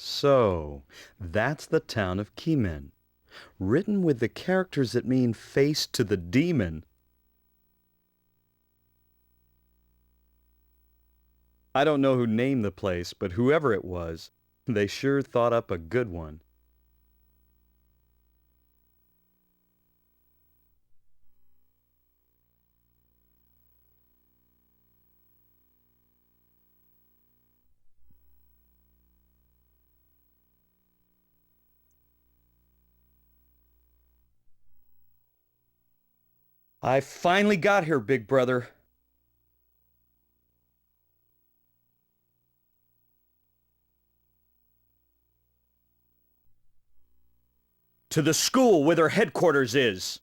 So, that's the town of Kimen, written with the characters that mean face to the demon. I don't know who named the place, but whoever it was, they sure thought up a good one. I finally got here, big brother. To the school where their headquarters is.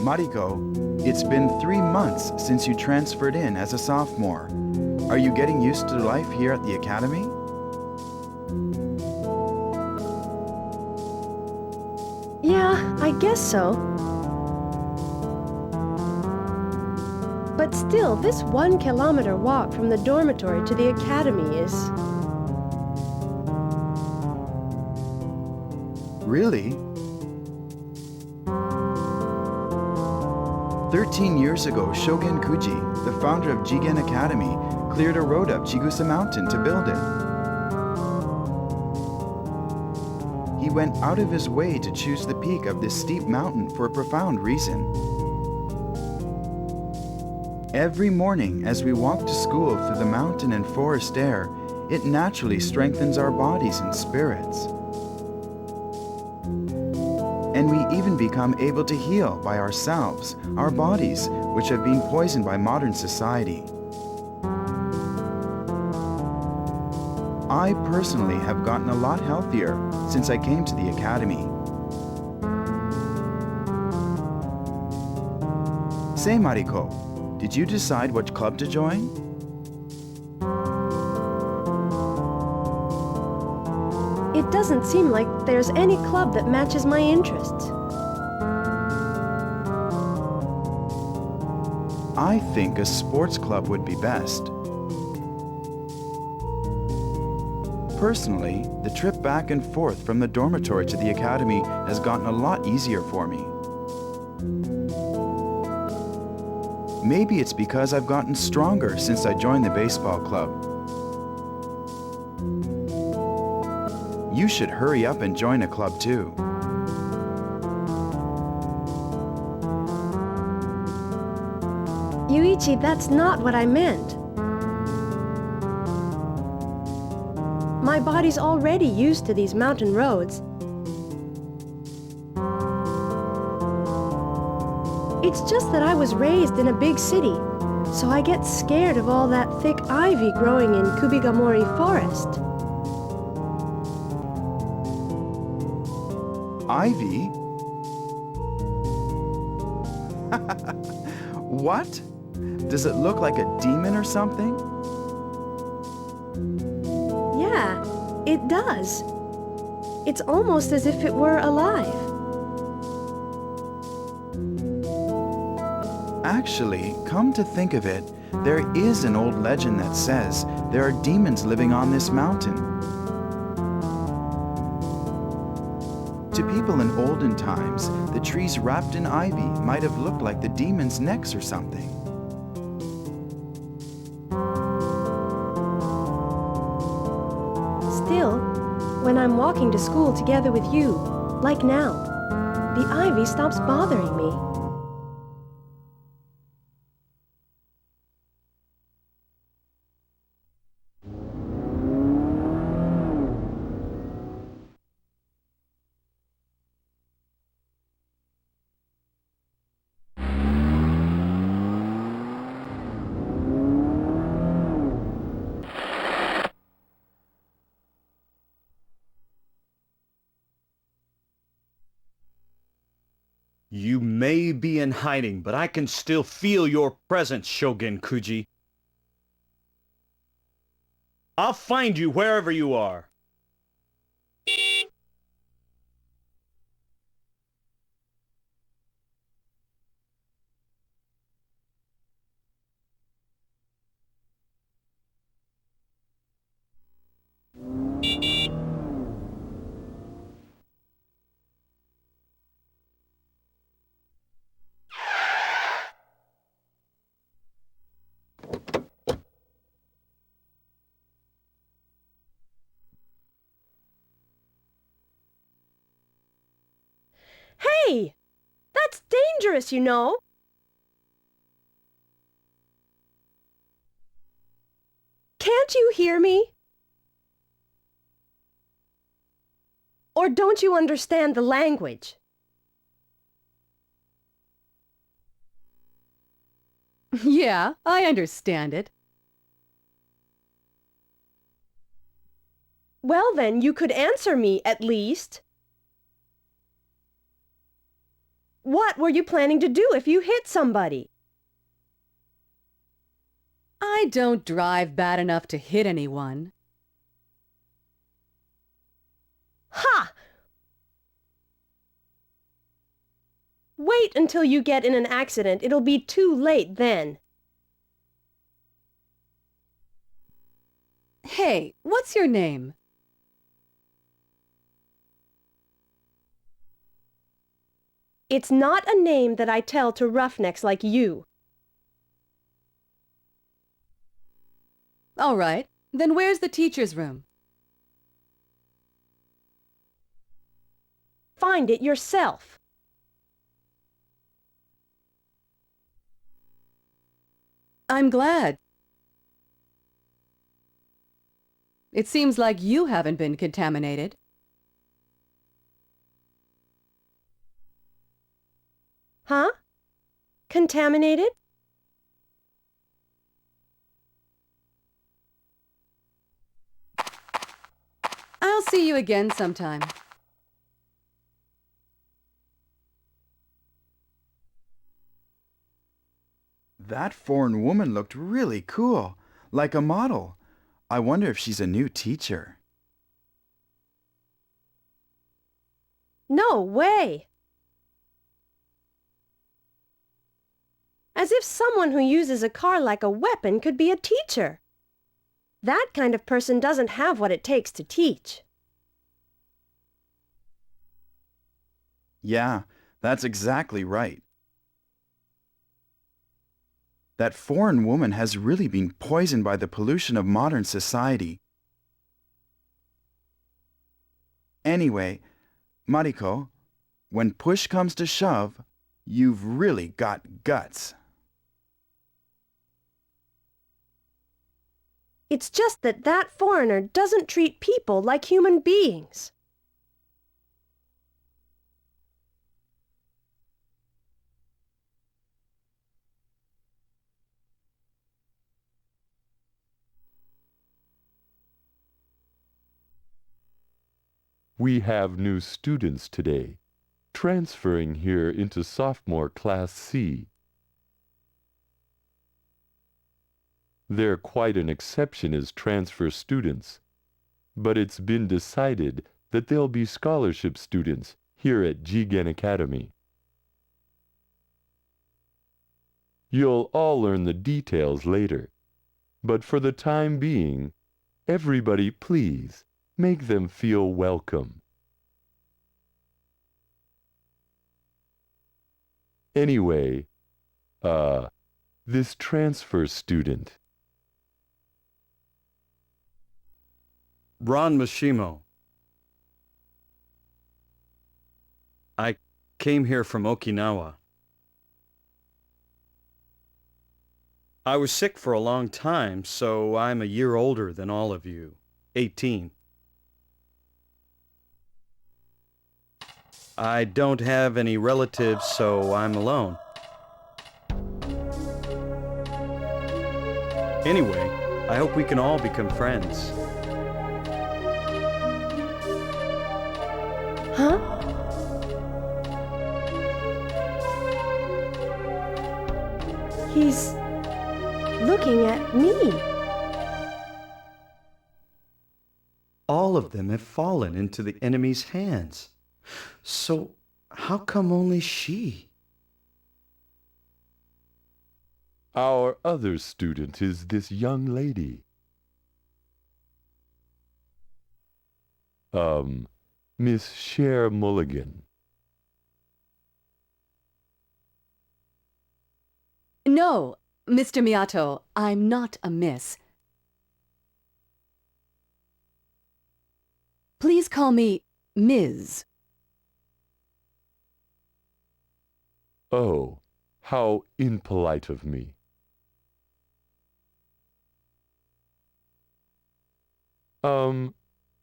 Mariko, it's been 3 months since you transferred in as a sophomore. Are you getting used to life here at the academy? Yeah, I guess so. But still, this 1-kilometer walk from the dormitory to the academy is... Really? 13 years ago, Shogun Kuji, the founder of Jigen Academy, cleared a road up Chigusa Mountain to build it. He went out of his way to choose the peak of this steep mountain for a profound reason. Every morning as we walk to school through the mountain and forest air, it naturally strengthens our bodies and spirits. And we even become able to heal by ourselves, our bodies, which have been poisoned by modern society. I personally have gotten a lot healthier since I came to the academy. Say, Mariko, did you decide what club to join? It doesn't seem like there's any club that matches my interests. I think a sports club would be best. Personally, the trip back and forth from the dormitory to the academy has gotten a lot easier for me. Maybe it's because I've gotten stronger since I joined the baseball club. You should hurry up and join a club too. Yuichi, that's not what I meant. My body's already used to these mountain roads. It's just that I was raised in a big city, so I get scared of all that thick ivy growing in Kubigamori Forest. Ivy? What? Does it look like a demon or something? Yeah, it does. It's almost as if it were alive. Actually, come to think of it, there is an old legend that says there are demons living on this mountain. To people in olden times, the trees wrapped in ivy might have looked like the demons' necks or something. Still, when I'm walking to school together with you, like now. The ivy stops bothering me. You may be in hiding, but I can still feel your presence, Shogun Kuji. I'll find you wherever you are. Hey! That's dangerous, you know. Can't you hear me? Or don't you understand the language? Yeah, I understand it. Well then, you could answer me, at least. What were you planning to do if you hit somebody? I don't drive bad enough to hit anyone. Ha! Wait until you get in an accident. It'll be too late then. Hey, what's your name? It's not a name that I tell to roughnecks like you. All right, then where's the teacher's room? Find it yourself. I'm glad. It seems like you haven't been contaminated. Huh? Contaminated? I'll see you again sometime. That foreign woman looked really cool, like a model. I wonder if she's a new teacher. No way! As if someone who uses a car like a weapon could be a teacher. That kind of person doesn't have what it takes to teach. Yeah, that's exactly right. That foreign woman has really been poisoned by the pollution of modern society. Anyway, Mariko, when push comes to shove, you've really got guts. It's just that that foreigner doesn't treat people like human beings. We have new students today, transferring here into sophomore Class C. They're quite an exception as transfer students, but it's been decided that they'll be scholarship students here at Jigen Academy. You'll all learn the details later, but for the time being, everybody please make them feel welcome. Anyway, this transfer student. Ron Mishimo, I came here from Okinawa. I was sick for a long time, so I'm a year older than all of you. 18. I don't have any relatives, so I'm alone. Anyway, I hope we can all become friends. Huh? He's looking at me. All of them have fallen into the enemy's hands. So how come only she? Our other student is this young lady. Miss Cher Mulligan. No, Mr. Miyato, I'm not a miss. Please call me Ms. Oh, how impolite of me.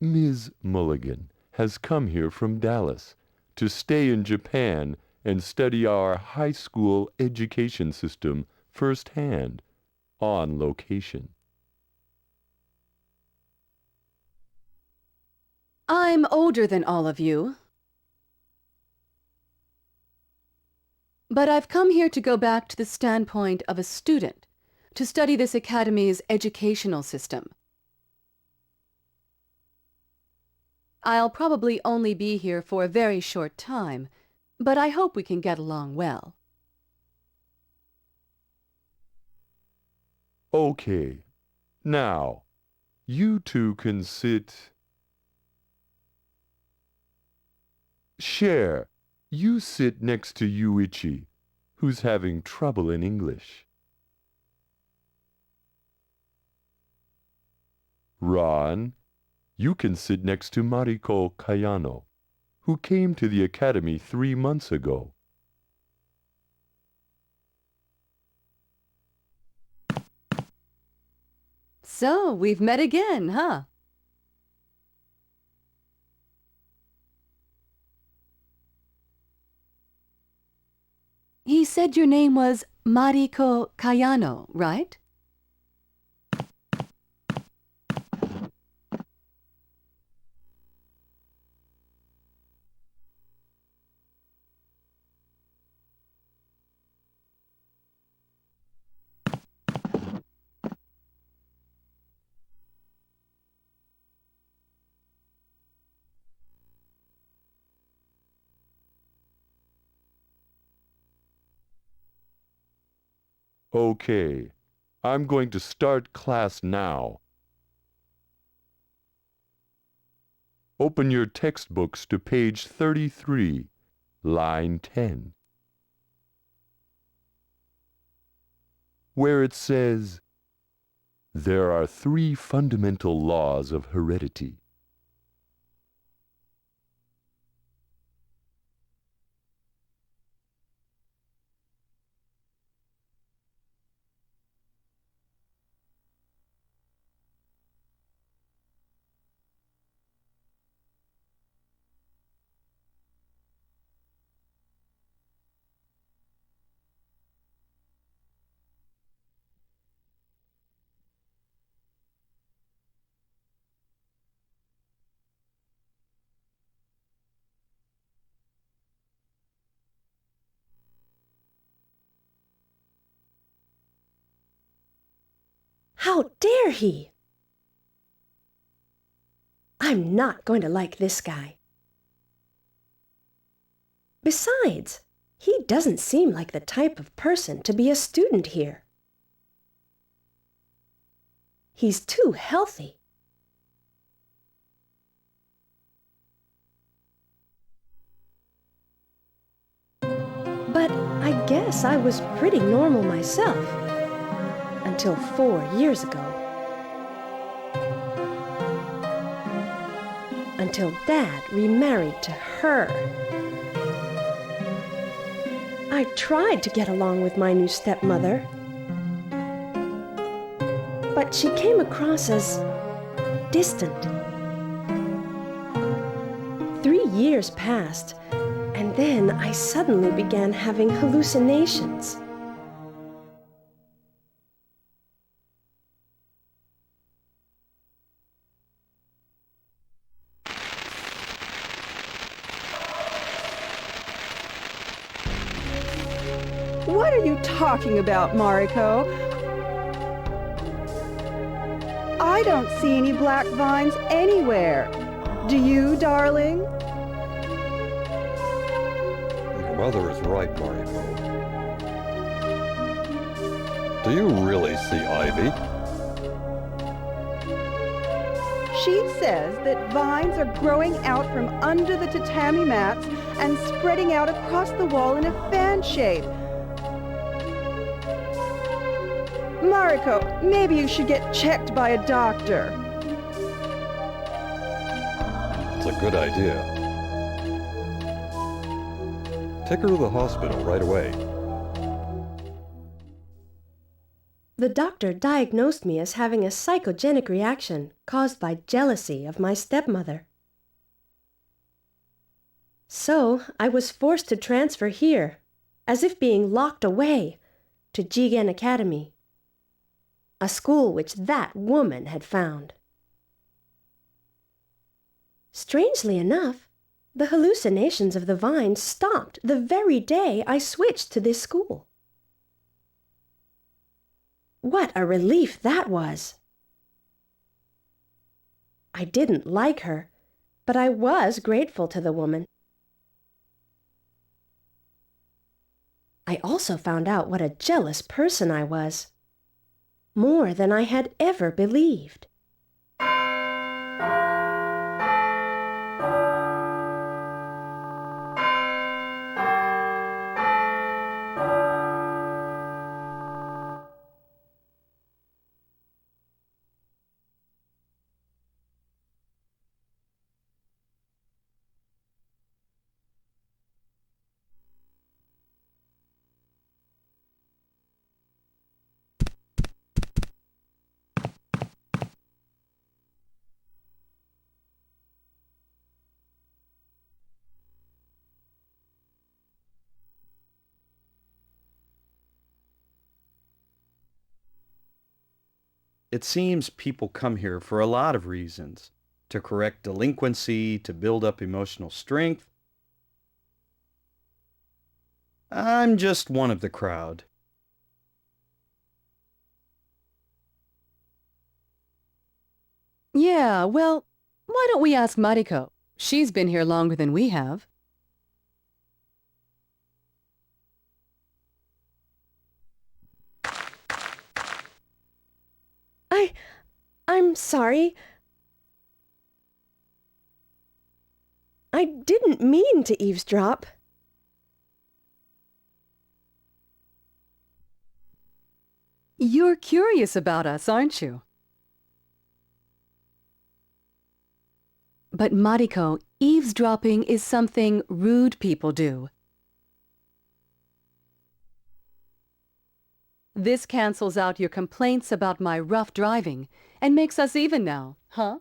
Ms. Mulligan has come here from Dallas to stay in Japan and study our high school education system firsthand, on location. I'm older than all of you. But I've come here to go back to the standpoint of a student, to study this academy's educational system. I'll probably only be here for a very short time, but I hope we can get along well. Okay. Now, you two can sit. Cher, you sit next to Yuichi, who's having trouble in English. Ron, you can sit next to Mariko Kayano, who came to the academy 3 months ago. So, we've met again, huh? He said your name was Mariko Kayano, right? Okay, I'm going to start class now. Open your textbooks to page 33, line 10, where it says, "There are 3 fundamental laws of heredity." How dare he? I'm not going to like this guy. Besides, he doesn't seem like the type of person to be a student here. He's too healthy. But I guess I was pretty normal myself. Until 4 years ago. Until Dad remarried to her. I tried to get along with my new stepmother, but she came across as distant. 3 years passed, and then I suddenly began having hallucinations. What are you talking about, Mariko? I don't see any black vines anywhere. Do you, darling? Your mother is right, Mariko. Do you really see ivy? She says that vines are growing out from under the tatami mats and spreading out across the wall in a fan shape. Mariko, maybe you should get checked by a doctor. It's a good idea. Take her to the hospital right away. The doctor diagnosed me as having a psychogenic reaction caused by jealousy of my stepmother. So I was forced to transfer here, as if being locked away, to Jigen Academy, a school which that woman had found. Strangely enough, the hallucinations of the vines stopped the very day I switched to this school. What a relief that was! I didn't like her, but I was grateful to the woman. I also found out what a jealous person I was, more than I had ever believed. It seems people come here for a lot of reasons. To correct delinquency, to build up emotional strength. I'm just one of the crowd. Yeah, well, why don't we ask Mariko? She's been here longer than we have. I'm sorry. I didn't mean to eavesdrop. You're curious about us, aren't you? But Mariko, eavesdropping is something rude people do. This cancels out your complaints about my rough driving and makes us even now, huh?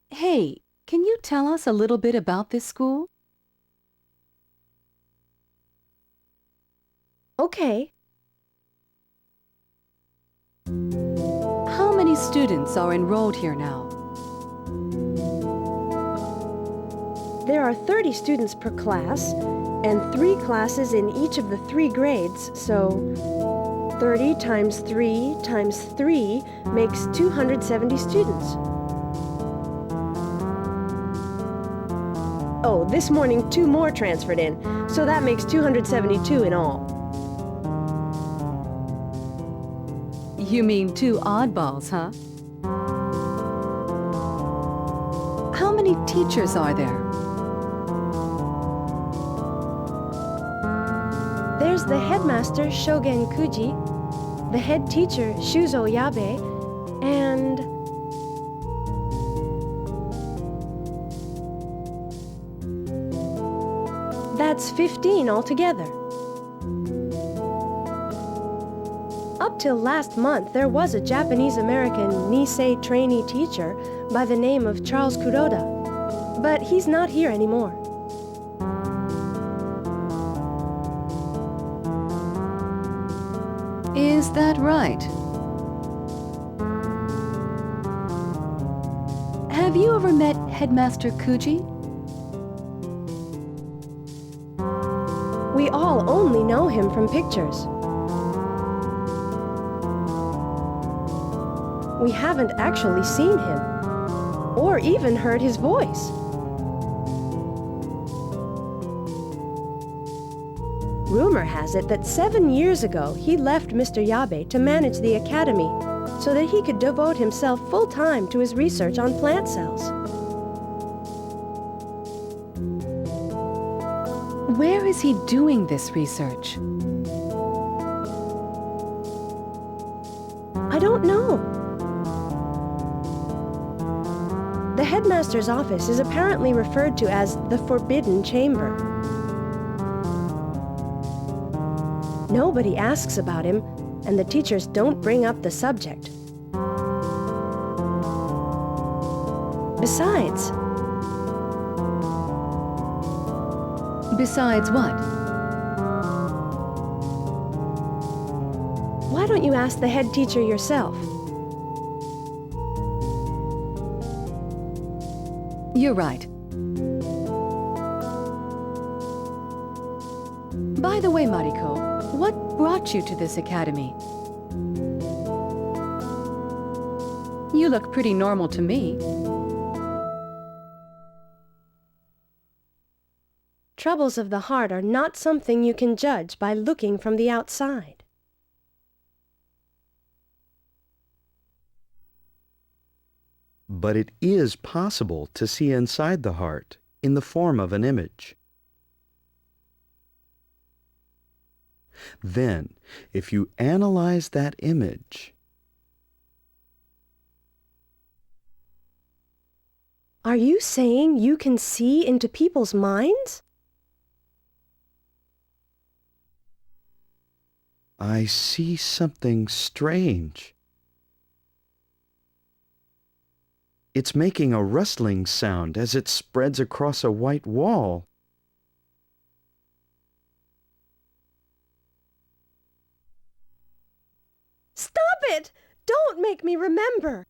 Hey, can you tell us a little bit about this school? Okay. How many students are enrolled here now? There are 30 students per class, and 3 classes in each of the 3 grades, so 30 times 3 times 3 makes 270 students. Oh, this morning 2 more transferred in, so that makes 272 in all. You mean 2 oddballs, huh? How many teachers are there? There's the headmaster, Shogen Kuji, the head teacher, Shuzo Yabe, and That's 15 altogether. Up till last month, there was a Japanese-American Nisei trainee teacher by the name of Charles Kuroda, but he's not here anymore. Is that right? Have you ever met Headmaster Kuji? We all only know him from pictures. We haven't actually seen him, or even heard his voice. Rumor has it that 7 years ago he left Mr. Yabe to manage the academy so that he could devote himself full-time to his research on plant cells. Where is he doing this research? I don't know. The headmaster's office is apparently referred to as the Forbidden Chamber. Nobody asks about him, and the teachers don't bring up the subject. Besides... Besides what? Why don't you ask the head teacher yourself? You're right. By the way, Mariko, what brought you to this academy? You look pretty normal to me. Troubles of the heart are not something you can judge by looking from the outside. But it is possible to see inside the heart in the form of an image. Then, if you analyze that image... Are you saying you can see into people's minds? I see something strange. It's making a rustling sound as it spreads across a white wall. Stop it! Don't make me remember!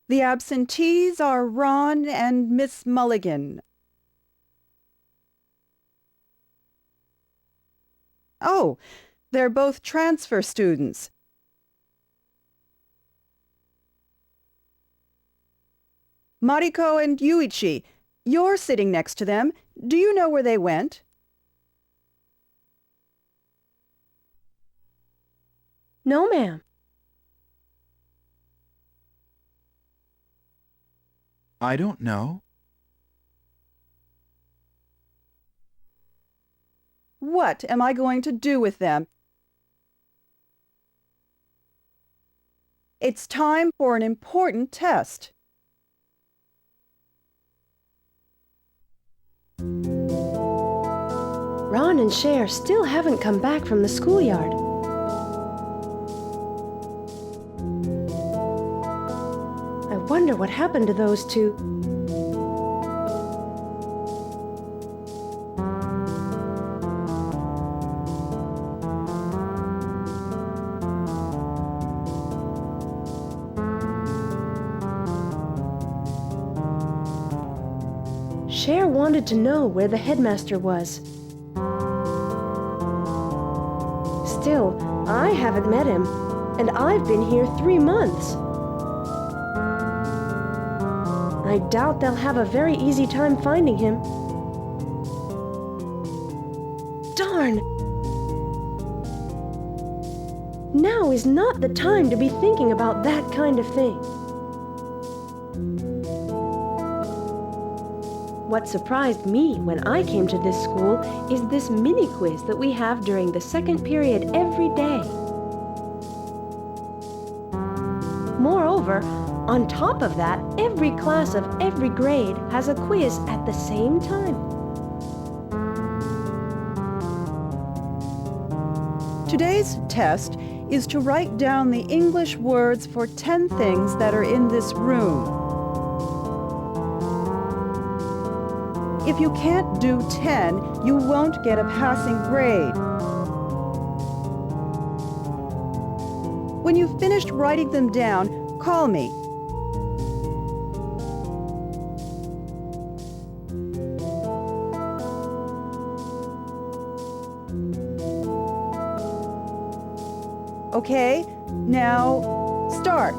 The absentees are Ron and Miss Mulligan. Oh, they're both transfer students. Mariko and Yuichi, you're sitting next to them. Do you know where they went? No, ma'am. I don't know. What am I going to do with them? It's time for an important test. Ron and Cher still haven't come back from the schoolyard. I wonder what happened to those two. Cher wanted to know where the headmaster was. Still, I haven't met him, and I've been here 3 months. I doubt they'll have a very easy time finding him. Darn! Now is not the time to be thinking about that kind of thing. What surprised me when I came to this school is this mini-quiz that we have during the second period every day. Moreover, on top of that, every class of every grade has a quiz at the same time. Today's test is to write down the English words for 10 things that are in this room. If you can't do 10, you won't get a passing grade. When you've finished writing them down, call me. Okay, now start.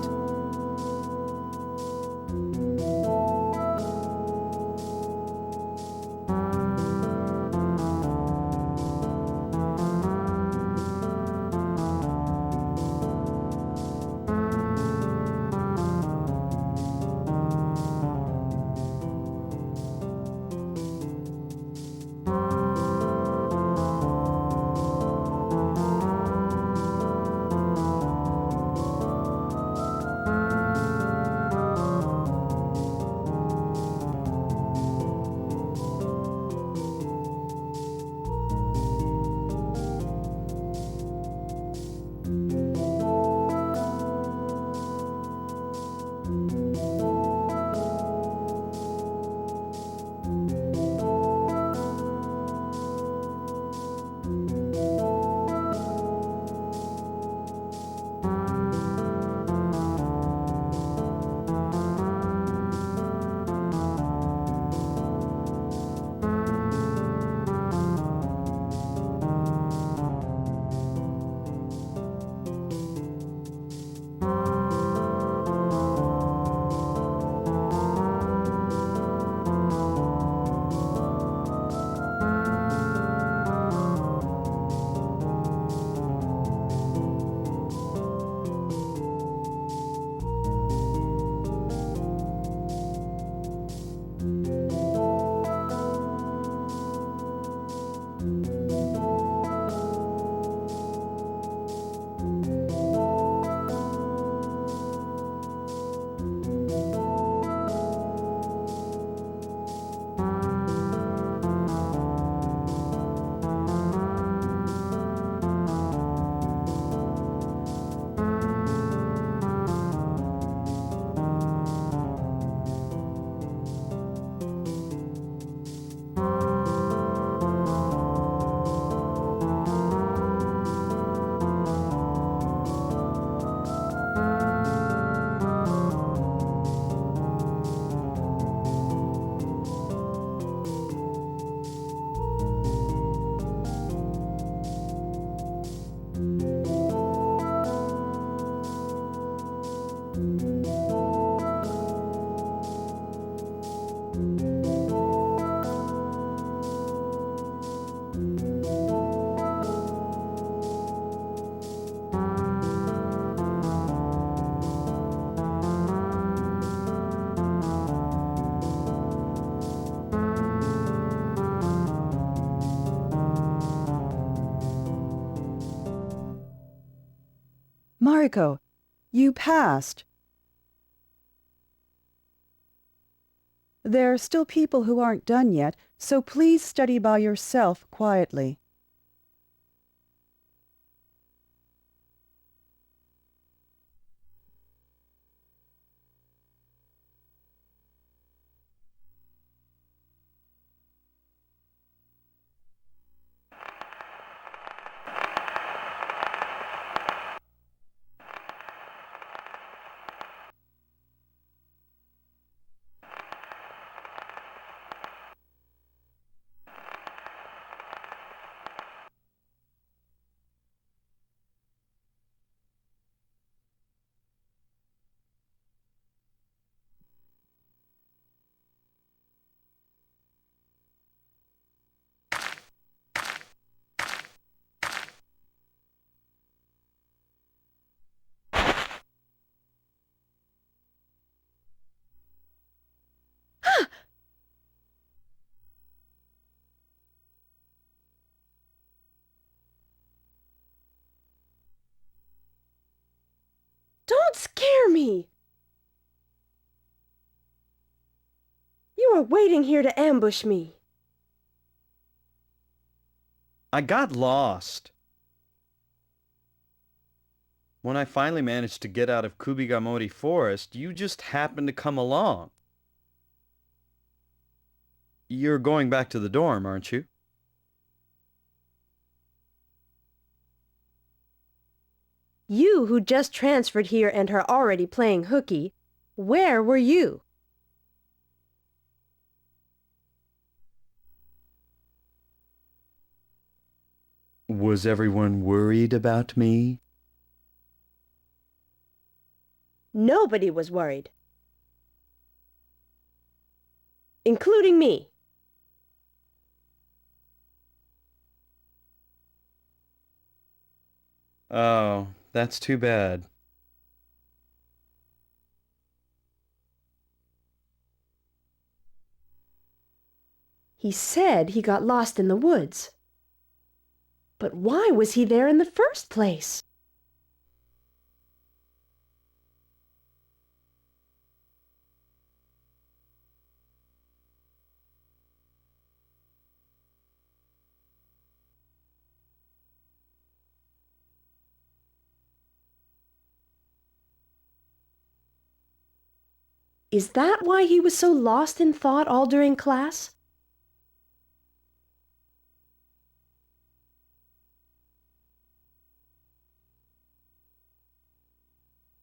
Mariko, you passed. There are still people who aren't done yet, so please study by yourself quietly. You're waiting here to ambush me. I got lost. When I finally managed to get out of Kubigamori Forest, you just happened to come along. You're going back to the dorm, aren't you? You who just transferred here and are already playing hooky, where were you? Was everyone worried about me? Nobody was worried. Including me. Oh, that's too bad. He said he got lost in the woods. But why was he there in the first place? Is that why he was so lost in thought all during class?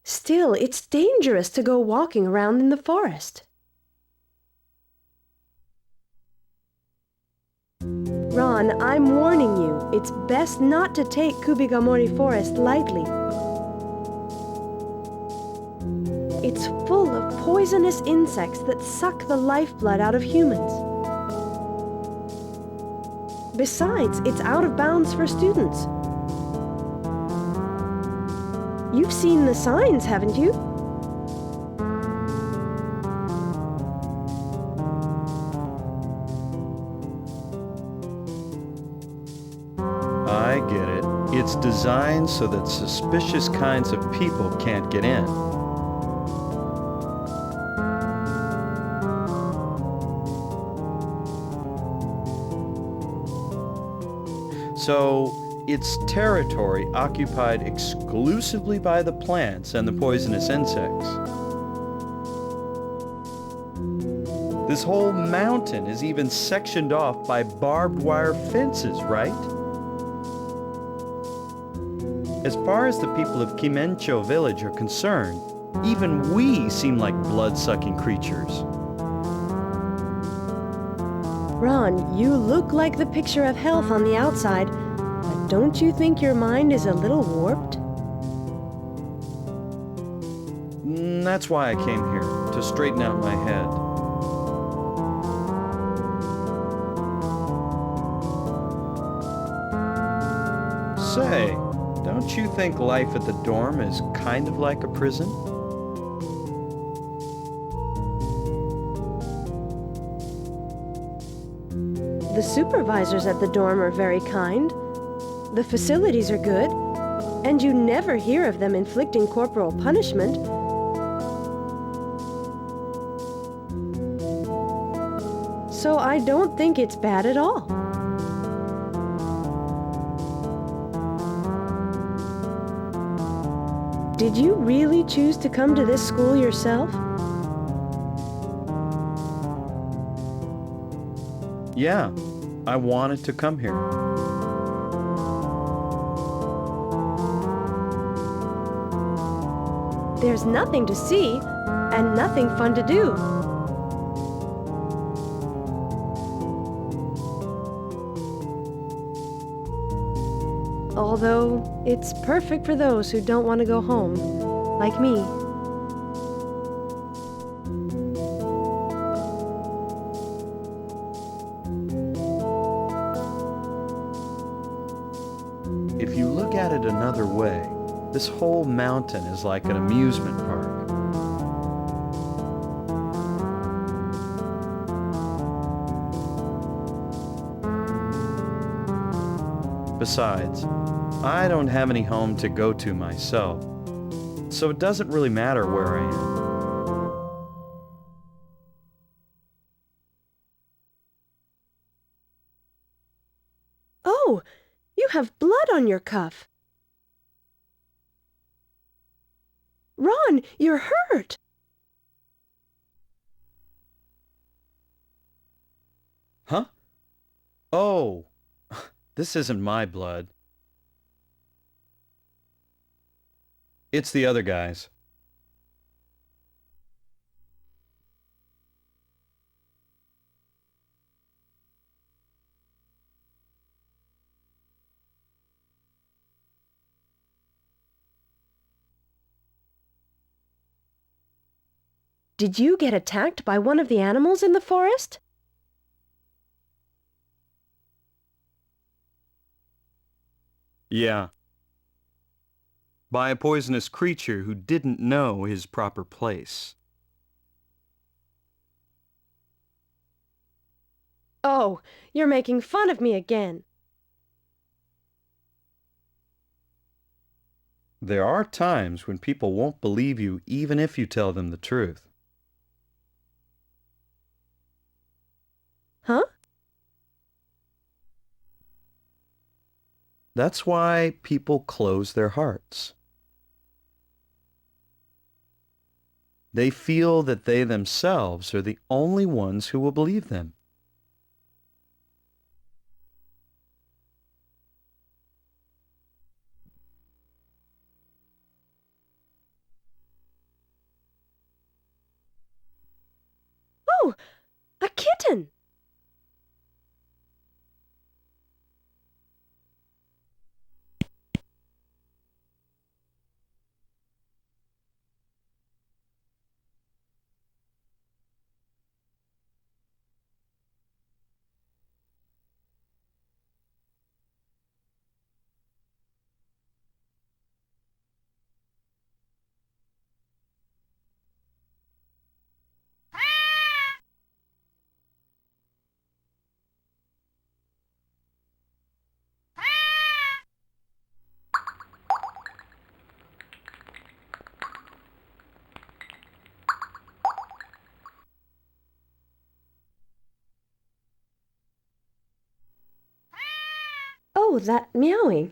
Still, it's dangerous to go walking around in the forest. Ron, I'm warning you, it's best not to take Kubigamori Forest lightly. It's full of poisonous insects that suck the lifeblood out of humans. Besides, it's out of bounds for students. You've seen the signs, haven't you? I get it. It's designed so that suspicious kinds of people can't get in. So, it's territory occupied exclusively by the plants and the poisonous insects. This whole mountain is even sectioned off by barbed wire fences, right? As far as the people of Kimencho village are concerned, even we seem like blood-sucking creatures. Ron, you look like the picture of health on the outside, but don't you think your mind is a little warped? That's why I came here, to straighten out my head. Say, don't you think life at the dorm is kind of like a prison? The supervisors at the dorm are very kind. The facilities are good, and you never hear of them inflicting corporal punishment. So I don't think it's bad at all. Did you really choose to come to this school yourself? Yeah, I wanted to come here. There's nothing to see, and nothing fun to do. Although, it's perfect for those who don't want to go home, like me. If you look at it another way, this whole mountain is like an amusement park. Besides, I don't have any home to go to myself, so it doesn't really matter where I am. You have blood on your cuff. Ron, you're hurt. Huh? Oh, this isn't my blood. It's the other guy's. Did you get attacked by one of the animals in the forest? Yeah. By a poisonous creature who didn't know his proper place. Oh, you're making fun of me again. There are times when people won't believe you even if you tell them the truth. Huh? That's why people close their hearts. They feel that they themselves are the only ones who will believe them. Oh, a kitten! Oh, that meowing.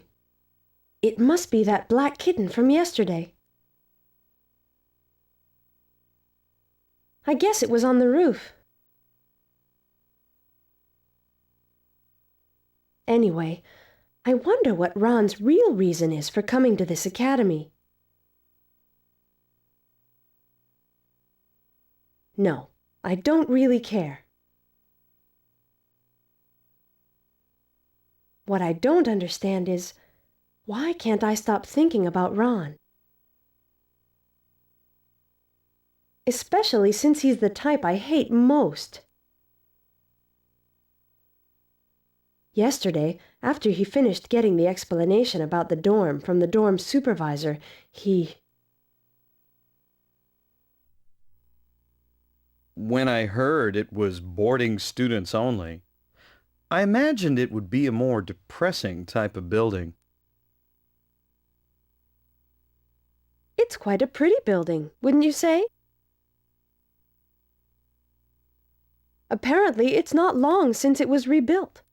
It must be that black kitten from yesterday. I guess it was on the roof. Anyway, I wonder what Ron's real reason is for coming to this academy. No, I don't really care. What I don't understand is, why can't I stop thinking about Ron? Especially since he's the type I hate most. Yesterday, after he finished getting the explanation about the dorm from the dorm supervisor, When I heard it was boarding students only, I imagined it would be a more depressing type of building. It's quite a pretty building, wouldn't you say? Apparently, it's not long since it was rebuilt.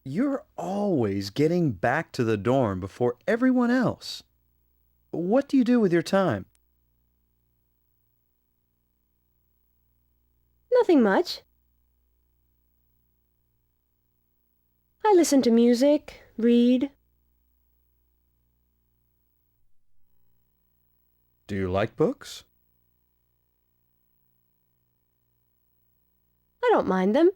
You're always getting back to the dorm before everyone else. What do you do with your time? Nothing much. I listen to music, read. Do you like books? I don't mind them.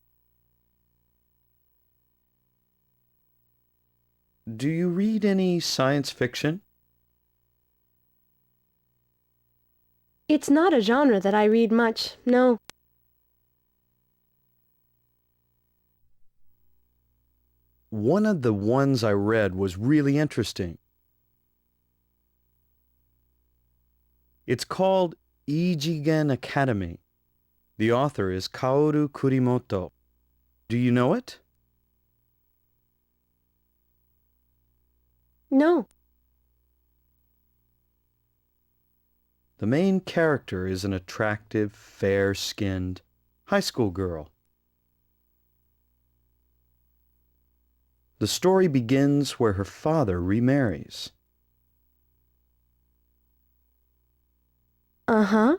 Do you read any science fiction? It's not a genre that I read much, no. One of the ones I read was really interesting. It's called Ijigen Academy. The author is Kaoru Kurimoto. Do you know it? No. The main character is an attractive, fair-skinned high school girl. The story begins where her father remarries. Uh-huh.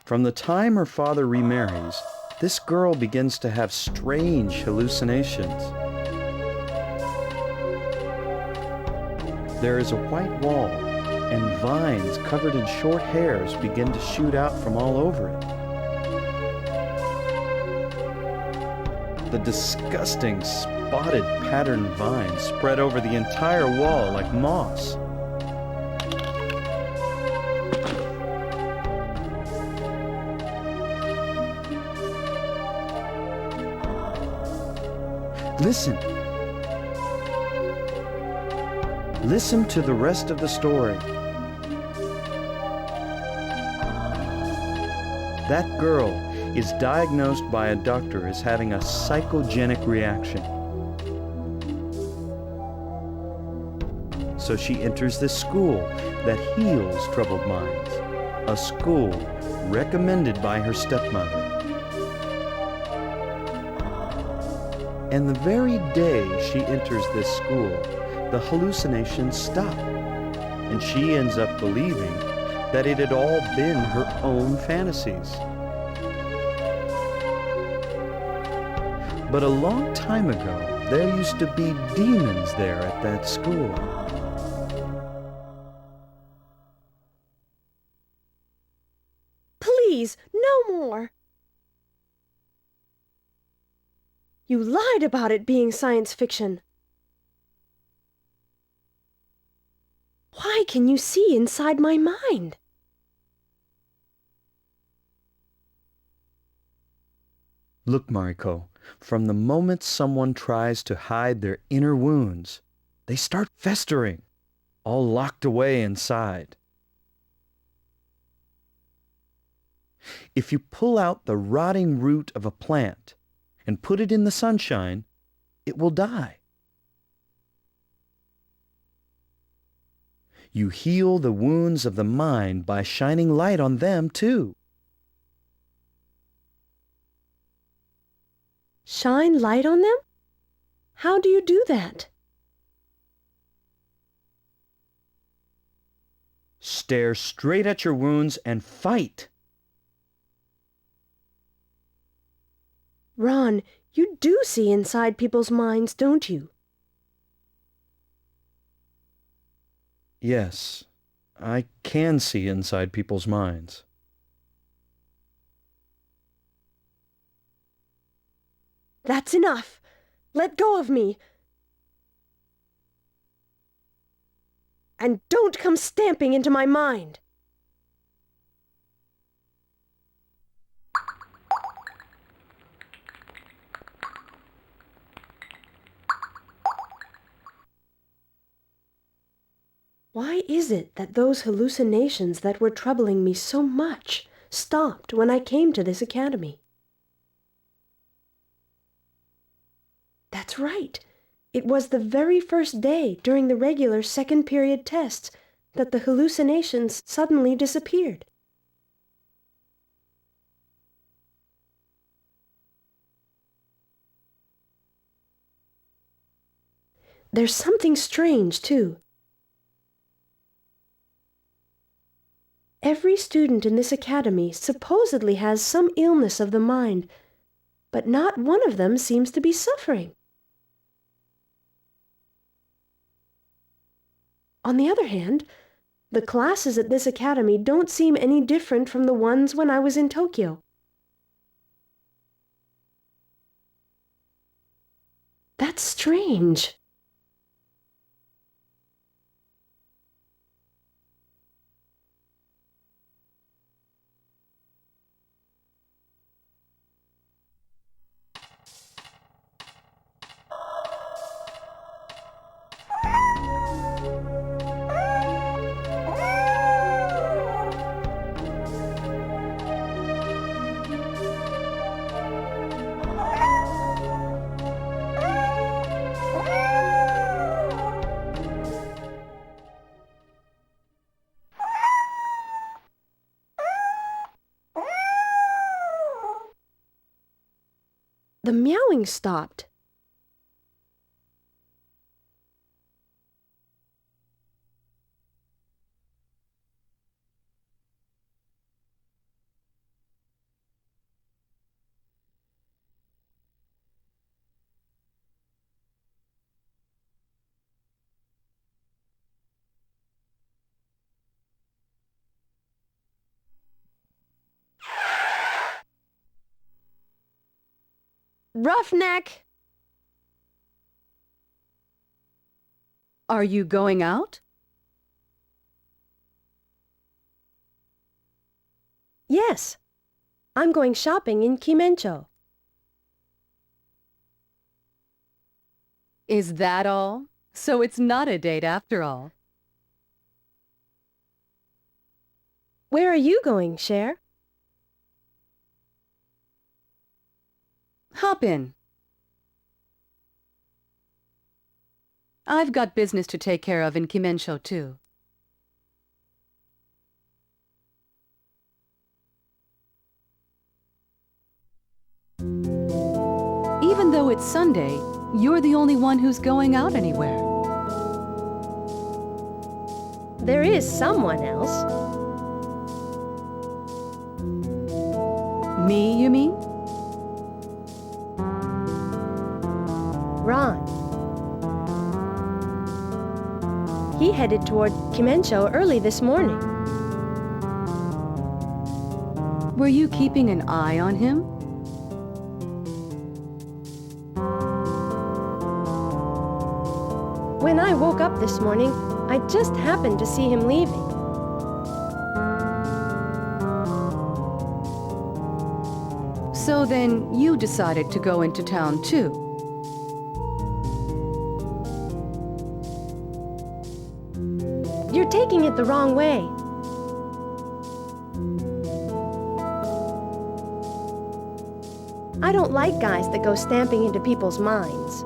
From the time her father remarries, this girl begins to have strange hallucinations. There is a white wall, and vines covered in short hairs begin to shoot out from all over it. The disgusting spotted patterned vines spread over the entire wall like moss. Listen. Listen to the rest of the story. That girl is diagnosed by a doctor as having a psychogenic reaction. So she enters this school that heals troubled minds, a school recommended by her stepmother. And the very day she enters this school, the hallucinations stop, and she ends up believing that it had all been her own fantasies. But a long time ago, there used to be demons there at that school. Please, no more. You lied about it being science fiction. Why can you see inside my mind? Look, Mariko, from the moment someone tries to hide their inner wounds, they start festering, all locked away inside. If you pull out the rotting root of a plant and put it in the sunshine, it will die. You heal the wounds of the mind by shining light on them too. Shine light on them? How do you do that? Stare straight at your wounds and fight. Ron, you do see inside people's minds, don't you? Yes, I can see inside people's minds. That's enough. Let go of me. And don't come stamping into my mind. Why is it that those hallucinations that were troubling me so much stopped when I came to this academy? That's right. It was the very first day during the regular second period tests that the hallucinations suddenly disappeared. There's something strange, too. Every student in this academy supposedly has some illness of the mind, but not one of them seems to be suffering. On the other hand, the classes at this academy don't seem any different from the ones when I was in Tokyo. That's strange. The meowing stopped. Roughneck! Are you going out? Yes. I'm going shopping in Kimencho. Is that all? So it's not a date after all. Where are you going, Cher? Hop in. I've got business to take care of in Kimensho, too. Even though it's Sunday, you're the only one who's going out anywhere. There is someone else. Me, you mean? Ron. He headed toward Kimensho early this morning. Were you keeping an eye on him? When I woke up this morning, I just happened to see him leaving. So then you decided to go into town, too. You're taking it the wrong way. I don't like guys that go stamping into people's minds.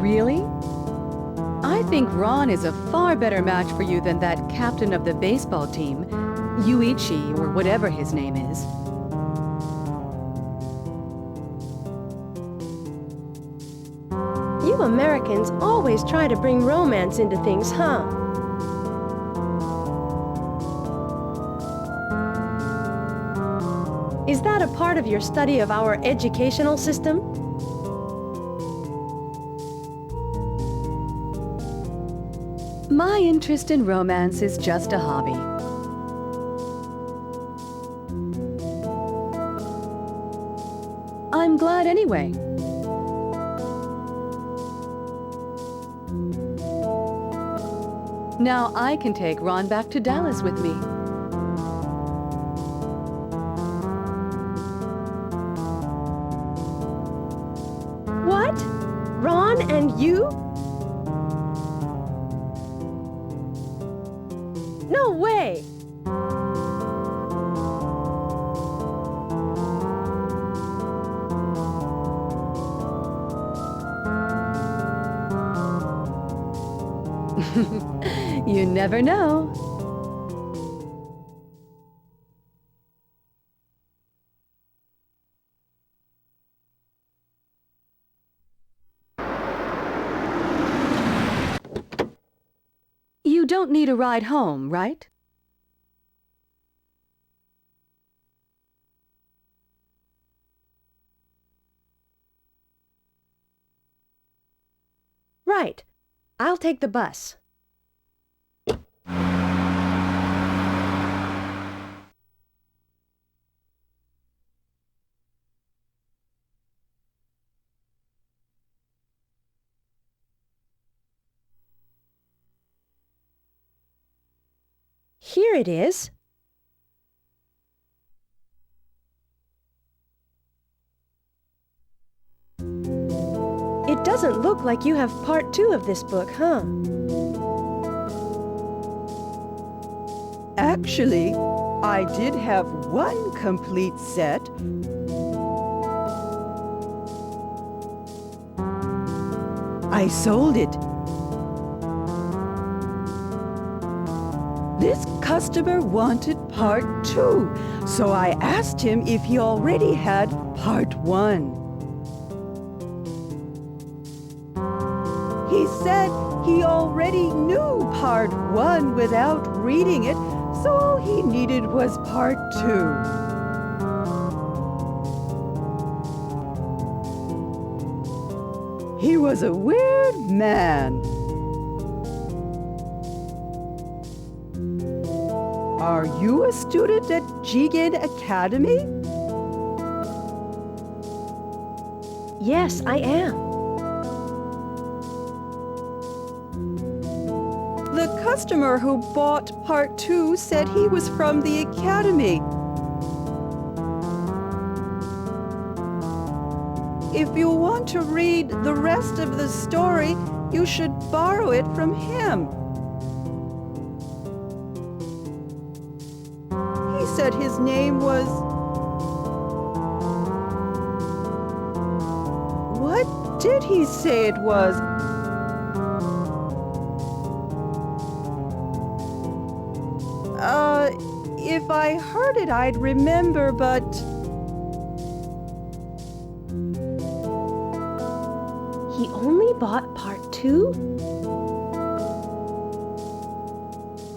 Really? I think Ron is a far better match for you than that captain of the baseball team, Yuichi, or whatever his name is. You Americans always try to bring romance into things, huh? Is that a part of your study of our educational system? My interest in romance is just a hobby. I'm glad anyway. Now I can take Ron back to Dallas with me. What? Ron and you? No way! You never know. You don't need a ride home, right? Right. I'll take the bus. Here it is. It doesn't look like you have part 2 of this book, huh? Actually, I did have one complete set. I sold it. This customer wanted part 2, so I asked him if he already had part 1. He said he already knew part 1 without reading it, so all he needed was part 2. He was a weird man. Are you a student at Jigen Academy? Yes, I am. The customer who bought part 2 said he was from the academy. If you want to read the rest of the story, you should borrow it from him. He said his name was... What did he say it was? If I heard it, I'd remember, but... He only bought part 2?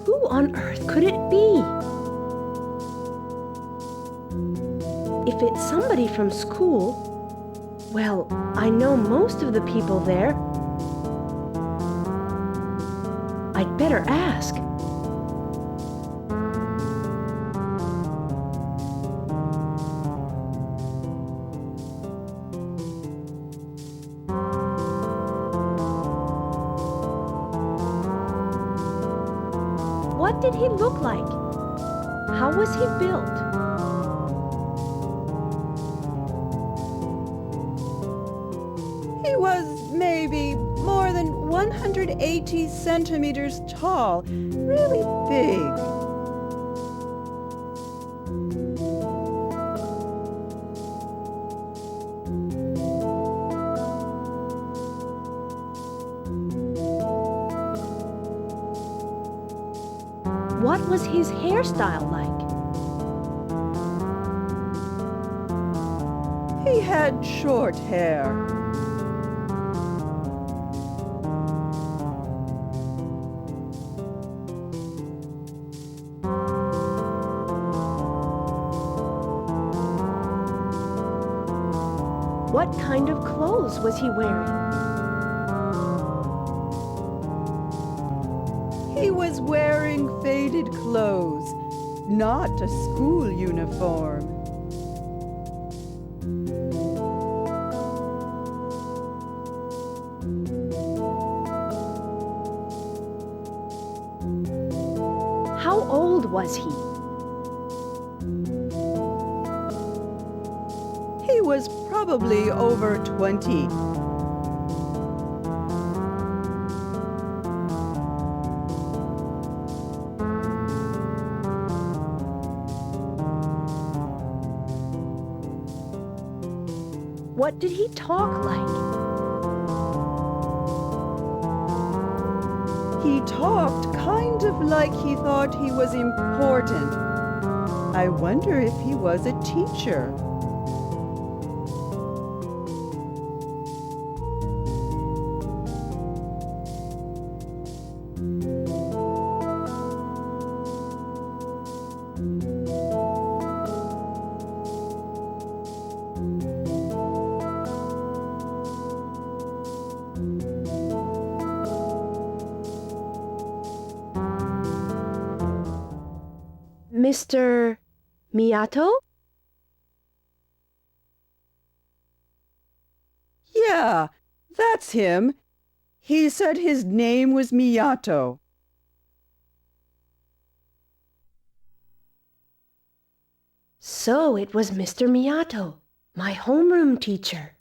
Who on earth could it be? If it's somebody from school, well, I know most of the people there. I'd better ask. What did he look like? How was he built? He was maybe more than 180 centimeters tall, really big. What was his hairstyle like? He had short hair. What kind of clothes was he wearing? He was wearing faded clothes, not a school uniform. How old was he? He was probably over 20. What did he talk like? He talked kind of like he thought he was important. I wonder if he was a teacher. Mr. Miyato? Yeah, that's him. He said his name was Miyato. So it was Mr. Miyato, my homeroom teacher.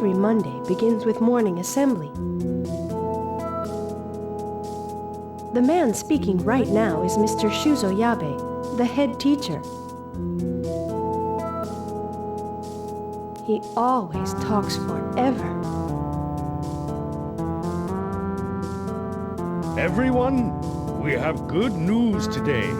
every Monday begins with morning assembly. The man speaking right now is Mr. Shuzo Yabe, the head teacher. He always talks forever. Everyone, we have good news today.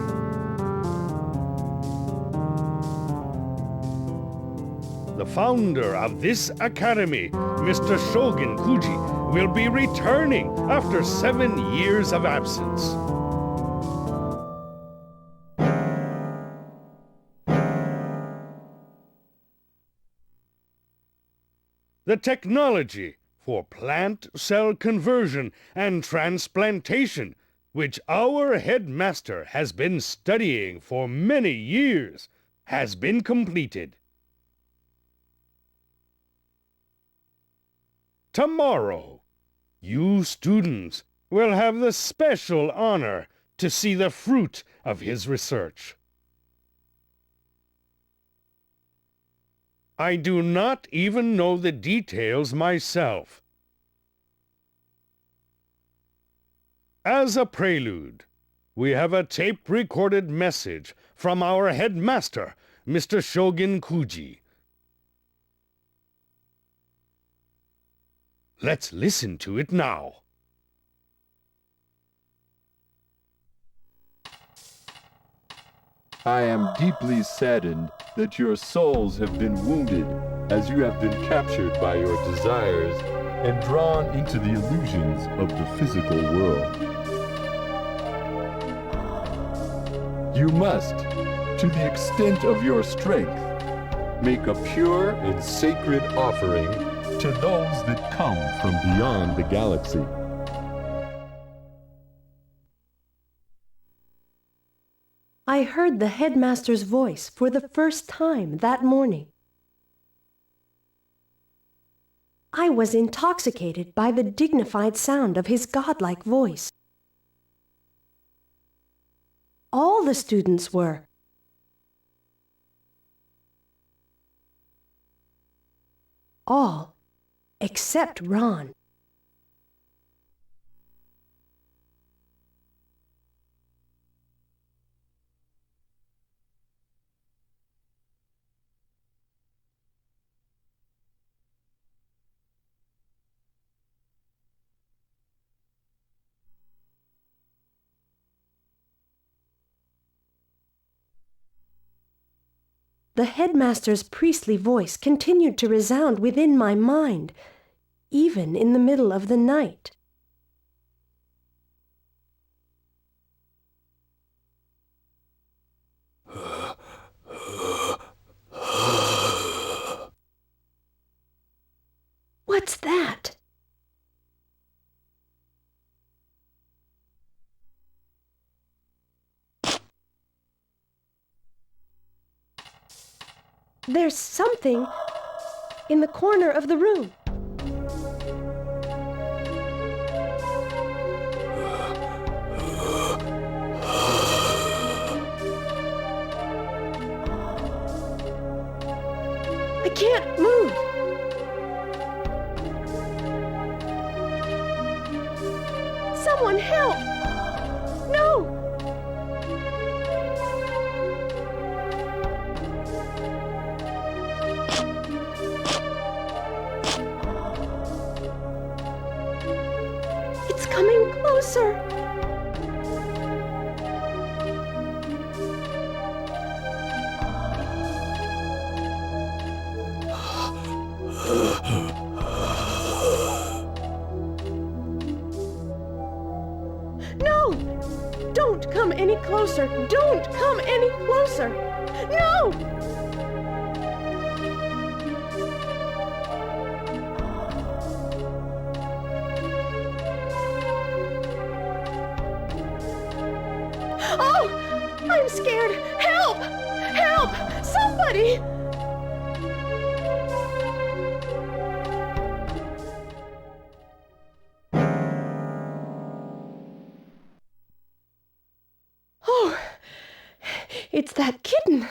The founder of this academy, Mr. Shogun Kuji, will be returning after 7 years of absence. The technology for plant cell conversion and transplantation, which our headmaster has been studying for many years, has been completed. Tomorrow, you students will have the special honor to see the fruit of his research. I do not even know the details myself. As a prelude, we have a tape-recorded message from our headmaster, Mr. Shogun Kuji. Let's listen to it now. I am deeply saddened that your souls have been wounded as you have been captured by your desires and drawn into the illusions of the physical world. You must, to the extent of your strength, make a pure and sacred offering to those that come from beyond the galaxy. I heard the headmaster's voice for the first time that morning. I was intoxicated by the dignified sound of his godlike voice. All the students were. All except Ron. The headmaster's priestly voice continued to resound within my mind, even in the middle of the night. What's that? There's something in the corner of the room. I can't move. Someone help! No! It's coming closer. No! Don't come any closer! Don't come any closer! No! Oh! I'm scared! Help! Help! Somebody! Oh! It's that kitten!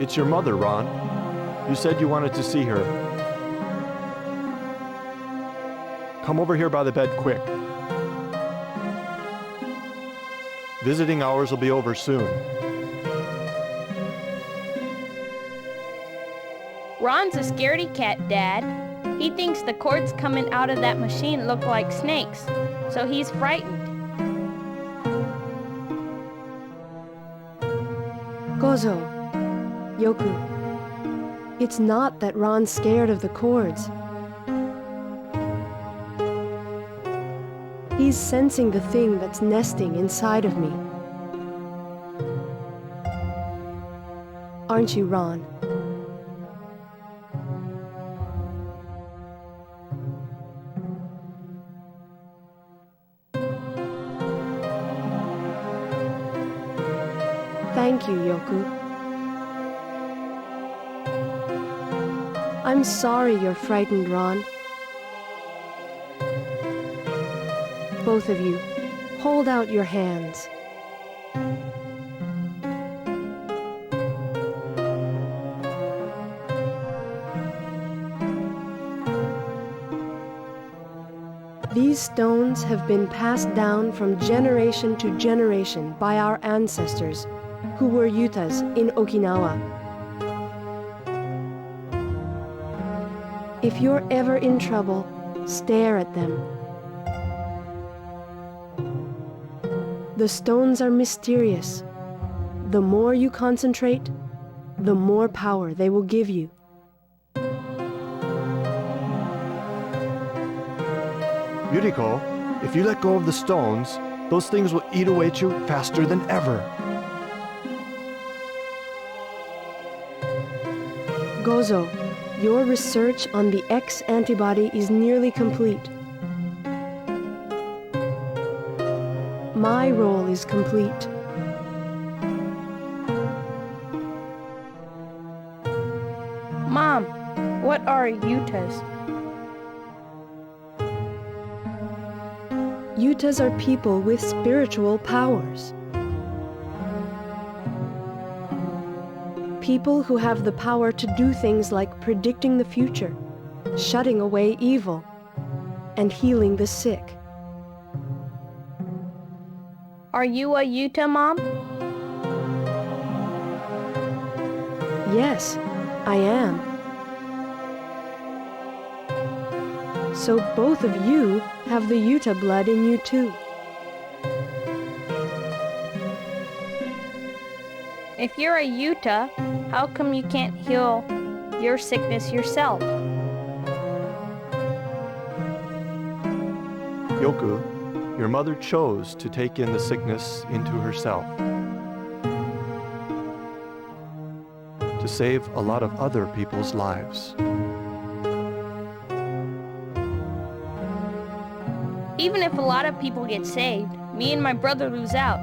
It's your mother, Ron. You said you wanted to see her. Come over here by the bed quick. Visiting hours will be over soon. Ron's a scaredy cat, Dad. He thinks the cords coming out of that machine look like snakes, so he's frightened. Gozo, Yoku, it's not that Ron's scared of the cords. He's sensing the thing that's nesting inside of me. Aren't you, Ron? Thank you, Yoku. I'm sorry you're frightened, Ron. Both of you, hold out your hands. These stones have been passed down from generation to generation by our ancestors, who were Yutas in Okinawa. If you're ever in trouble, stare at them. The stones are mysterious. The more you concentrate, the more power they will give you. Yuriko, if you let go of the stones, those things will eat away at you faster than ever. Gozo, your research on the X antibody is nearly complete. My role is complete. Mom, what are Yutas? Yutas are people with spiritual powers. People who have the power to do things like predicting the future, shutting away evil, and healing the sick. Are you a Yuta, Mom? Yes, I am. So both of you have the Yuta blood in you too. If you're a Yuta, how come you can't heal your sickness yourself? Yoku, your mother chose to take in the sickness into herself. To save a lot of other people's lives. Even if a lot of people get saved, me and my brother lose out.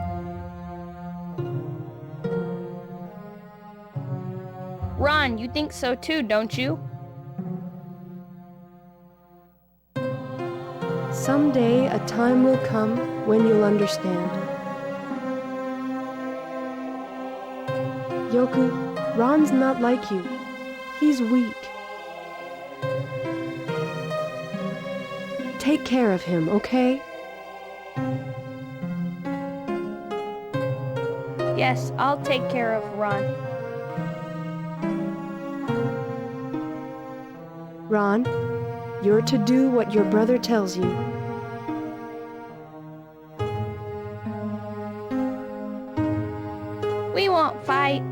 Ron, you think so too, don't you? Someday a time will come when you'll understand. Yoku, Ron's not like you. He's weak. Take care of him, okay? Yes, I'll take care of Ron. Ron, you're to do what your brother tells you. We won't fight.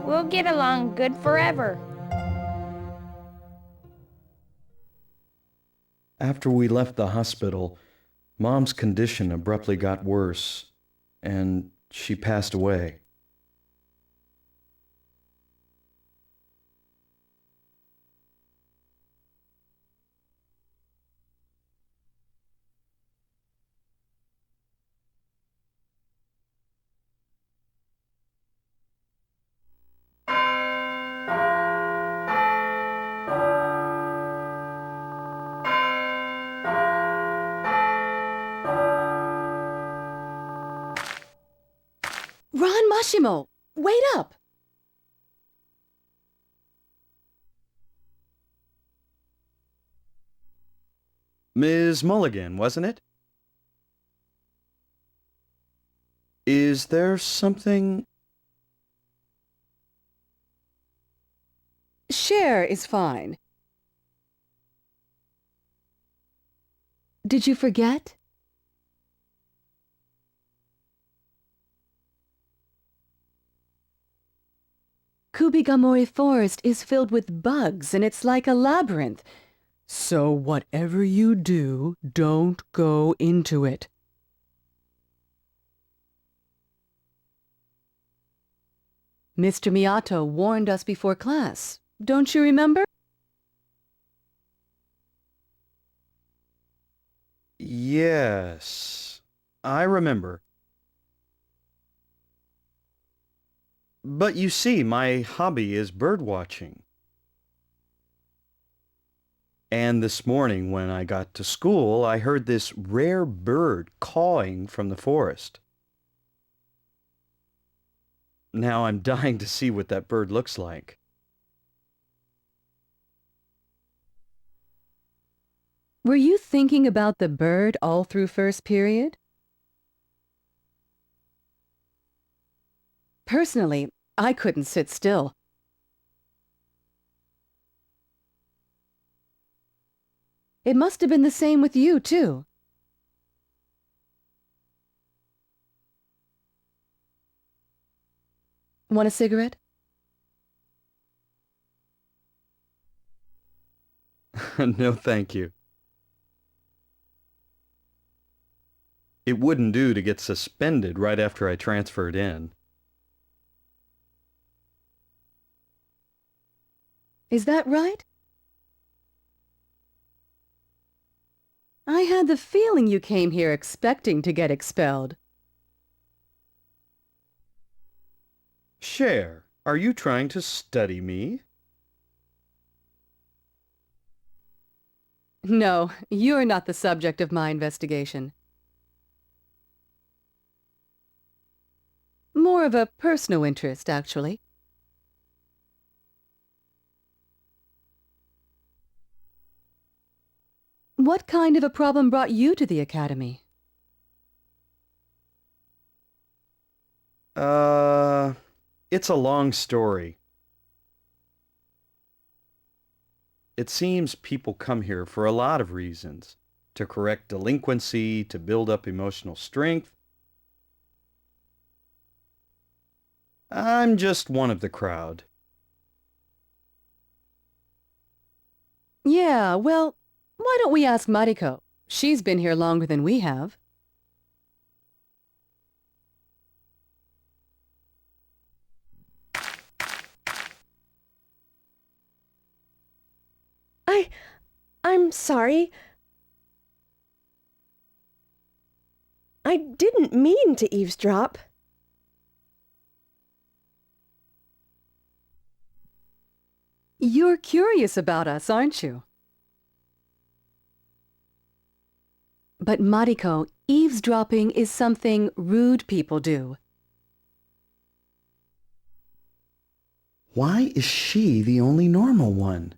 We'll get along good forever. After we left the hospital, Mom's condition abruptly got worse, and she passed away. Ron Mashimo, wait up! Ms. Mulligan, wasn't it? Is there something... Cher is fine. Did you forget? Kubigamori Forest is filled with bugs and it's like a labyrinth. So whatever you do, don't go into it. Mr. Miyato warned us before class. Don't you remember? Yes, I remember. But you see, my hobby is birdwatching. And this morning when I got to school, I heard this rare bird cawing from the forest. Now I'm dying to see what that bird looks like. Were you thinking about the bird all through first period? Personally, I couldn't sit still. It must have been the same with you, too. Want a cigarette? No, thank you. It wouldn't do to get suspended right after I transferred in. Is that right? I had the feeling you came here expecting to get expelled. Cher, are you trying to study me? No, you're not the subject of my investigation. More of a personal interest, actually. What kind of a problem brought you to the academy? It's a long story. It seems people come here for a lot of reasons. To correct delinquency, to build up emotional strength. I'm just one of the crowd. Yeah, well, why don't we ask Mariko? She's been here longer than we have. I'm sorry. I didn't mean to eavesdrop. You're curious about us, aren't you? But Mariko, eavesdropping is something rude people do. Why is she the only normal one?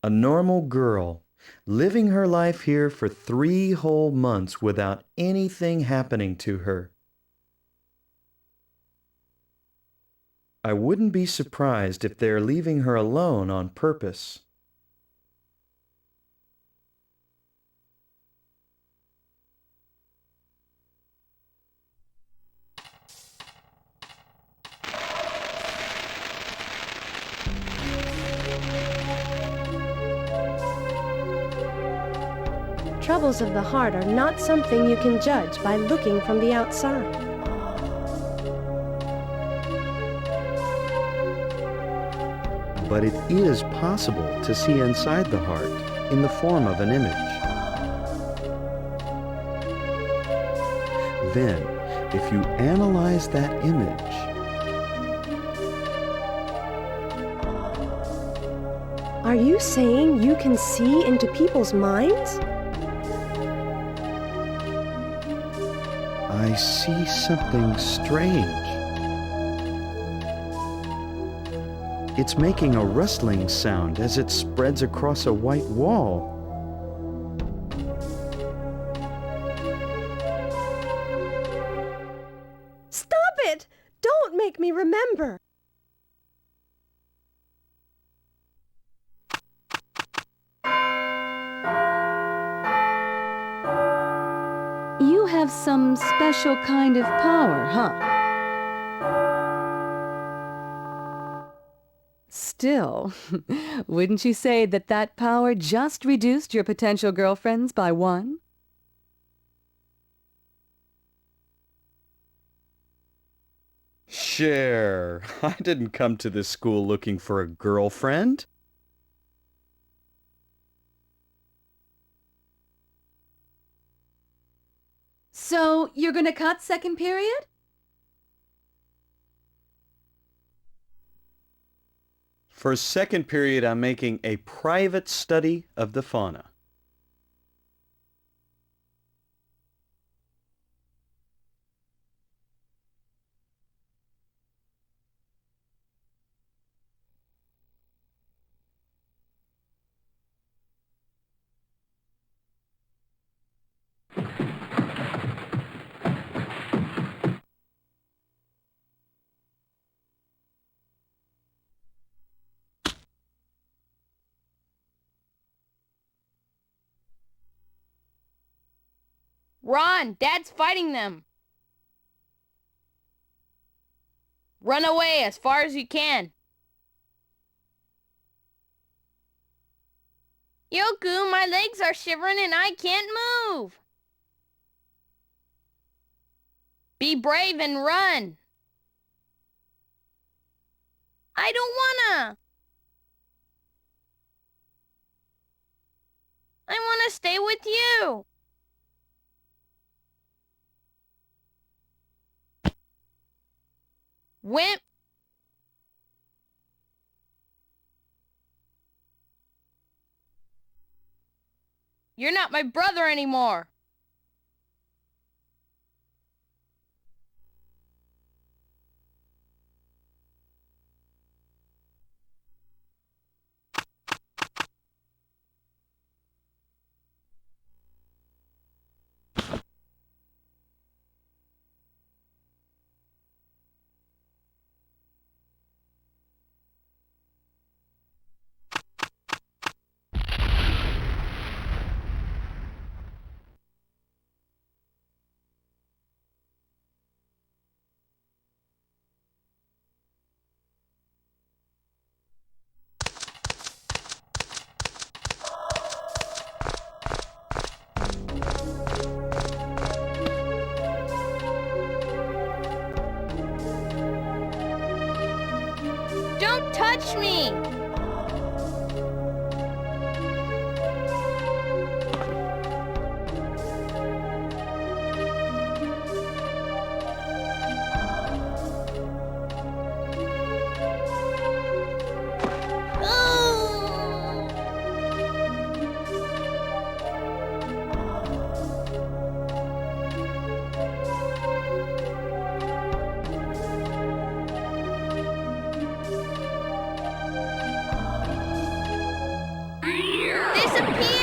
A normal girl, living her life here for 3 whole months without anything happening to her. I wouldn't be surprised if they're leaving her alone on purpose. Troubles of the heart are not something you can judge by looking from the outside. But it is possible to see inside the heart in the form of an image. Then, if you analyze that image, Are you saying you can see into people's minds? I see something strange. It's making a rustling sound as it spreads across a white wall. Stop it! Don't make me remember! You have some special kind of power, huh? Still, wouldn't you say that that power just reduced your potential girlfriends by one? Cher, I didn't come to this school looking for a girlfriend. So, you're gonna cut second period? For second period, I'm making a private study of the fauna. Ron, Dad's fighting them. Run away as far as you can. Yoku, my legs are shivering and I can't move. Be brave and run. I don't wanna. I wanna stay with you. Wimp. You're not my brother anymore. Don't touch me! Disappear!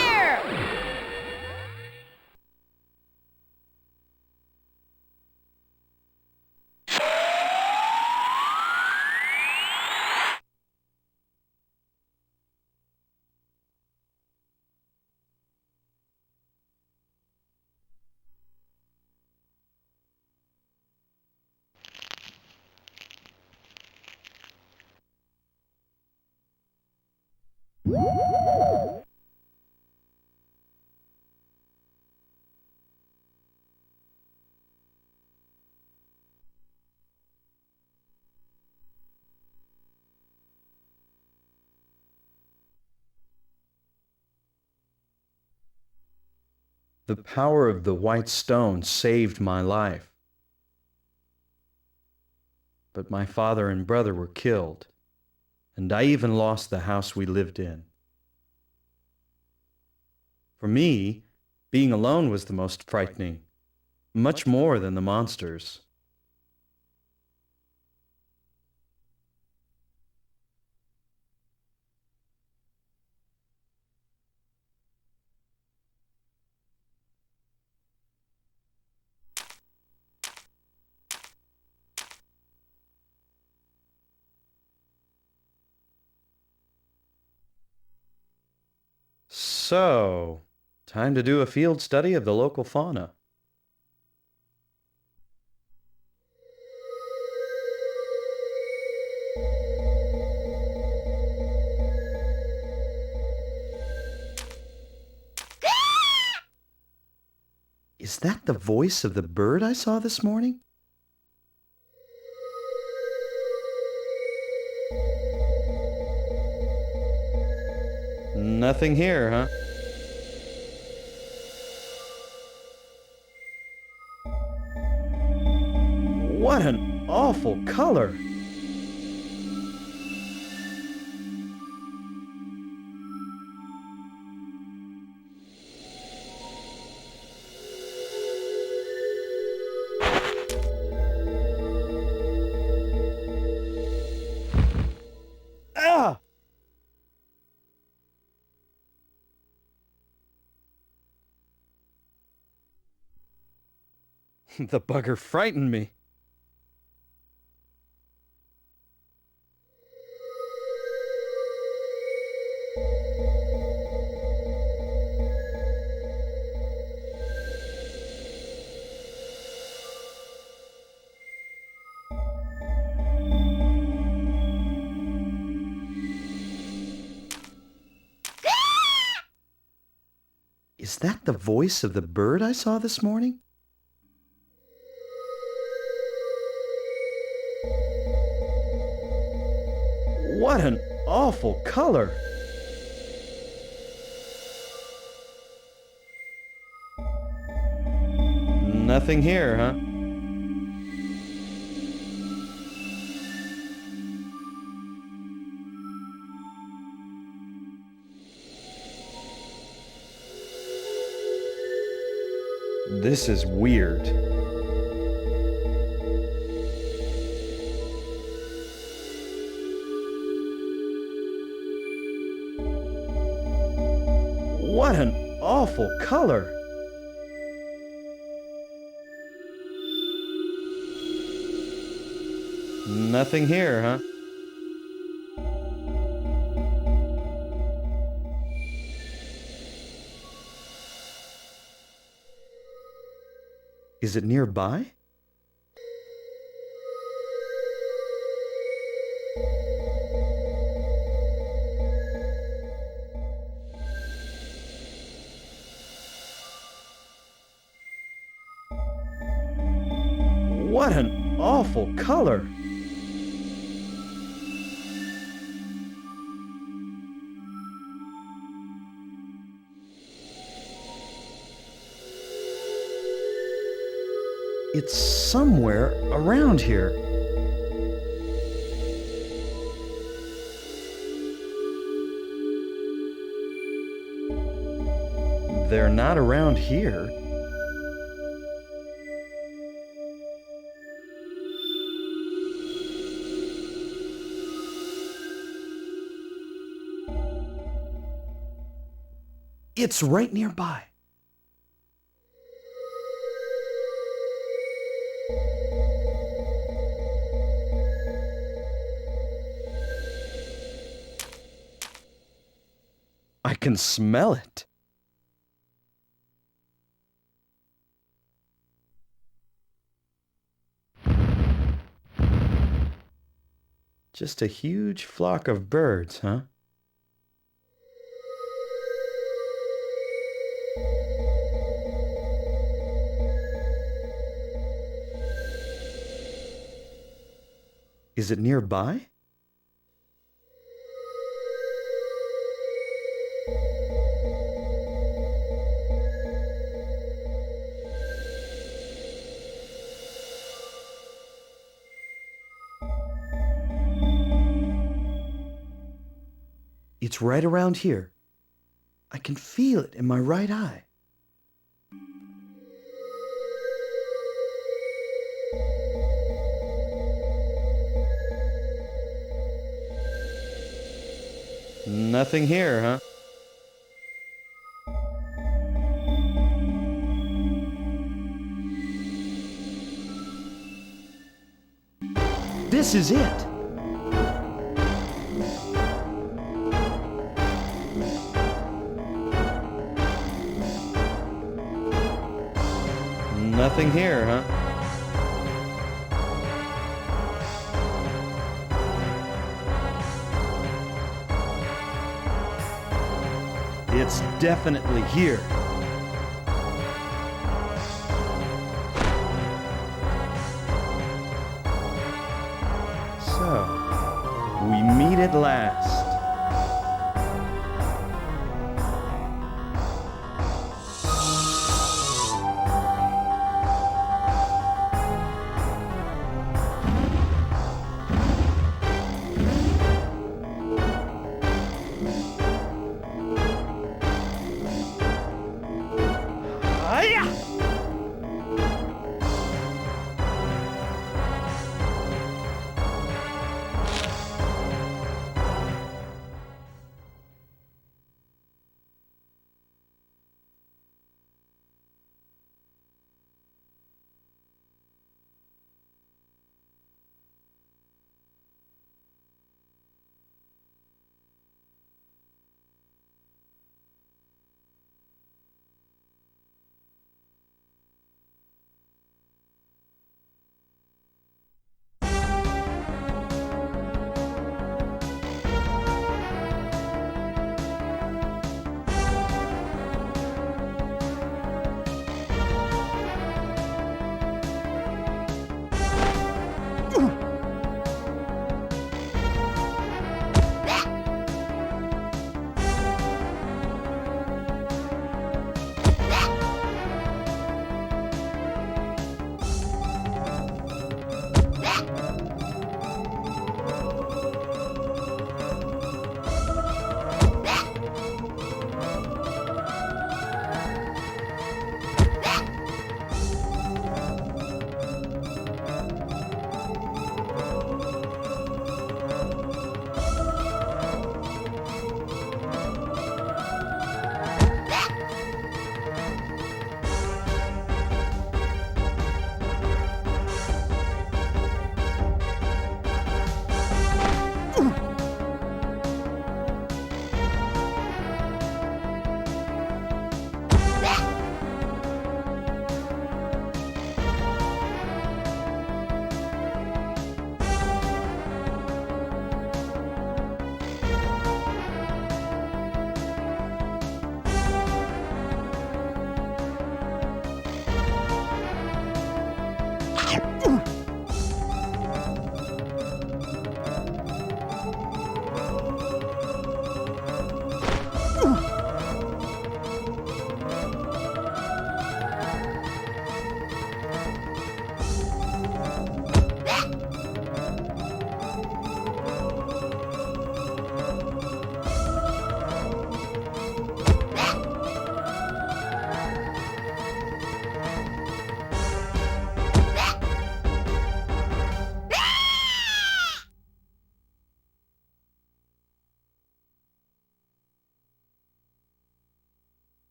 The power of the white stone saved my life. But my father and brother were killed, and I even lost the house we lived in. For me, being alone was the most frightening, much more than the monsters. So, time to do a field study of the local fauna. Is that the voice of the bird I saw this morning? Nothing here, huh? What an awful color! Ah! The bugger frightened me. Is that the voice of the bird I saw this morning? What an awful color! Nothing here, huh? This is weird. What an awful color! Nothing here, huh? Is it nearby? What an awful color! It's somewhere around here. They're not around here. It's right nearby. I can smell it. Just a huge flock of birds, huh? Is it nearby? It's right around here. I can feel it in my right eye. Nothing here, huh? This is it! Nothing here, huh? It's definitely here. So, we meet at last.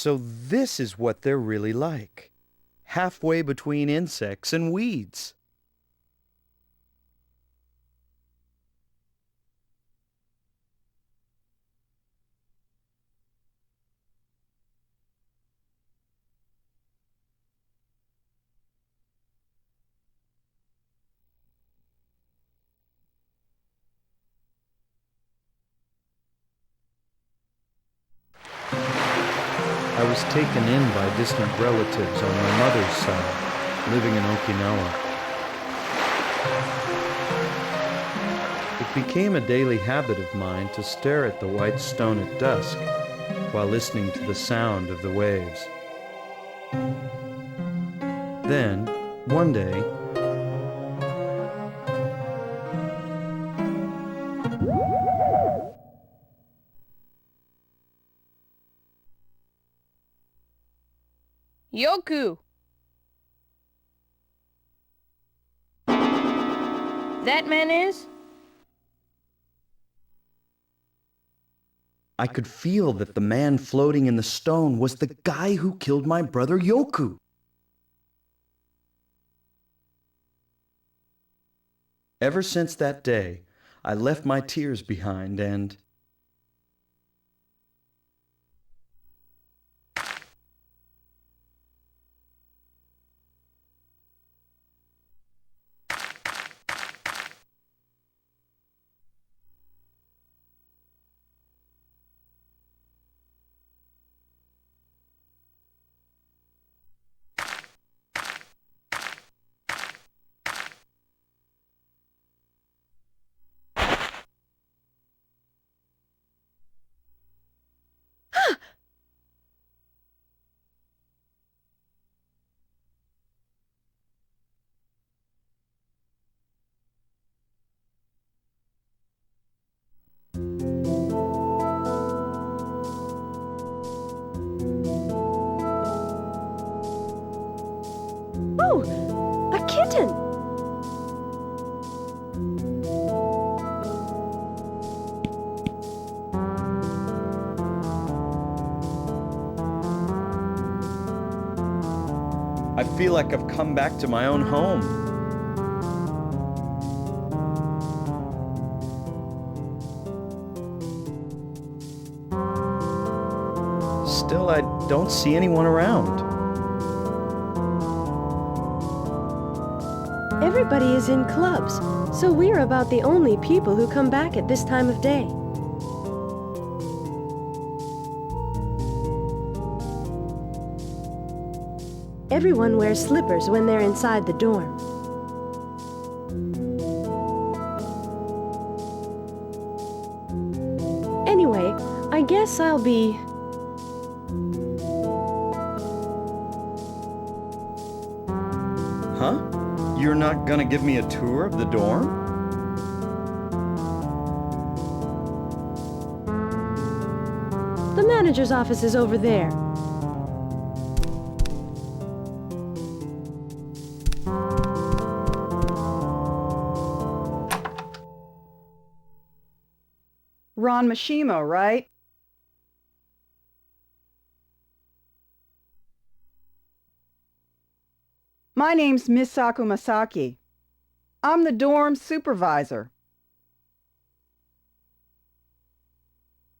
So this is what they're really like. Halfway between insects and weeds. I was taken in by distant relatives on my mother's side, living in Okinawa. It became a daily habit of mine to stare at the white stone at dusk while listening to the sound of the waves. Then, one day, Yoku! That man is? I could feel that the man floating in the stone was the guy who killed my brother Yoku. Ever since that day, I left my tears behind and... Oh, a kitten! I feel like I've come back to my own home. Still, I don't see anyone around. Everybody is in clubs, so we're about the only people who come back at this time of day. Everyone wears slippers when they're inside the dorm. Anyway, I guess I'll be... Huh? You're not gonna give me a tour of the dorm? The manager's office is over there. Ron Mishimo, right? My name's Misaku Masaki. I'm the dorm supervisor.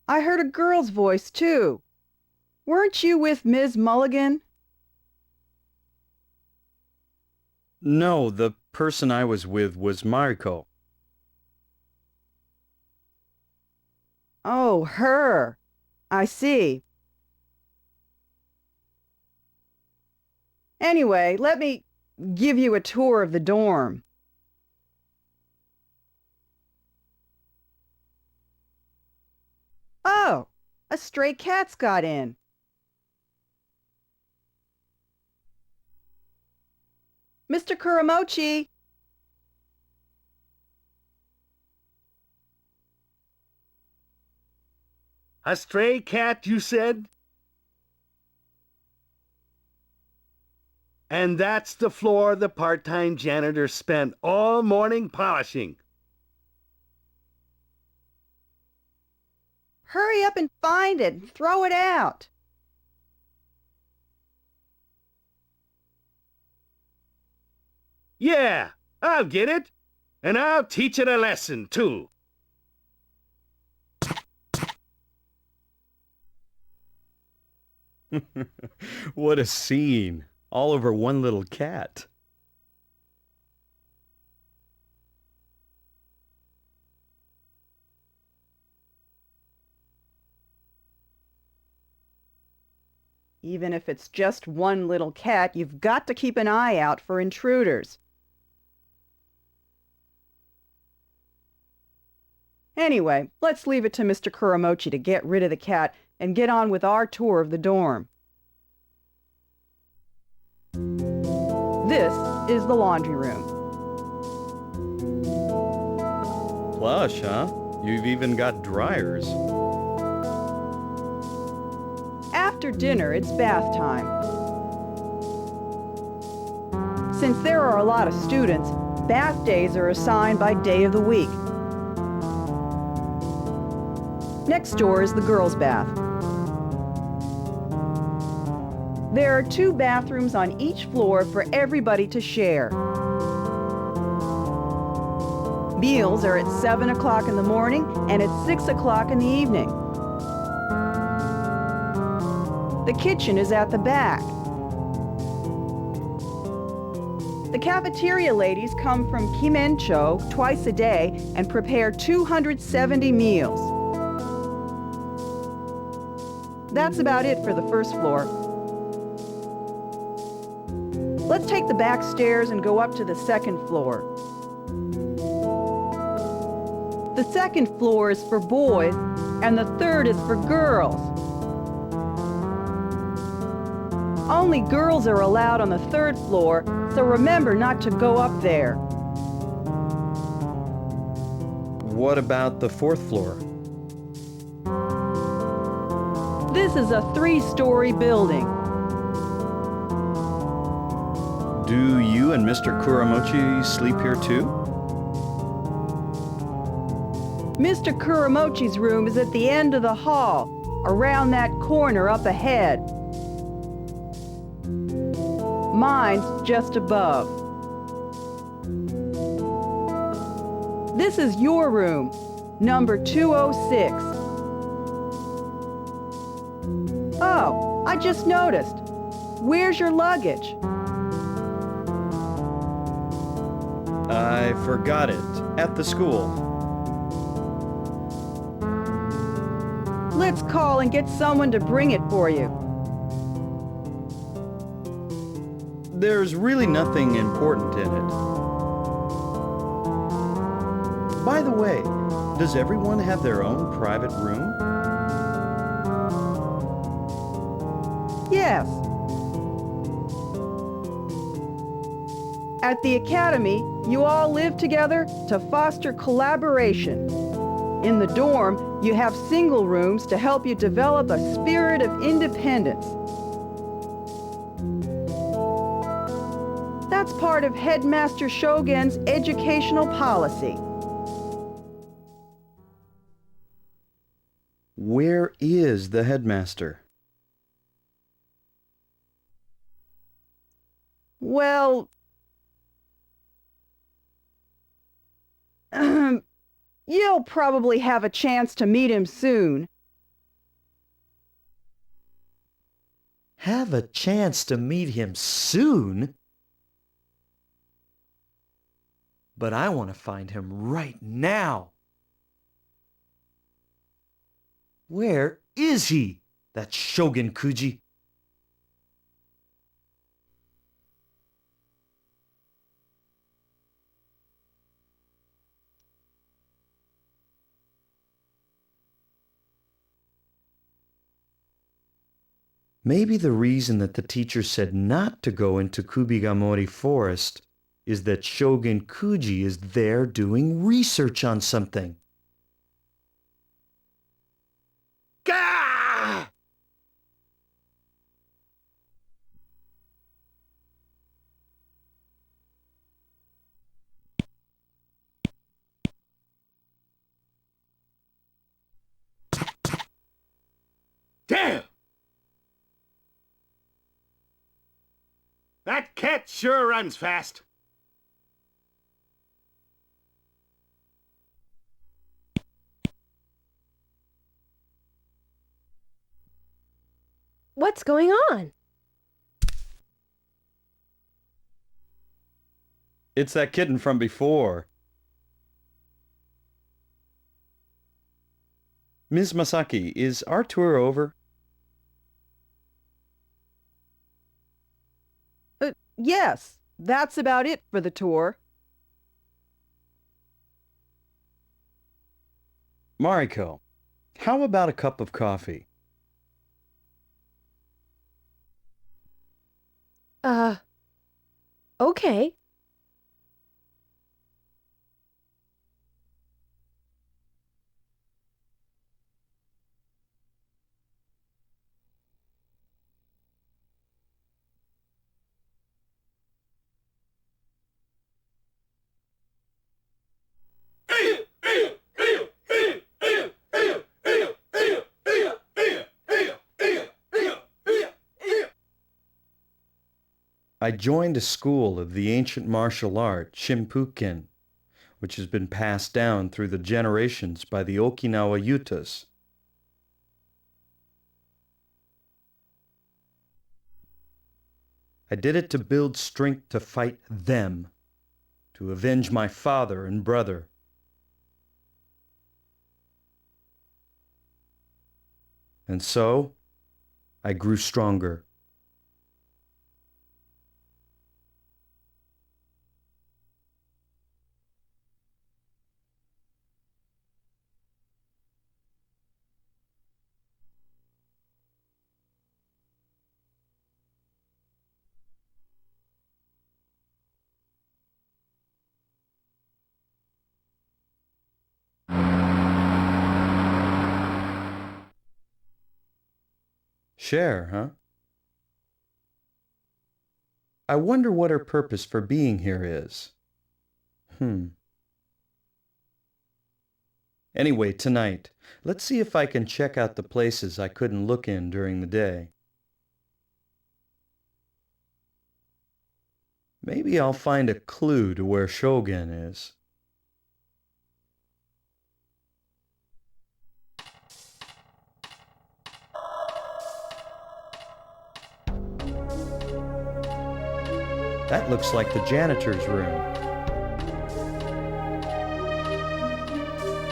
I heard a girl's voice, too. Weren't you with Ms. Mulligan? No, the person I was with was Mariko. Oh, her. I see. Anyway, let me give you a tour of the dorm. Oh, a stray cat's got in. Mr. Kuramochi. A stray cat, you said? And that's the floor the part-time janitor spent all morning polishing. Hurry up and find it and throw it out. Yeah, I'll get it. And I'll teach it a lesson, too. What a scene. All over one little cat. Even if it's just one little cat, you've got to keep an eye out for intruders. Anyway, let's leave it to Mr. Kuramochi to get rid of the cat and get on with our tour of the dorm. This is the laundry room. Plush, huh? You've even got dryers. After dinner, it's bath time. Since there are a lot of students, bath days are assigned by day of the week. Next door is the girls' bath. There are 2 bathrooms on each floor for everybody to share. Meals are at 7 o'clock in the morning and at 6 o'clock in the evening. The kitchen is at the back. The cafeteria ladies come from Kimencho twice a day and prepare 270 meals. That's about it for the first floor. Let's take the back stairs and go up to the second floor. The second floor is for boys, and the third is for girls. Only girls are allowed on the third floor, so remember not to go up there. What about the fourth floor? This is a 3-story building. Do you and Mr. Kuramochi sleep here too? Mr. Kuramochi's room is at the end of the hall, around that corner up ahead. Mine's just above. This is your room, number 206. Oh, I just noticed. Where's your luggage? I forgot it at the school. Let's call and get someone to bring it for you. There's really nothing important in it. By the way, does everyone have their own private room? Yes. At the academy, you all live together to foster collaboration. In the dorm, you have single rooms to help you develop a spirit of independence. That's part of Headmaster Shogun's educational policy. Where is the headmaster? Well, you'll probably have a chance to meet him soon. Have a chance to meet him soon? But I want to find him right now. Where is he, that Shogun Kuji? Maybe the reason that the teacher said not to go into Kubigamori Forest is that Shogun Kuji is there doing research on something. Gah! Damn! That cat sure runs fast. What's going on? It's that kitten from before. Ms. Masaki, is our tour over? Yes, that's about it for the tour. Mariko, how about a cup of coffee? Okay. I joined a school of the ancient martial art, Shimpuken, which has been passed down through the generations by the Okinawa Yutas. I did it to build strength to fight them, to avenge my father and brother. And so, I grew stronger. Cher, huh? I wonder what her purpose for being here is. Anyway, tonight, let's see if I can check out the places I couldn't look in during the day. Maybe I'll find a clue to where Shogun is. That looks like the janitor's room.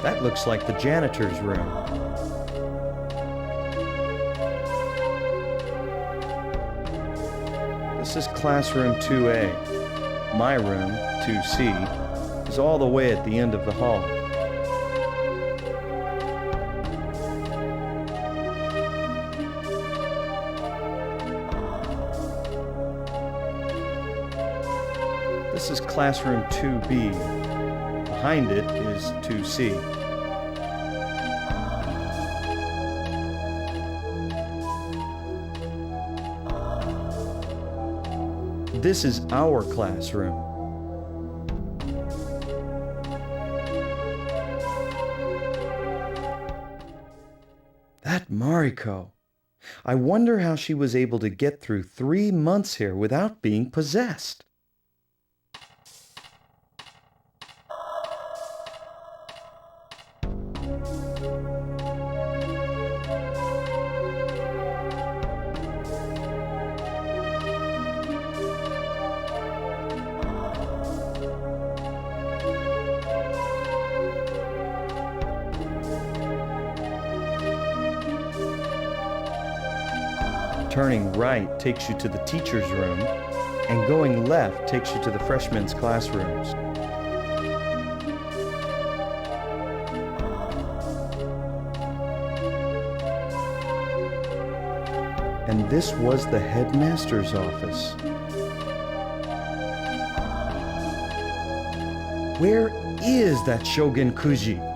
That looks like the janitor's room. This is classroom 2A. My room, 2C, is all the way at the end of the hall. This is classroom 2B. Behind it is 2C. This is our classroom. That Mariko. I wonder how she was able to get through 3 months here without being possessed. Turning right takes you to the teacher's room, and going left takes you to the freshmen's classrooms. And this was the headmaster's office. Where is that Shogun Kuji?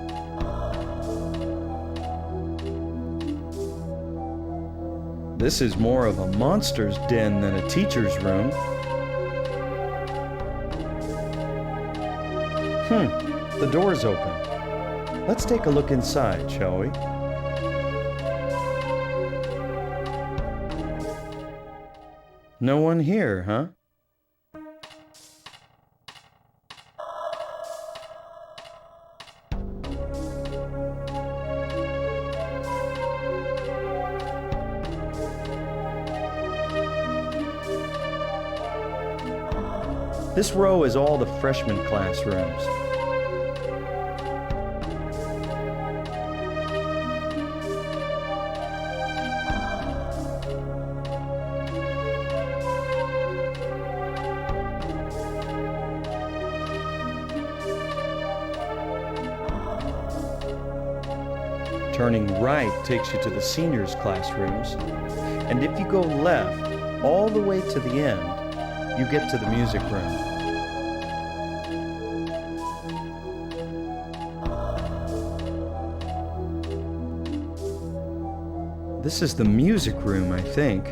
This is more of a monster's den than a teacher's room. The door's open. Let's take a look inside, shall we? No one here, huh? This row is all the freshman classrooms. Turning right takes you to the seniors' classrooms, and if you go left all the way to the end, you get to the music room. This is the music room, I think.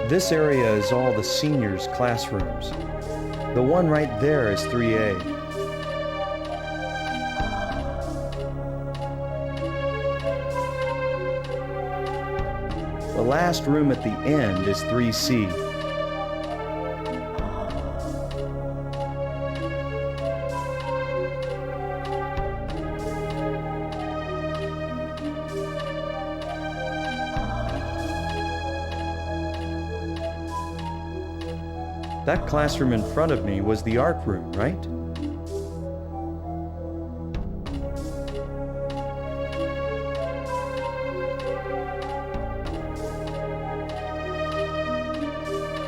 This area is all the seniors' classrooms. The one right there is 3A. The last room at the end is 3C. That classroom in front of me was the art room, right?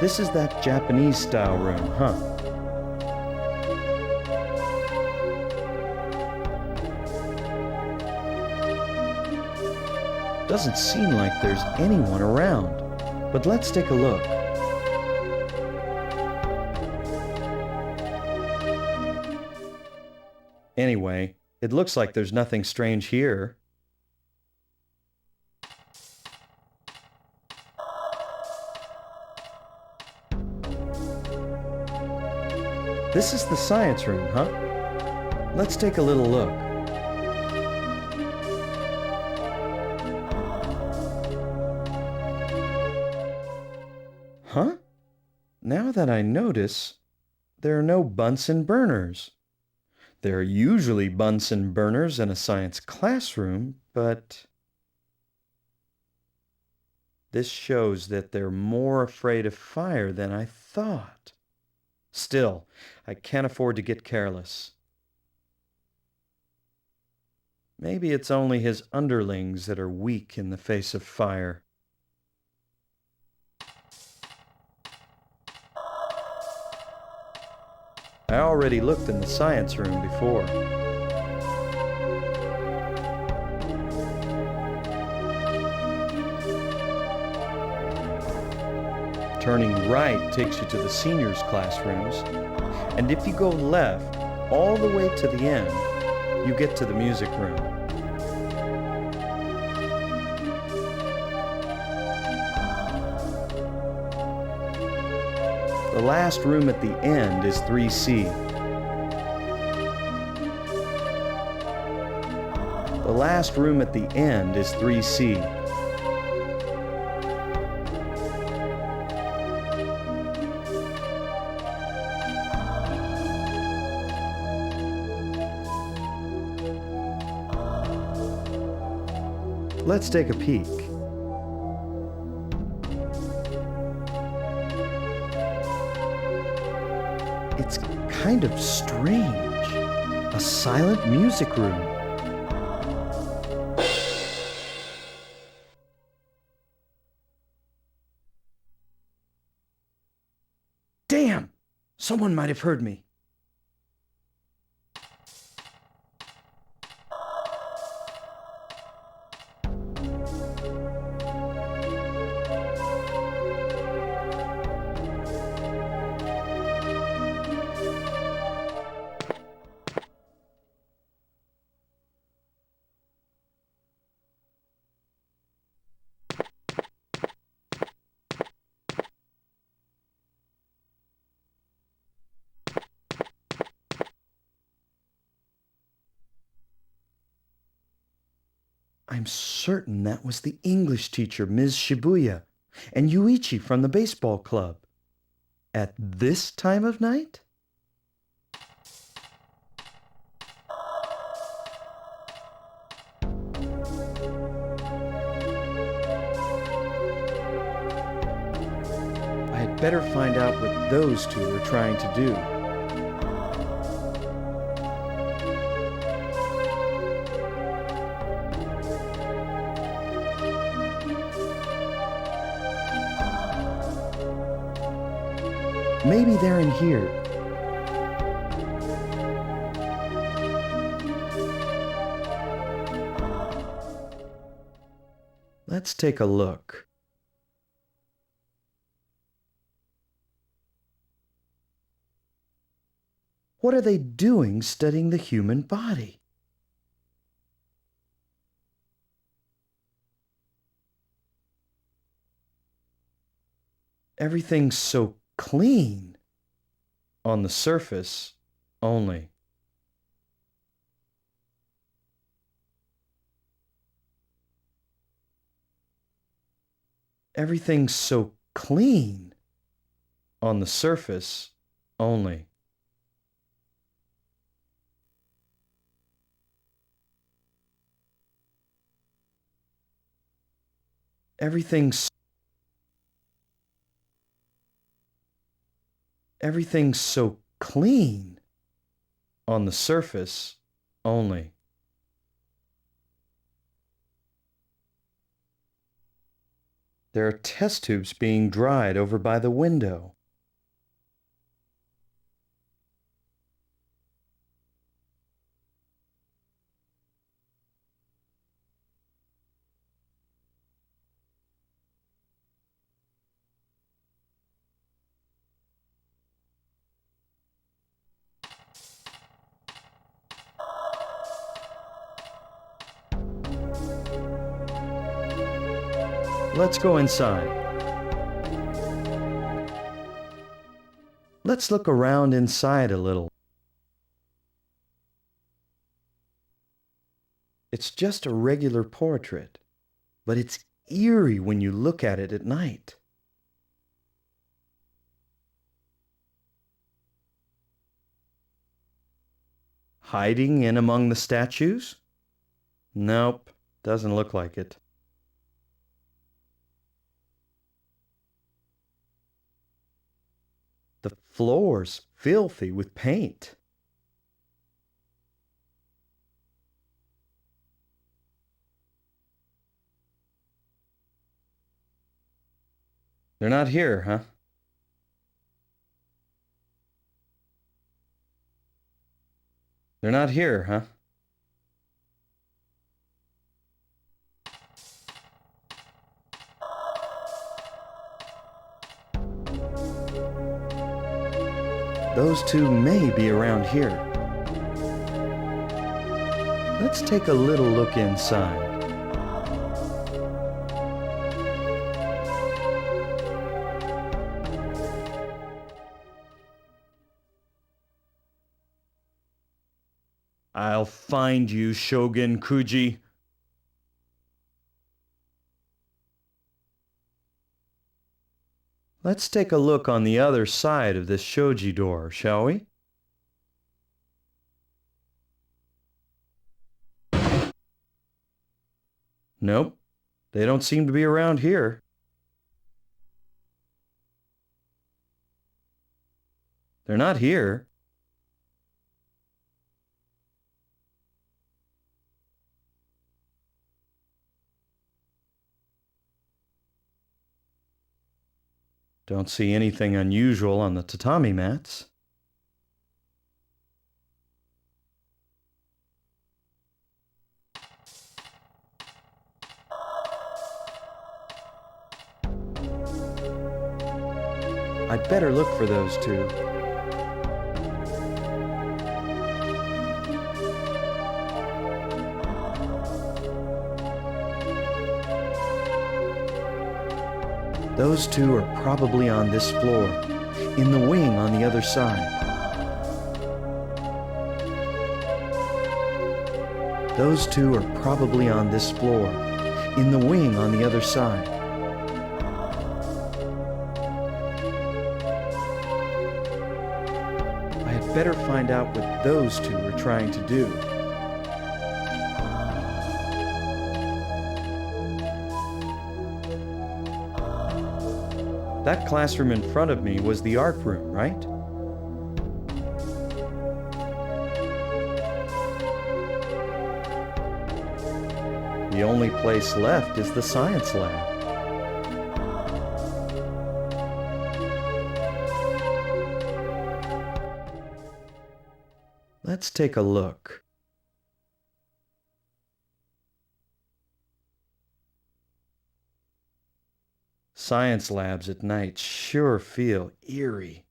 This is that Japanese-style room, huh? Doesn't seem like there's anyone around, but let's take a look. Anyway, it looks like there's nothing strange here. This is the science room, huh? Let's take a little look. Huh? Now that I notice, there are no Bunsen burners. There are usually Bunsen burners in a science classroom, but this shows that they're more afraid of fire than I thought. Still, I can't afford to get careless. Maybe it's only his underlings that are weak in the face of fire. I already looked in the science room before. Turning right takes you to the seniors' classrooms, and if you go left all the way to the end, you get to the music room. The last room at the end is 3C. The last room at the end is 3C. Let's take a peek. It's kind of strange. A silent music room. Damn! Someone might have heard me. I'm certain that was the English teacher, Ms. Shibuya, and Yuichi from the baseball club. At this time of night? I had better find out what those two are trying to do. Maybe they're in here. Let's take a look. What are they doing studying the human body? Everything's so clean on the surface only. Everything's so clean on the surface only. Everything's so clean on the surface only. There are test tubes being dried over by the window. Let's go inside. Let's look around inside a little. It's just a regular portrait, but it's eerie when you look at it at night. Hiding in among the statues? Nope, doesn't look like it. The floor's filthy with paint. They're not here, huh? They're not here, huh? Those two may be around here. Let's take a little look inside. I'll find you, Shogun Kuji. Let's take a look on the other side of this shoji door, shall we? Nope, they don't seem to be around here. They're not here. Don't see anything unusual on the tatami mats. I'd better look for those two. Those two are probably on this floor, in the wing on the other side. Those two are probably on this floor, in the wing on the other side. I had better find out what those two are trying to do. That classroom in front of me was the art room, right? The only place left is the science lab. take a look. Science labs at night sure feel eerie.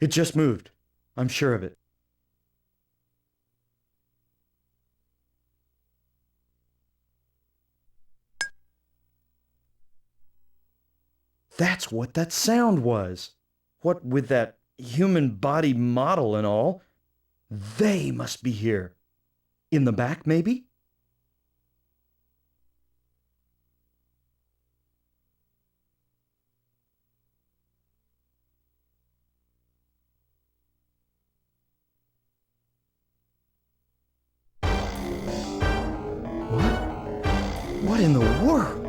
It just moved. I'm sure of it. That's what that sound was. What with that human body model and all. They must be here. In the back, maybe? What in the world?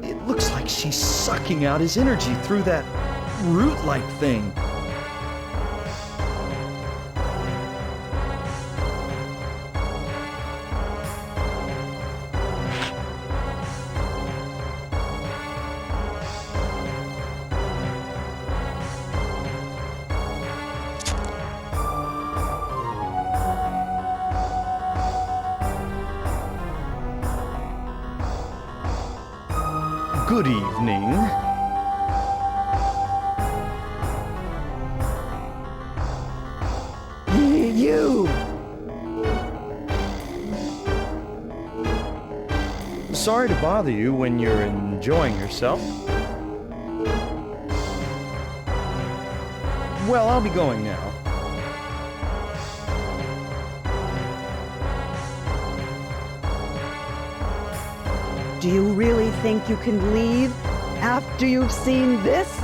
It looks like she's sucking out his energy through that root-like thing. Good evening. You! Sorry to bother you when you're enjoying yourself. Well, I'll be going now. Do you really think you can leave after you've seen this?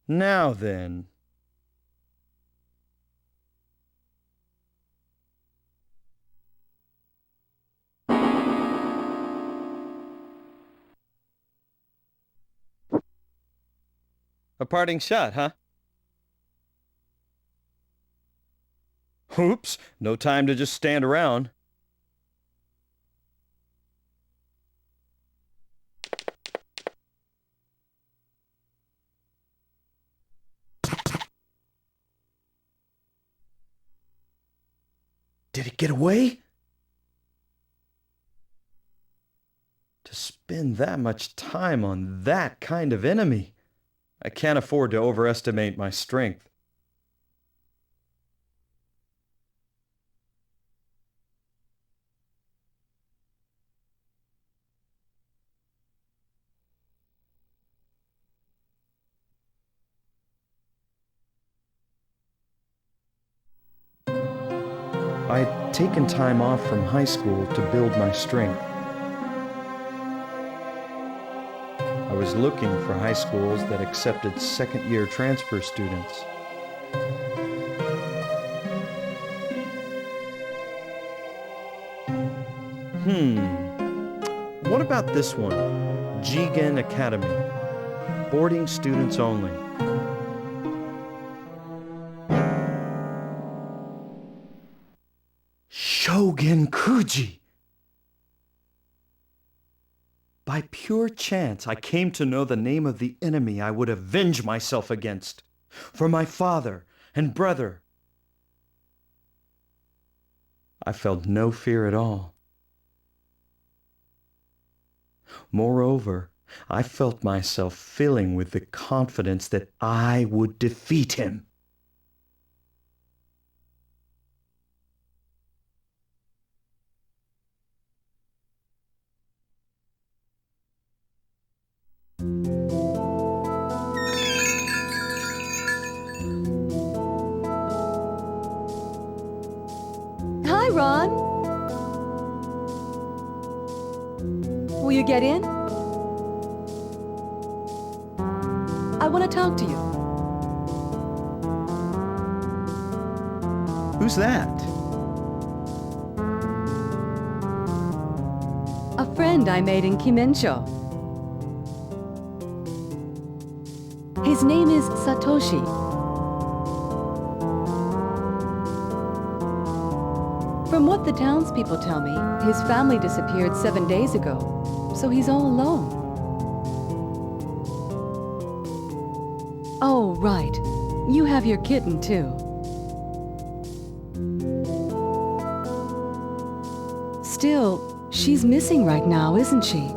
Now then. A parting shot, huh? Oops, no time to just stand around. Did it get away? To spend that much time on that kind of enemy, I can't afford to overestimate my strength. I'd taken time off from high school to build my strength. I was looking for high schools that accepted second-year transfer students. What about this one? Jigen Academy. Boarding students only. Shogun Kuji! By pure chance, I came to know the name of the enemy I would avenge myself against, for my father and brother. I felt no fear at all. Moreover, I felt myself filling with the confidence that I would defeat him. Hi, Ron. Will you get in? I want to talk to you. Who's that? A friend I made in Kimensho. His name is Satoshi. From what the townspeople tell me, his family disappeared 7 days ago, so he's all alone. Oh, right. You have your kitten, too. Still, she's missing right now, isn't she?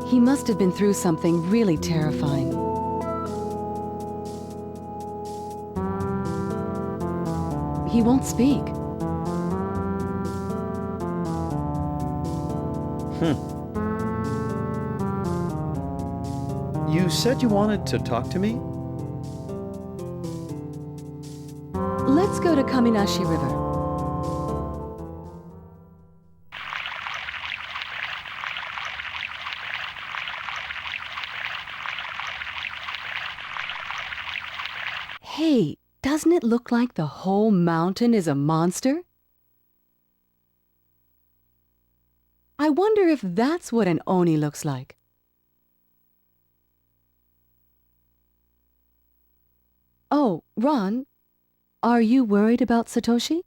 He must have been through something really terrifying. He won't speak. You said you wanted to talk to me? Let's go to Kaminashi River. Hey, doesn't it look like the whole mountain is a monster? I wonder if that's what an Oni looks like. Oh, Ron, are you worried about Satoshi?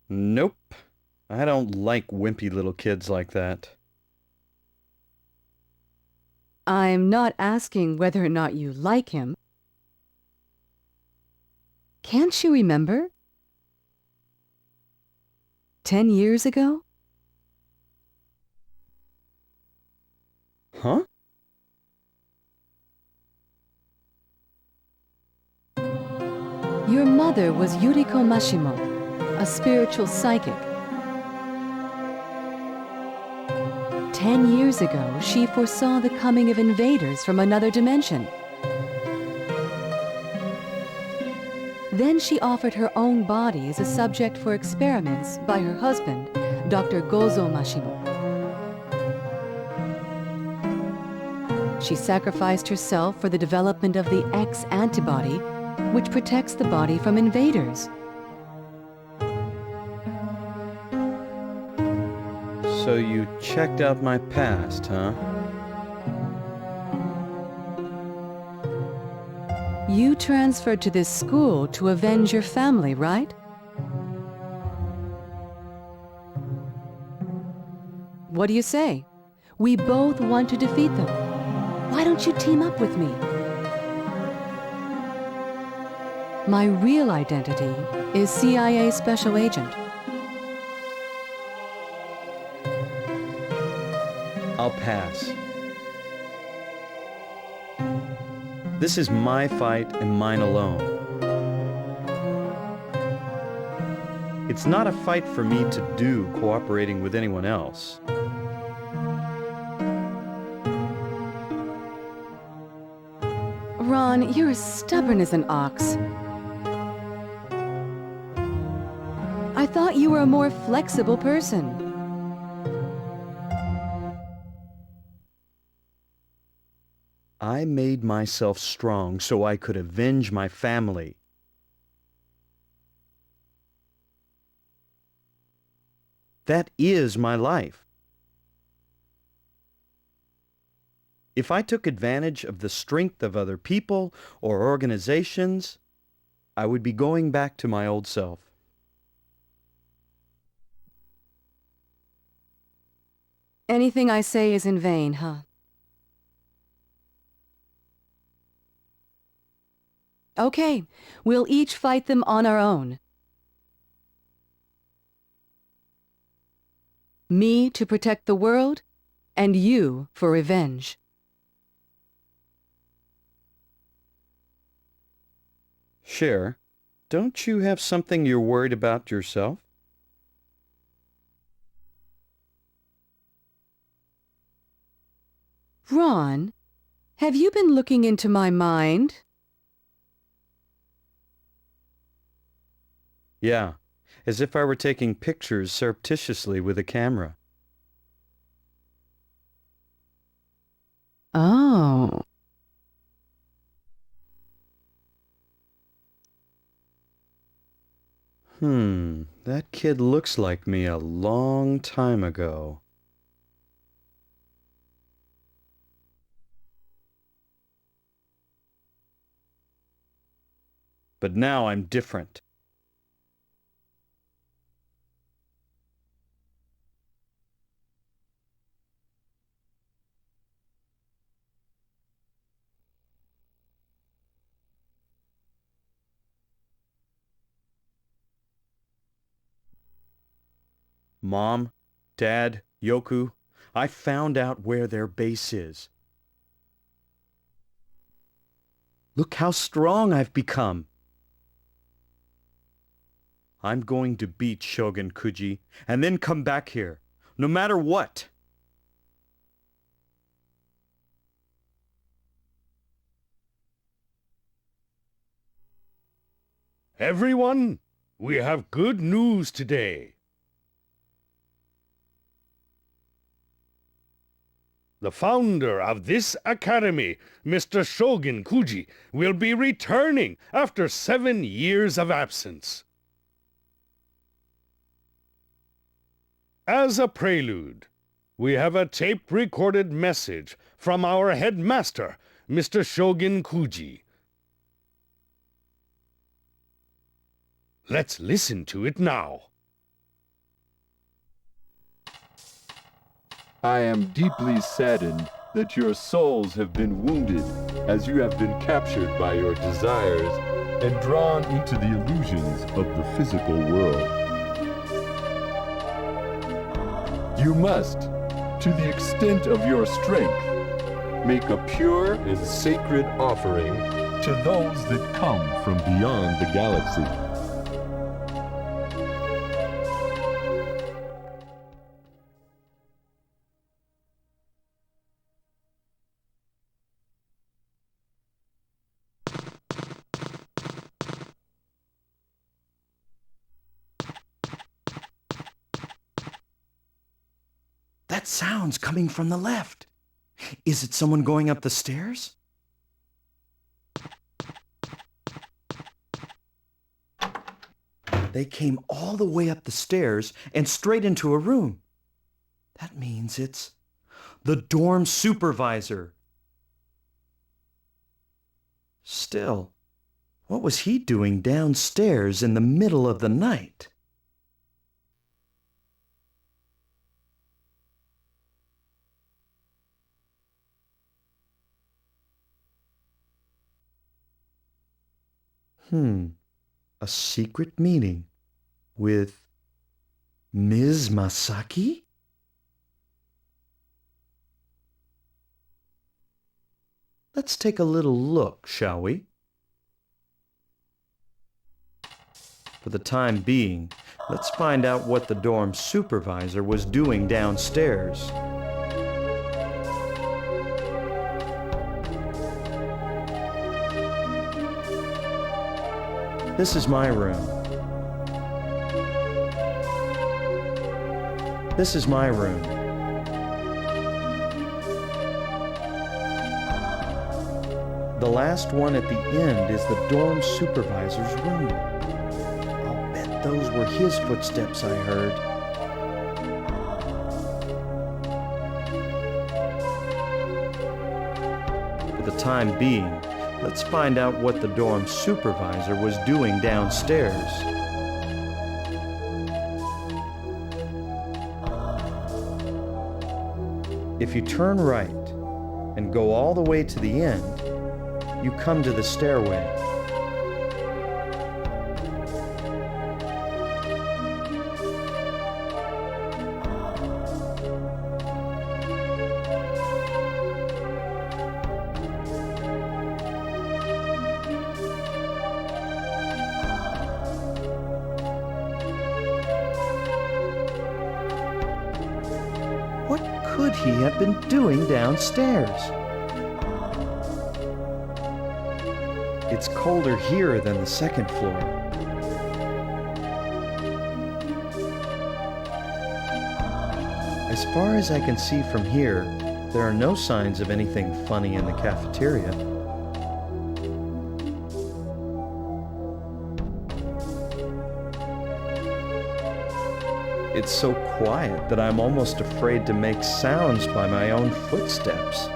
Nope. I don't like wimpy little kids like that. I'm not asking whether or not you like him. Can't you remember? 10 years ago? Huh? Your mother was Yuriko Mashimo, a spiritual psychic. 10 years ago, she foresaw the coming of invaders from another dimension. Then she offered her own body as a subject for experiments by her husband, Dr. Gozo Mashimo. She sacrificed herself for the development of the X antibody, which protects the body from invaders. So you checked out my past, huh? You transferred to this school to avenge your family, right? What do you say? We both want to defeat them. Why don't you team up with me? My real identity is CIA Special Agent. I'll pass. This is my fight and mine alone. It's not a fight for me to do cooperating with anyone else. Ron, you're as stubborn as an ox. I thought you were a more flexible person. I made myself strong so I could avenge my family. That is my life. If I took advantage of the strength of other people or organizations, I would be going back to my old self. Anything I say is in vain, huh? Okay, we'll each fight them on our own. Me to protect the world, and you for revenge. Cher, don't you have something you're worried about yourself? Ron, have you been looking into my mind? Yeah, as if I were taking pictures surreptitiously with a camera. Oh. That kid looks like me a long time ago. But now I'm different. Mom, Dad, Yoku, I found out where their base is. Look how strong I've become. I'm going to beat Shogun Kuji and then come back here, no matter what. Everyone, we have good news today. The founder of this academy, Mr. Shogun Kuji, will be returning after 7 years of absence. As a prelude, we have a tape-recorded message from our headmaster, Mr. Shogun Kuji. Let's listen to it now. I am deeply saddened that your souls have been wounded as you have been captured by your desires and drawn into the illusions of the physical world. You must, to the extent of your strength, make a pure and sacred offering to those that come from beyond the galaxy. That sound's coming from the left. Is it someone going up the stairs? They came all the way up the stairs and straight into a room. That means it's the dorm supervisor. Still, what was he doing downstairs in the middle of the night? A secret meeting with Ms. Masaki? Let's take a little look, shall we? For the time being, let's find out what the dorm supervisor was doing downstairs. This is my room. This is my room. The last one at the end is the dorm supervisor's room. I'll bet those were his footsteps I heard. For the time being, let's find out what the dorm supervisor was doing downstairs. If you turn right and go all the way to the end, you come to the stairway. What could he have been doing downstairs? It's colder here than the second floor. As far as I can see from here, there are no signs of anything funny in the cafeteria. It's so quiet that I'm almost afraid to make sounds by my own footsteps.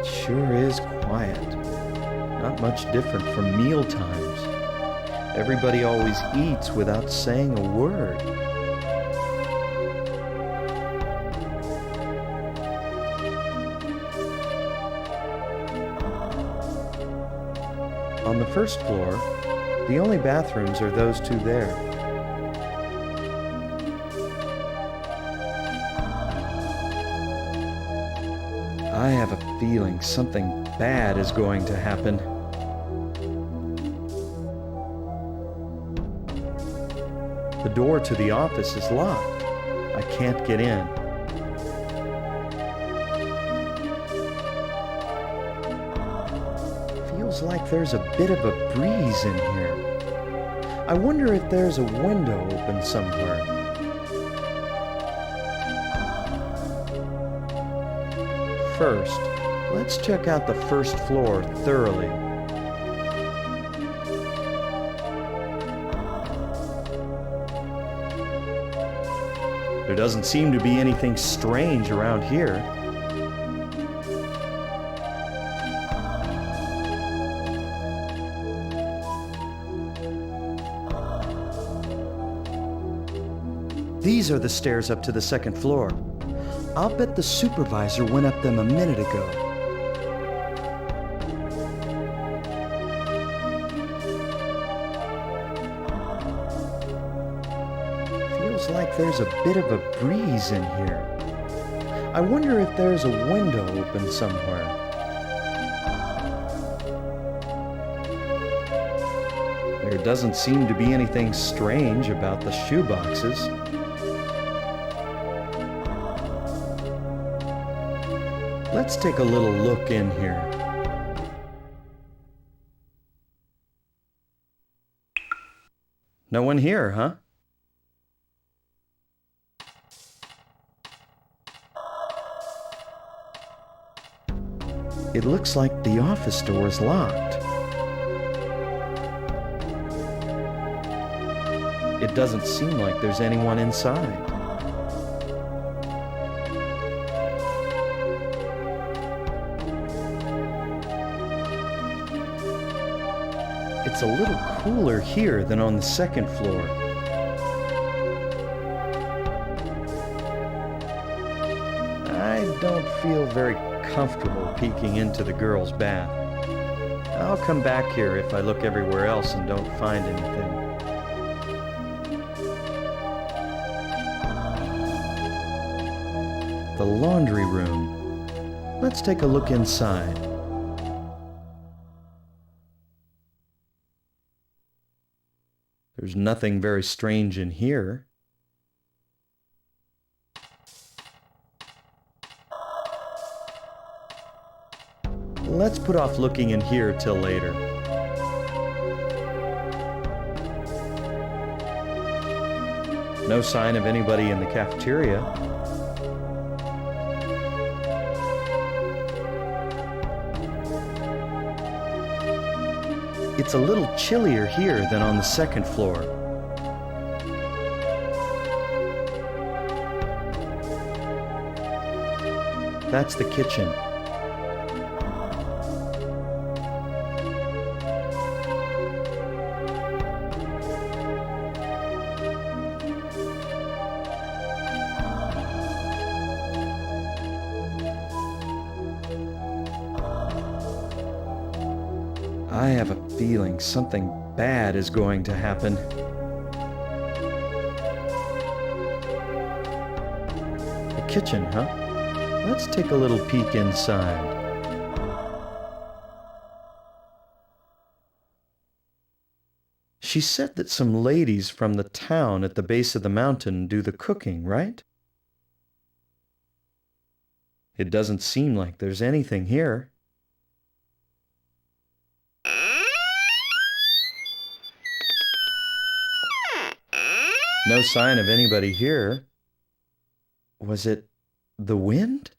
It sure is quiet. Not much different from meal times. Everybody always eats without saying a word. On the first floor, the only bathrooms are those two there. I have a feeling something bad is going to happen. The door to the office is locked. I can't get in. Feels like there's a bit of a breeze in here. I wonder if there's a window open somewhere. First, let's check out the first floor thoroughly. There doesn't seem to be anything strange around here. These are the stairs up to the second floor. I'll bet the supervisor went up them a minute ago. Feels like there's a bit of a breeze in here. I wonder if there's a window open somewhere. There doesn't seem to be anything strange about the shoeboxes. Let's take a little look in here. No one here, huh? It looks like the office door is locked. It doesn't seem like there's anyone inside. It's a little cooler here than on the second floor. I don't feel very comfortable peeking into the girls' bath. I'll come back here if I look everywhere else and don't find anything. The laundry room. Let's take a look inside. There's nothing very strange in here. Let's put off looking in here till later. No sign of anybody in the cafeteria. It's a little chillier here than on the second floor. That's the kitchen. I have a feeling something bad is going to happen. The kitchen, huh? Let's take a little peek inside. She said that some ladies from the town at the base of the mountain do the cooking, right? It doesn't seem like there's anything here. No sign of anybody here. Was it the wind?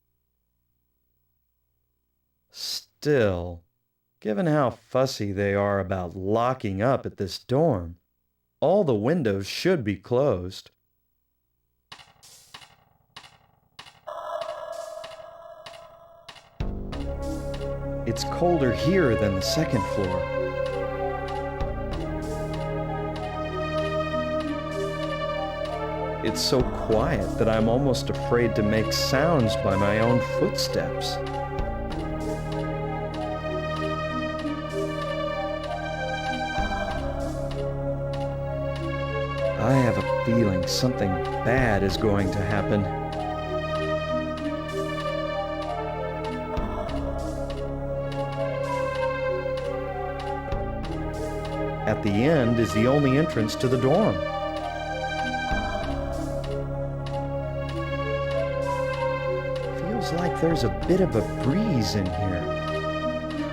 Still, given how fussy they are about locking up at this dorm, all the windows should be closed. It's colder here than the second floor. It's so quiet that I'm almost afraid to make sounds by my own footsteps. I have a feeling something bad is going to happen. At the end is the only entrance to the dorm. Like there's a bit of a breeze in here.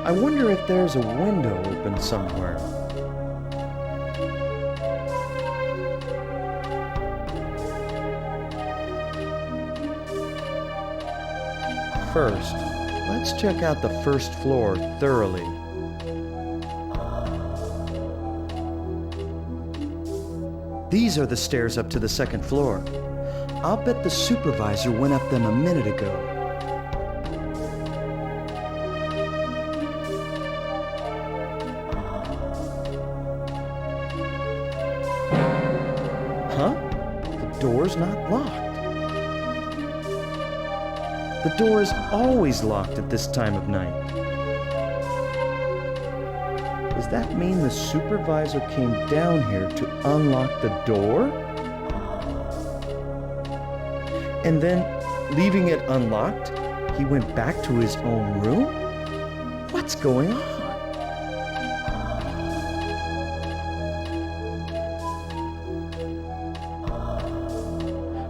I wonder if there's a window open somewhere. First, let's check out the first floor thoroughly. These are the stairs up to the second floor. I'll bet the supervisor went up them a minute ago. Huh? The door's not locked. The door is always locked at this time of night. Does that mean the supervisor came down here to unlock the door? And then, leaving it unlocked, he went back to his own room? What's going on?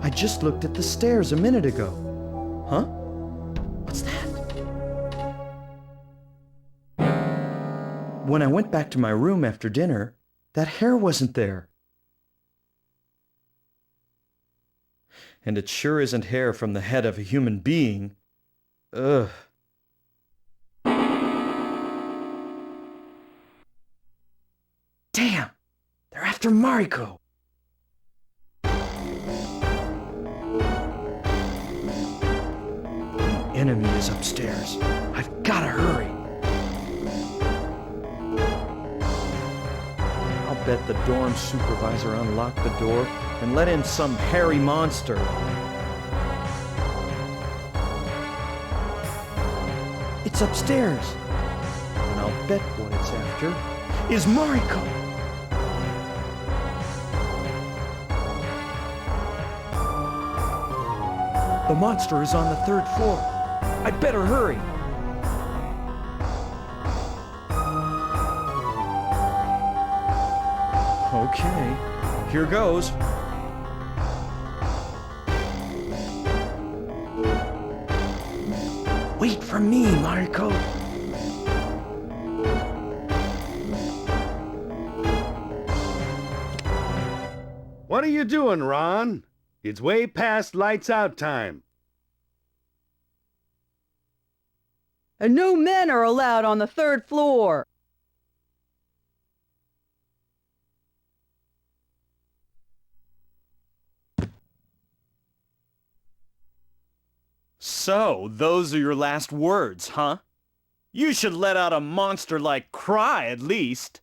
I just looked at the stairs a minute ago. Huh? What's that? When I went back to my room after dinner, that hair wasn't there. And it sure isn't hair from the head of a human being. Ugh. Damn! They're after Mariko! The enemy is upstairs. I've gotta hurry. I'll bet the dorm supervisor unlocked the door and let in some hairy monster. It's upstairs. And I'll bet what it's after is Mariko. The monster is on the 3rd floor. I'd better hurry. Okay, here goes. Wait for me, Mariko. What are you doing, Ron? It's way past lights out time. And no men are allowed on the 3rd floor. So, those are your last words, huh? You should let out a monster like cry, at least.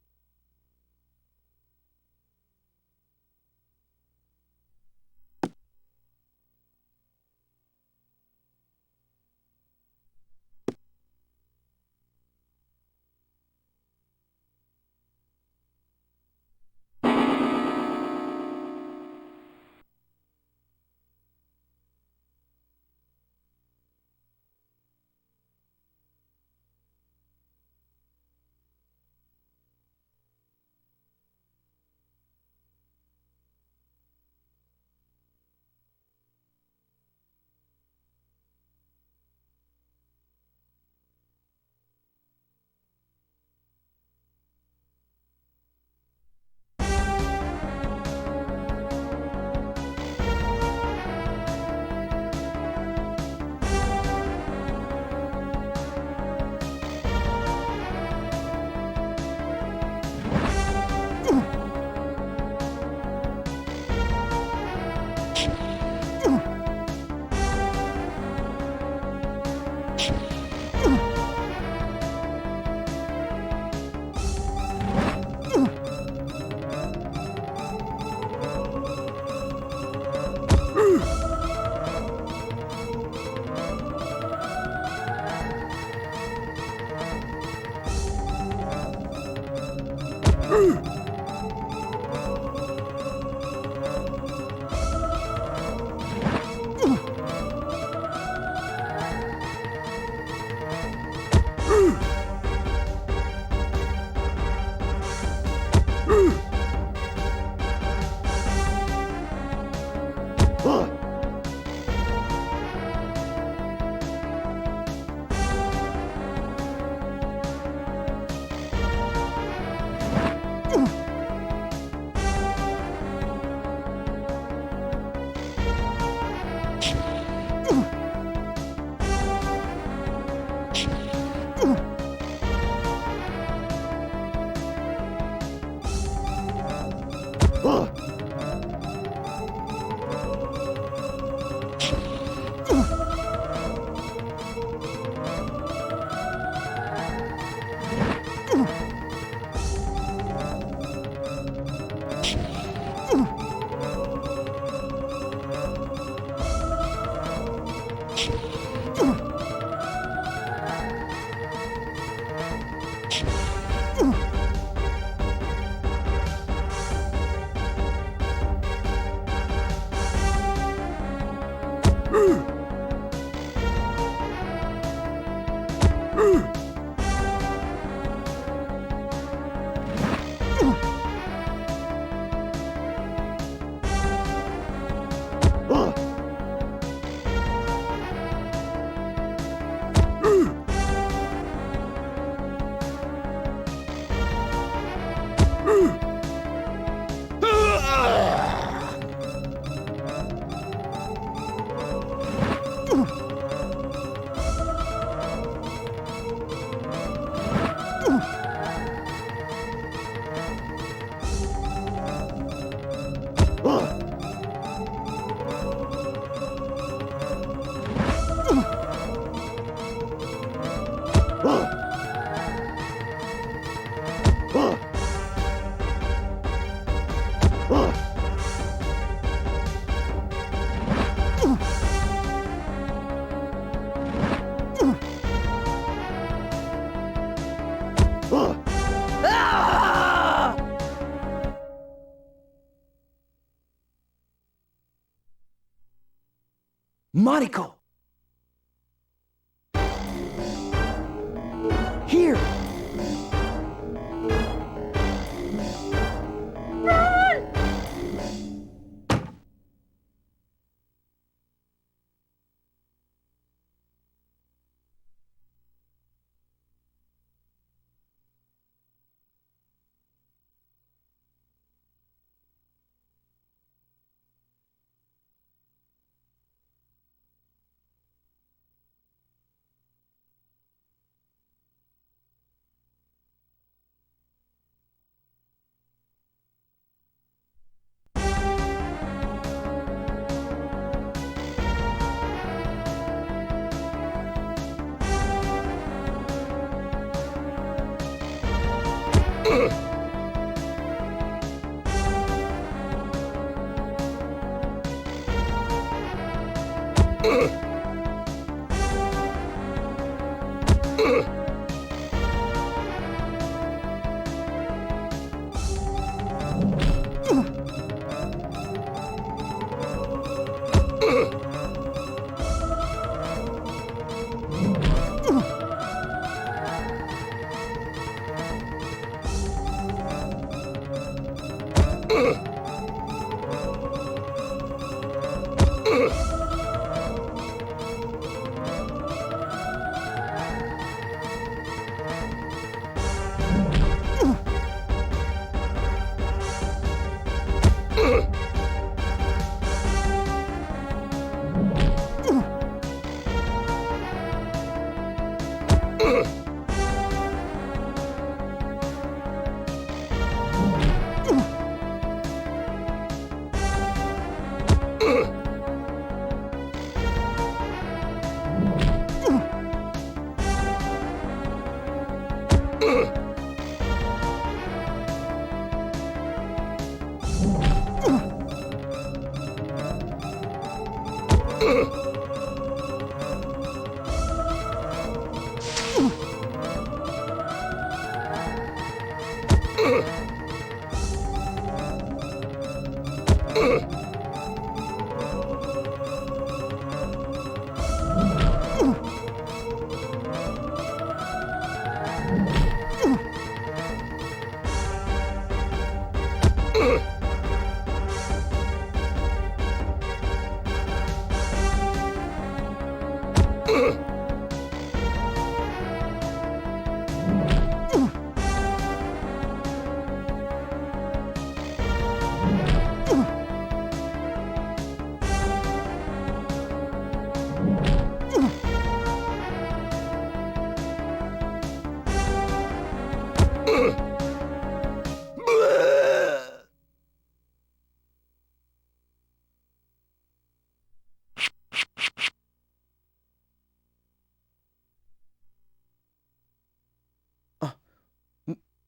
Mariko! Here!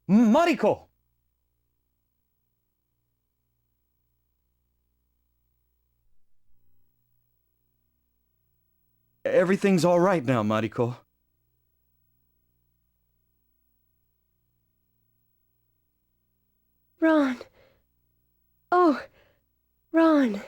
Mariko! Everything's all right now, Mariko. Ron. Oh, Ron.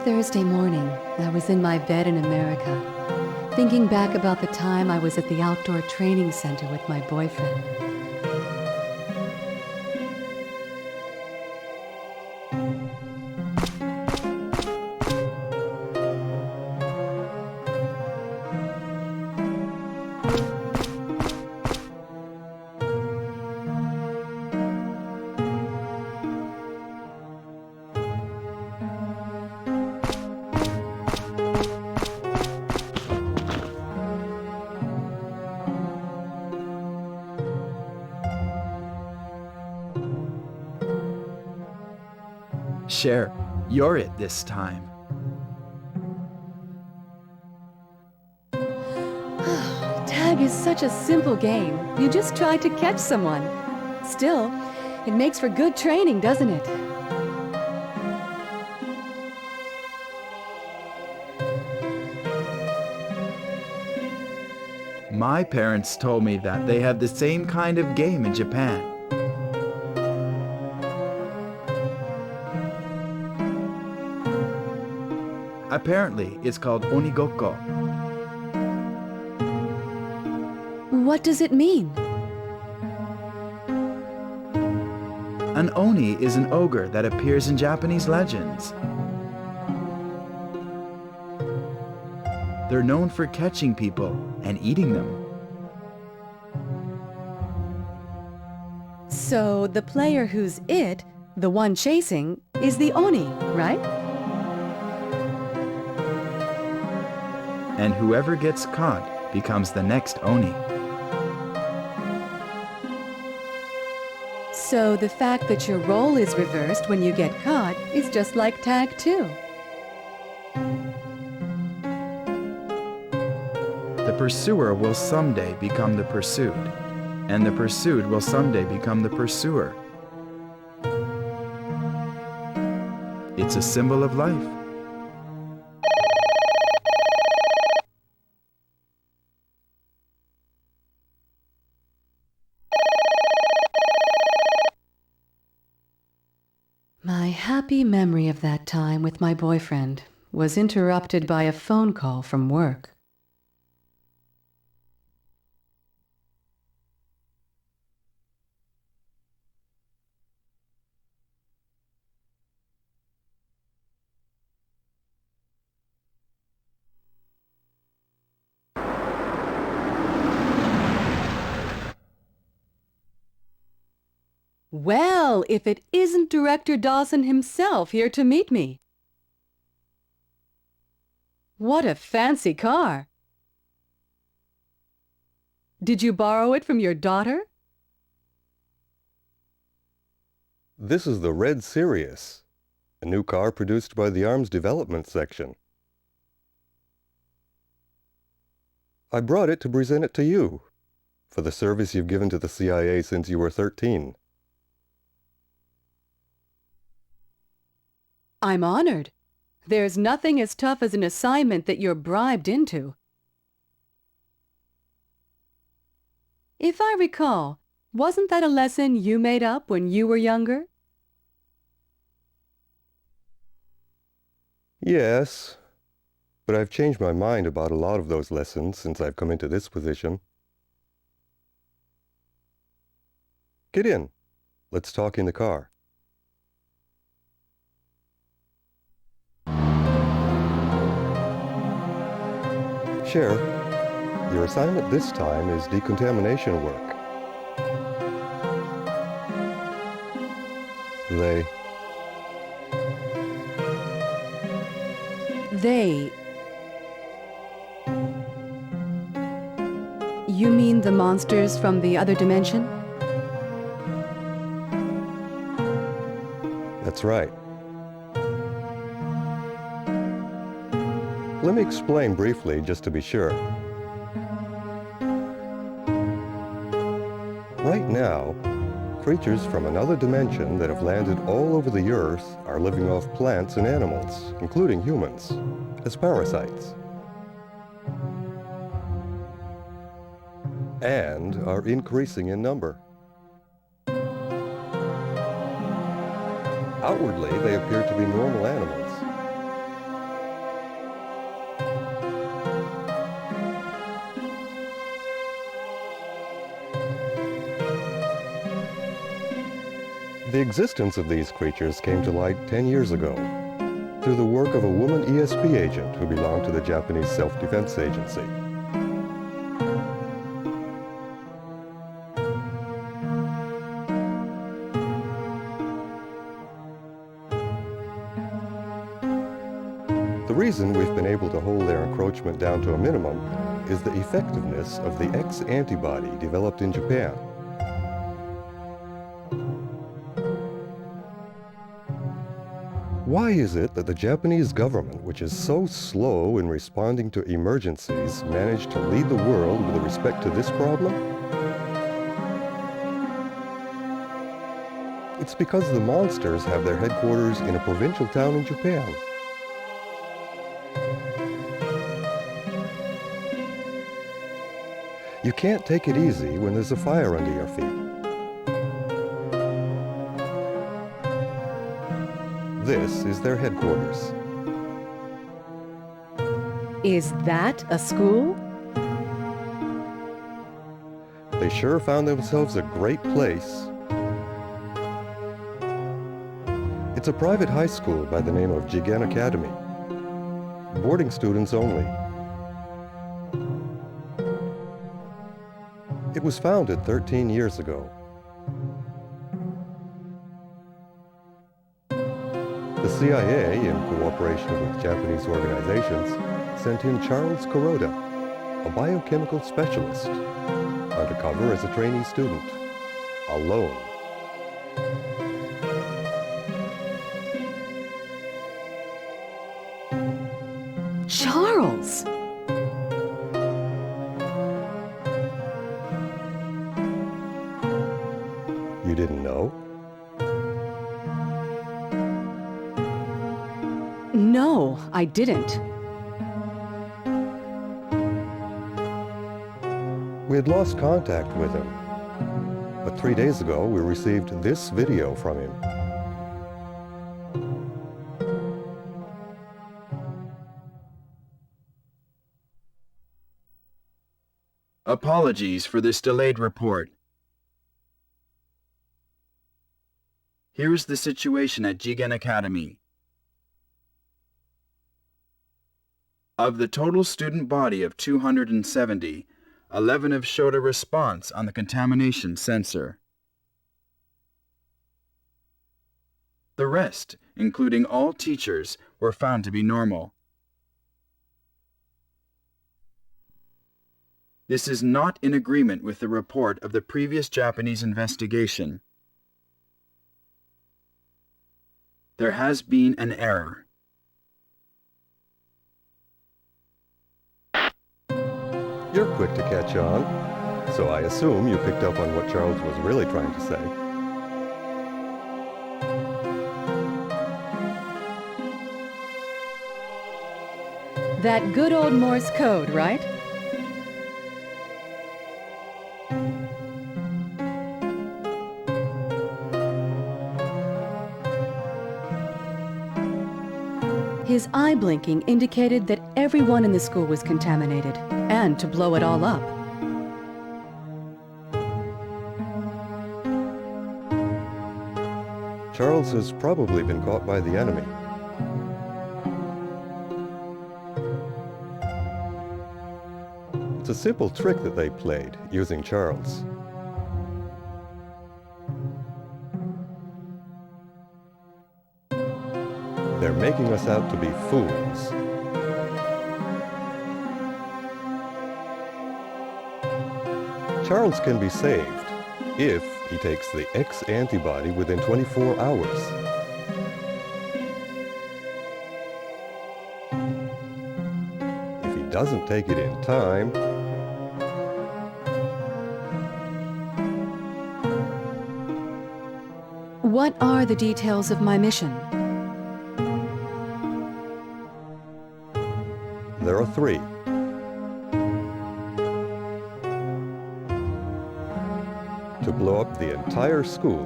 Thursday morning, I was in my bed in America, thinking back about the time I was at the outdoor training center with my boyfriend. Cher, you're it this time. Tag is such a simple game. You just try to catch someone. Still, it makes for good training, doesn't it? My parents told me that they have the same kind of game in Japan. Apparently, it's called onigoko. What does it mean? An oni is an ogre that appears in Japanese legends. They're known for catching people and eating them. So the player who's it, the one chasing, is the oni, right? And whoever gets caught becomes the next oni. So the fact that your role is reversed when you get caught is just like tag 2. The pursuer will someday become the pursued, and the pursued will someday become the pursuer. It's a symbol of life. My happy memory of that time with my boyfriend was interrupted by a phone call from work. Well, if it isn't Director Dawson himself here to meet me. What a fancy car. Did you borrow it from your daughter? This is the Red Sirius, a new car produced by the Arms Development Section. I brought it to present it to you, for the service you've given to the CIA since you were 13. I'm honored. There's nothing as tough as an assignment that you're bribed into. If I recall, wasn't that a lesson you made up when you were younger? Yes, but I've changed my mind about a lot of those lessons since I've come into this position. Get in. Let's talk in the car. Cher, your assignment this time is decontamination work. They... You mean the monsters from the other dimension? That's right. Let me explain briefly, just to be sure. Right now, creatures from another dimension that have landed all over the Earth are living off plants and animals, including humans, as parasites. And are increasing in number. Outwardly, they appear to be normal animals. existence of these creatures came to light 10 years ago through the work of a woman ESP agent who belonged to the Japanese Self-Defense Agency. The reason we've been able to hold their encroachment down to a minimum is the effectiveness of the X antibody developed in Japan. Why is it that the Japanese government, which is so slow in responding to emergencies, managed to lead the world with respect to this problem? It's because the monsters have their headquarters in a provincial town in Japan. You can't take it easy when there's a fire under your feet. This is their headquarters. Is that a school? They sure found themselves a great place. It's a private high school by the name of Jigen Academy. Boarding students only. It was founded 13 years ago. The CIA, in cooperation with Japanese organizations, sent in Charles Kuroda, a biochemical specialist, undercover as a trainee student, alone. Charles! You didn't know? No, I didn't. We had lost contact with him, but 3 days ago we received this video from him. Apologies for this delayed report. Here is the situation at Jigen Academy. Of the total student body of 270, 11 have showed a response on the contamination sensor. The rest, including all teachers, were found to be normal. This is not in agreement with the report of the previous Japanese investigation. There has been an error. You're quick to catch on, so I assume you picked up on what Charles was really trying to say. That good old Morse code, right? His eye blinking indicated that everyone in the school was contaminated, and to blow it all up. Charles has probably been caught by the enemy. It's a simple trick that they played, using Charles. They're making us out to be fools. Charles can be saved if he takes the X antibody within 24 hours. If he doesn't take it in time, What are the details of my mission? there are 3. To blow up the entire school,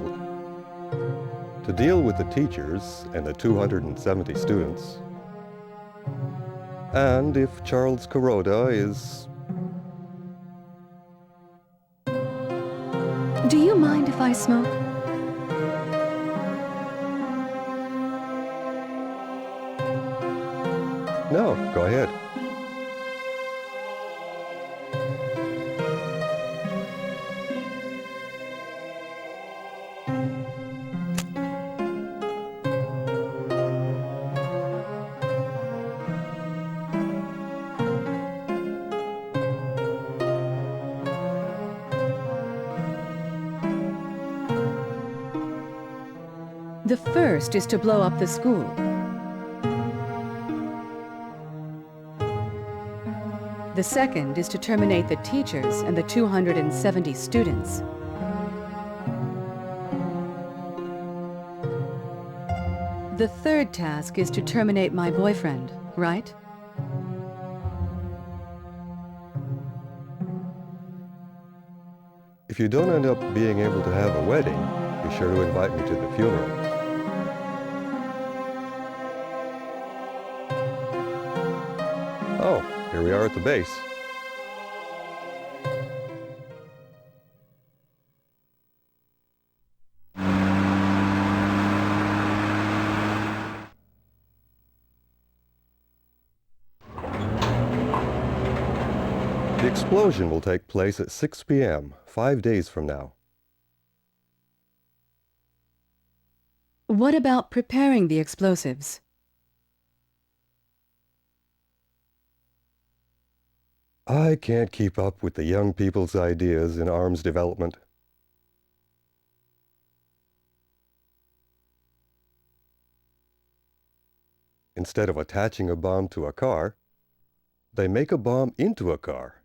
to deal with the teachers and the 270 students, and if Charles Kuroda is... Do you mind if I smoke? No, go ahead. The first is to blow up the school. The second is to terminate the teachers and the 270 students. The third task is to terminate my boyfriend, right? If you don't end up being able to have a wedding, be sure to invite me to the funeral. Oh, here we are at the base. The explosion will take place at 6 p.m., 5 days from now. What about preparing the explosives? I can't keep up with the young people's ideas in arms development. Instead of attaching a bomb to a car, they make a bomb into a car.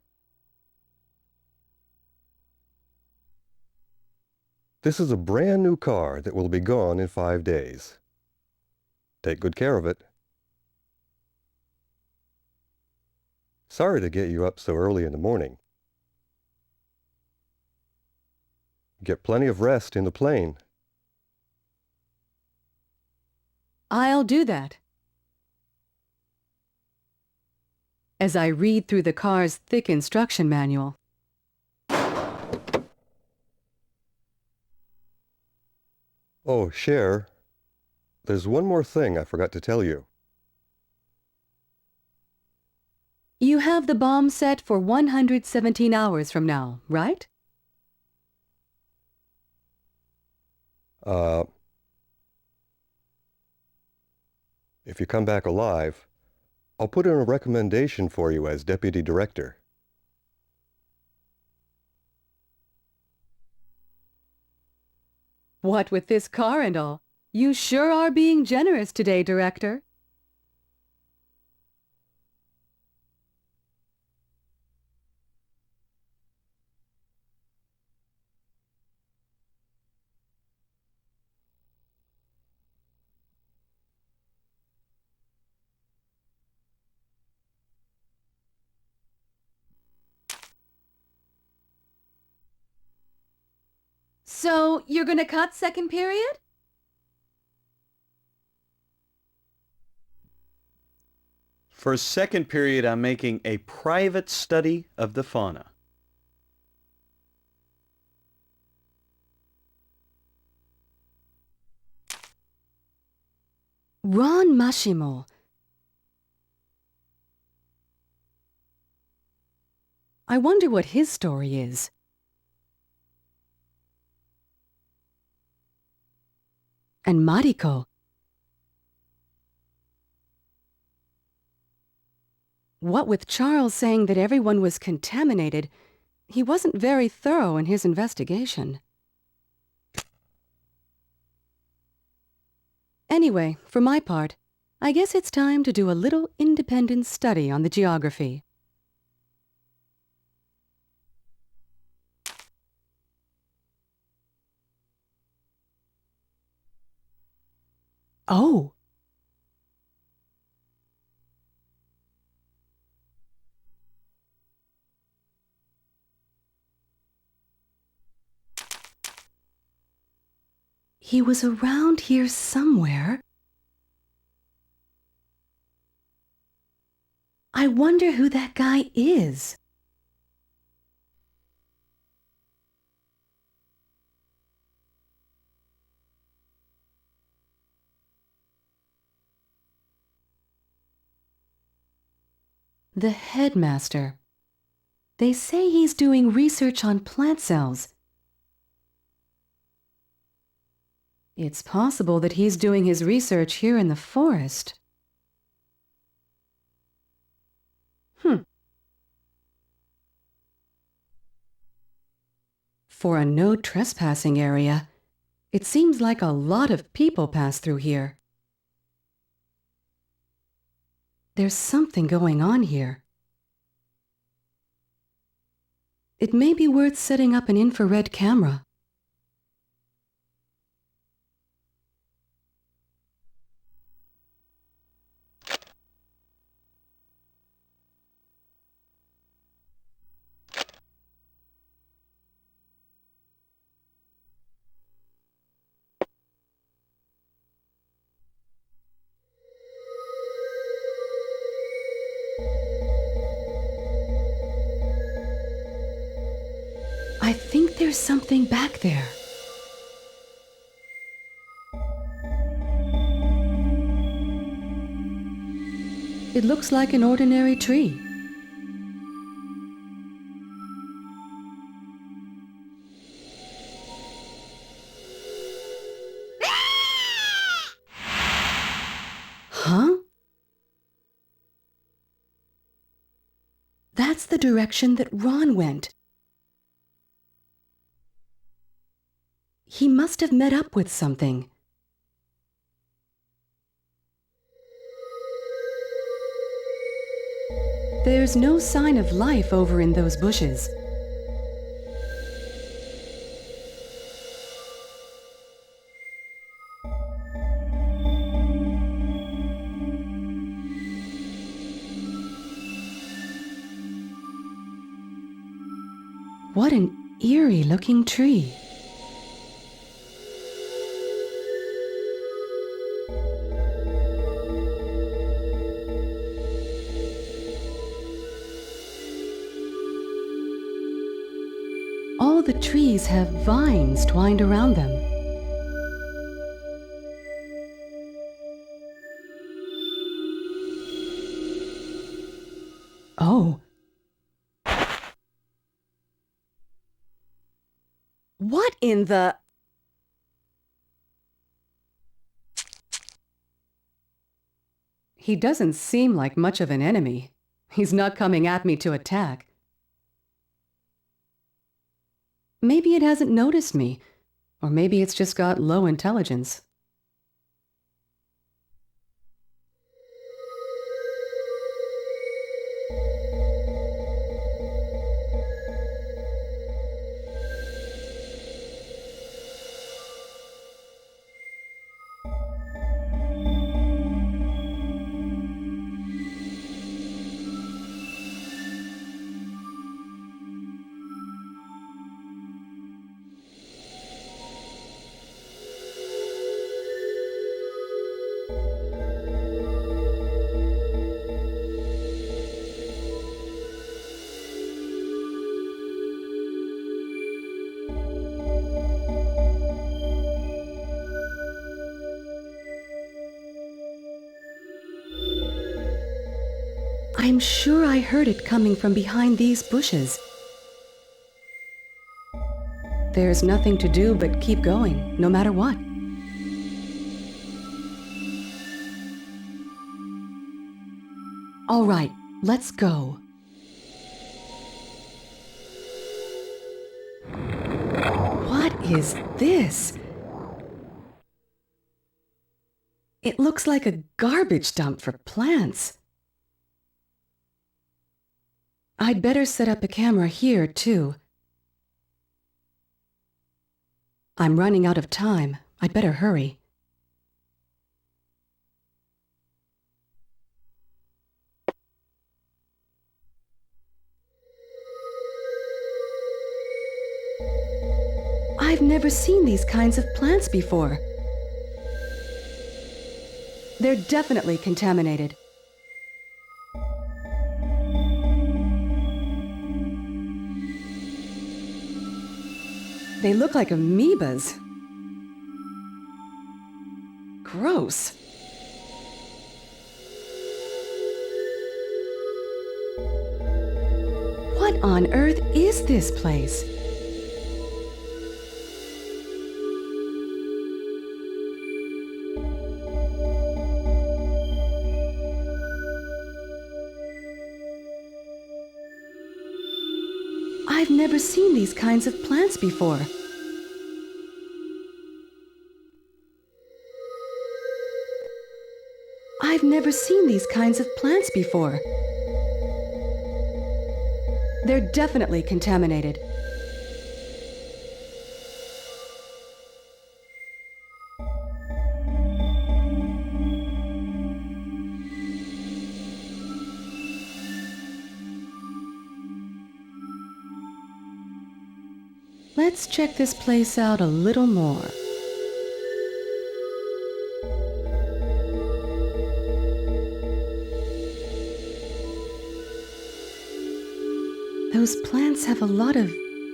This is a brand new car that will be gone in 5 days. Take good care of it. Sorry to get you up so early in the morning. Get plenty of rest in the plane. I'll do that. As I read through the car's thick instruction manual. Oh, Cher, there's one more thing I forgot to tell you. You have the bomb set for 117 hours from now, right? If you come back alive, I'll put in a recommendation for you as deputy director. What with this car and all, you sure are being generous today, Director. So, you're gonna cut second period? For second period, I'm making a private study of the fauna. Ron Mashimo. I wonder what his story is. And Mariko. What with Charles saying that everyone was contaminated, he wasn't very thorough in his investigation. Anyway, for my part, I guess it's time to do a little independent study on the geography. Oh! He was around here somewhere. I wonder who that guy is. The headmaster. They say he's doing research on plant cells. It's possible that he's doing his research here in the forest. For a no trespassing area, it seems like a lot of people pass through here. There's something going on here. It may be worth setting up an infrared camera. I think there's something back there. It looks like an ordinary tree. Huh? That's the direction that Ron went. He must have met up with something. There's no sign of life over in those bushes. What an eerie-looking tree. All the trees have vines twined around them. Oh. What in the... He doesn't seem like much of an enemy. He's not coming at me to attack. Maybe it hasn't noticed me, or maybe it's just got low intelligence. I'm sure I heard it coming from behind these bushes. There's nothing to do but keep going, no matter what. All right, let's go. What is this? It looks like a garbage dump for plants. I'd better set up a camera here, too. I'm running out of time. I'd better hurry. I've never seen these kinds of plants before. They're definitely contaminated. They look like amoebas. Gross. on earth is this place? I've never seen these kinds of plants before. I've never seen these kinds of plants before. They're definitely contaminated. Let's check this place out a little more. Those plants have a lot of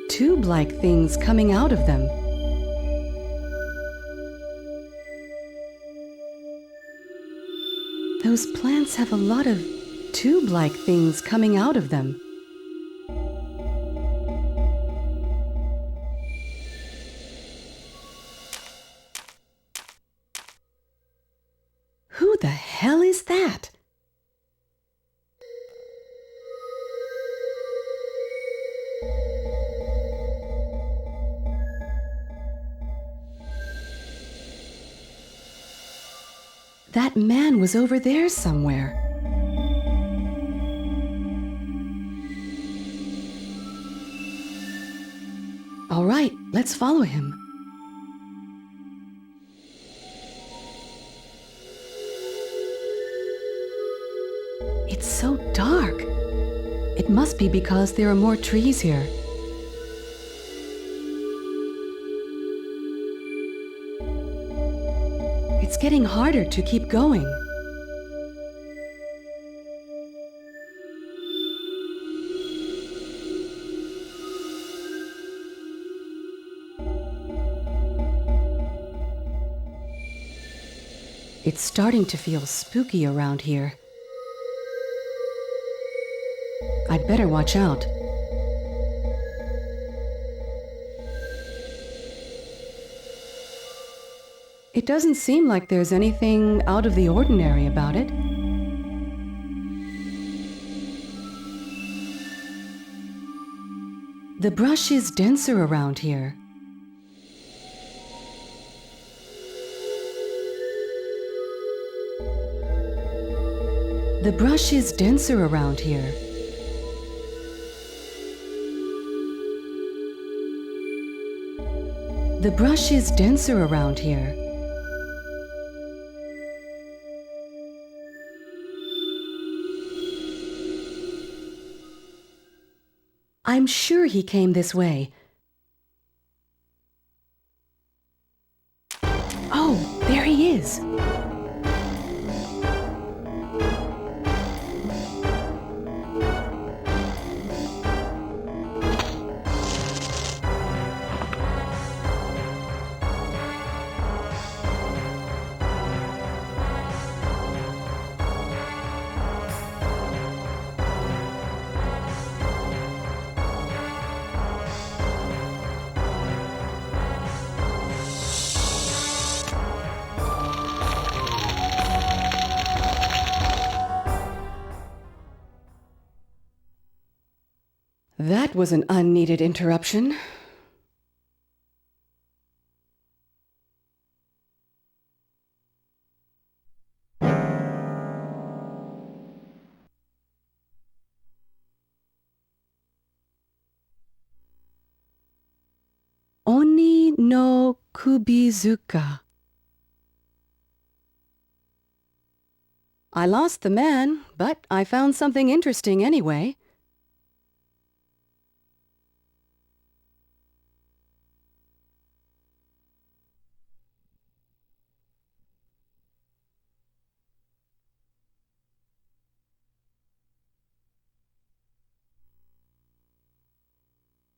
tube-like things coming out of them. Those plants have a lot of tube-like things coming out of them. Who the hell is that? That man was over there somewhere. All right, let's follow him. It's so dark. It must be because there are more trees here. It's getting harder to keep going. It's starting to feel spooky around here. I'd better watch out. It doesn't seem like there's anything out of the ordinary about it. The brush is denser around here. The brush is denser around here. The brush is denser around here. I'm sure he came this way. Oh, there he is. That was an unneeded interruption. Oni no Kubizuka. I lost the man, but I found something interesting anyway.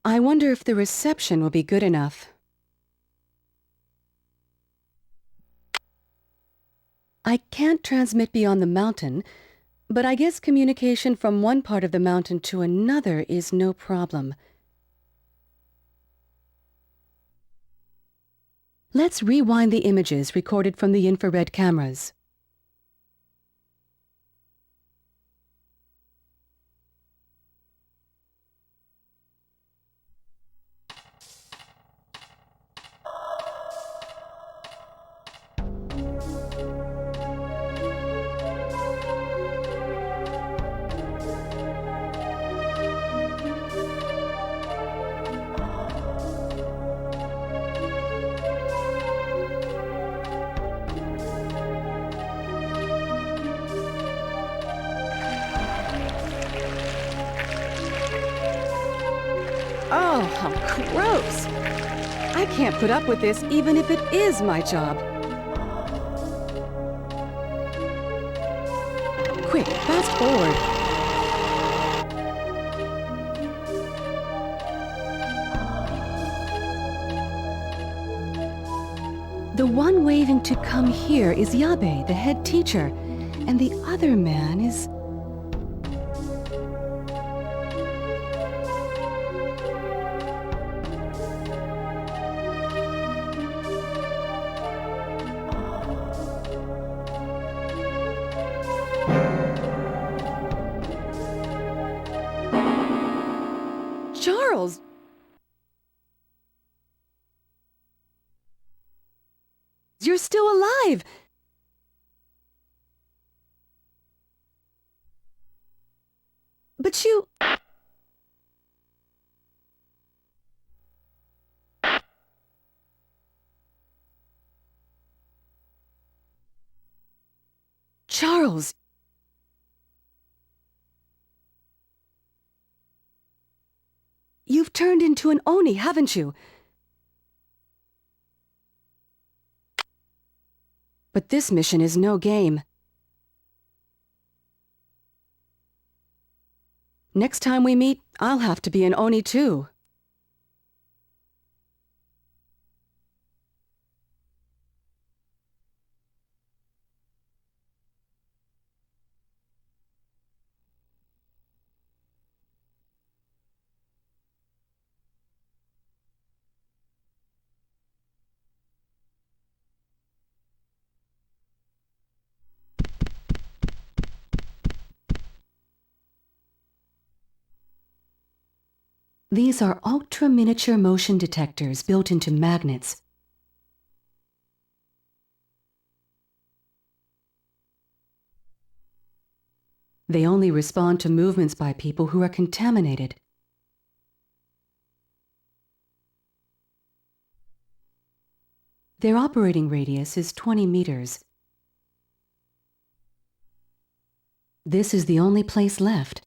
I wonder if the reception will be good enough. I can't transmit beyond the mountain, But I guess communication from one part of the mountain to another is no problem. Let's rewind the images recorded from the infrared cameras. Oh, how gross! I can't put up with this even if it is my job. Quick, fast forward. The one waving to come here is Yabe, the head teacher, and the other man is... Charles! You're still alive! But you... Charles! You've turned into an Oni, haven't you? But this mission is no game. Next time we meet, I'll have to be an Oni too. These are ultra-miniature motion detectors built into magnets. They only respond to movements by people who are contaminated. Their operating radius is 20 meters. This is the only place left.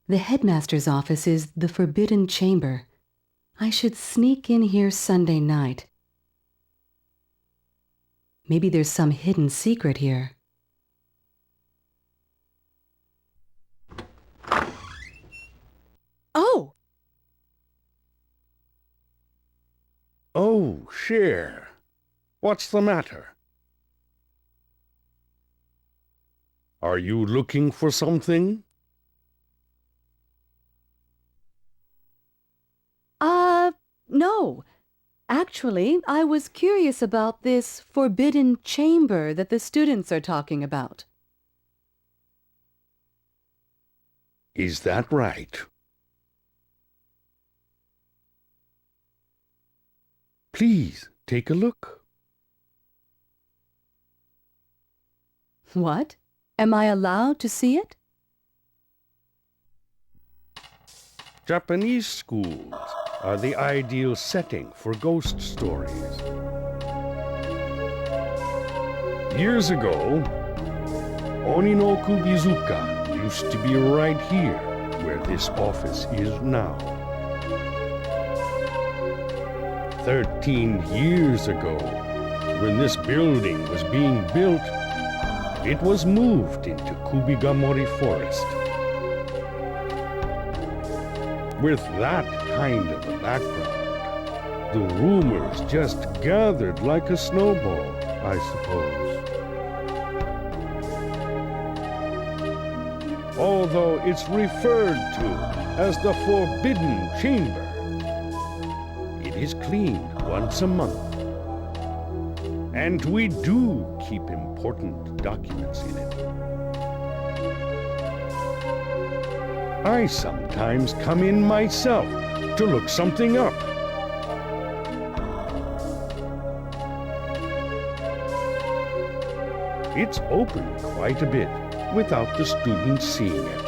The headmaster's office is the Forbidden Chamber. I should sneak in here Sunday night. Maybe there's some hidden secret here. Oh! Oh, Cher. What's the matter? Are you looking for something? No. Actually, I was curious about this forbidden chamber that the students are talking about. Is that right? Please, take a look. What? Am I allowed to see it? Japanese schools are the ideal setting for ghost stories. Years ago, Oni no Kubizuka used to be right here where this office is now. 13 years ago, when this building was being built, it was moved into Kubigamori Forest. With that kind of a background, the rumors just gathered like a snowball, I suppose. although it's referred to as the Forbidden Chamber. It is cleaned once a month, and we do keep important documents in it. I sometimes come in myself to look something up. It's open quite a bit without the students seeing it.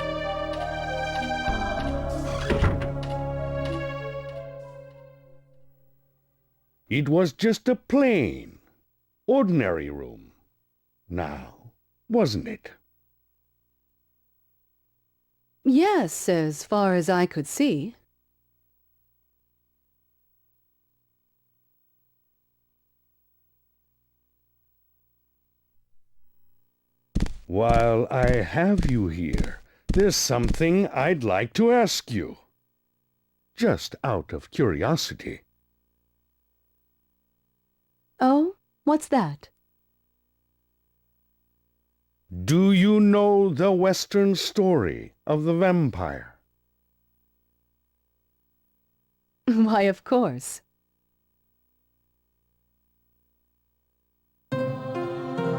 It was just a plain, ordinary room. Now, wasn't it? Yes, as far as I could see. While I have you here, there's something I'd like to ask you. Just out of curiosity. Oh, what's that? Do you know the Western story of the vampire? Why, of course.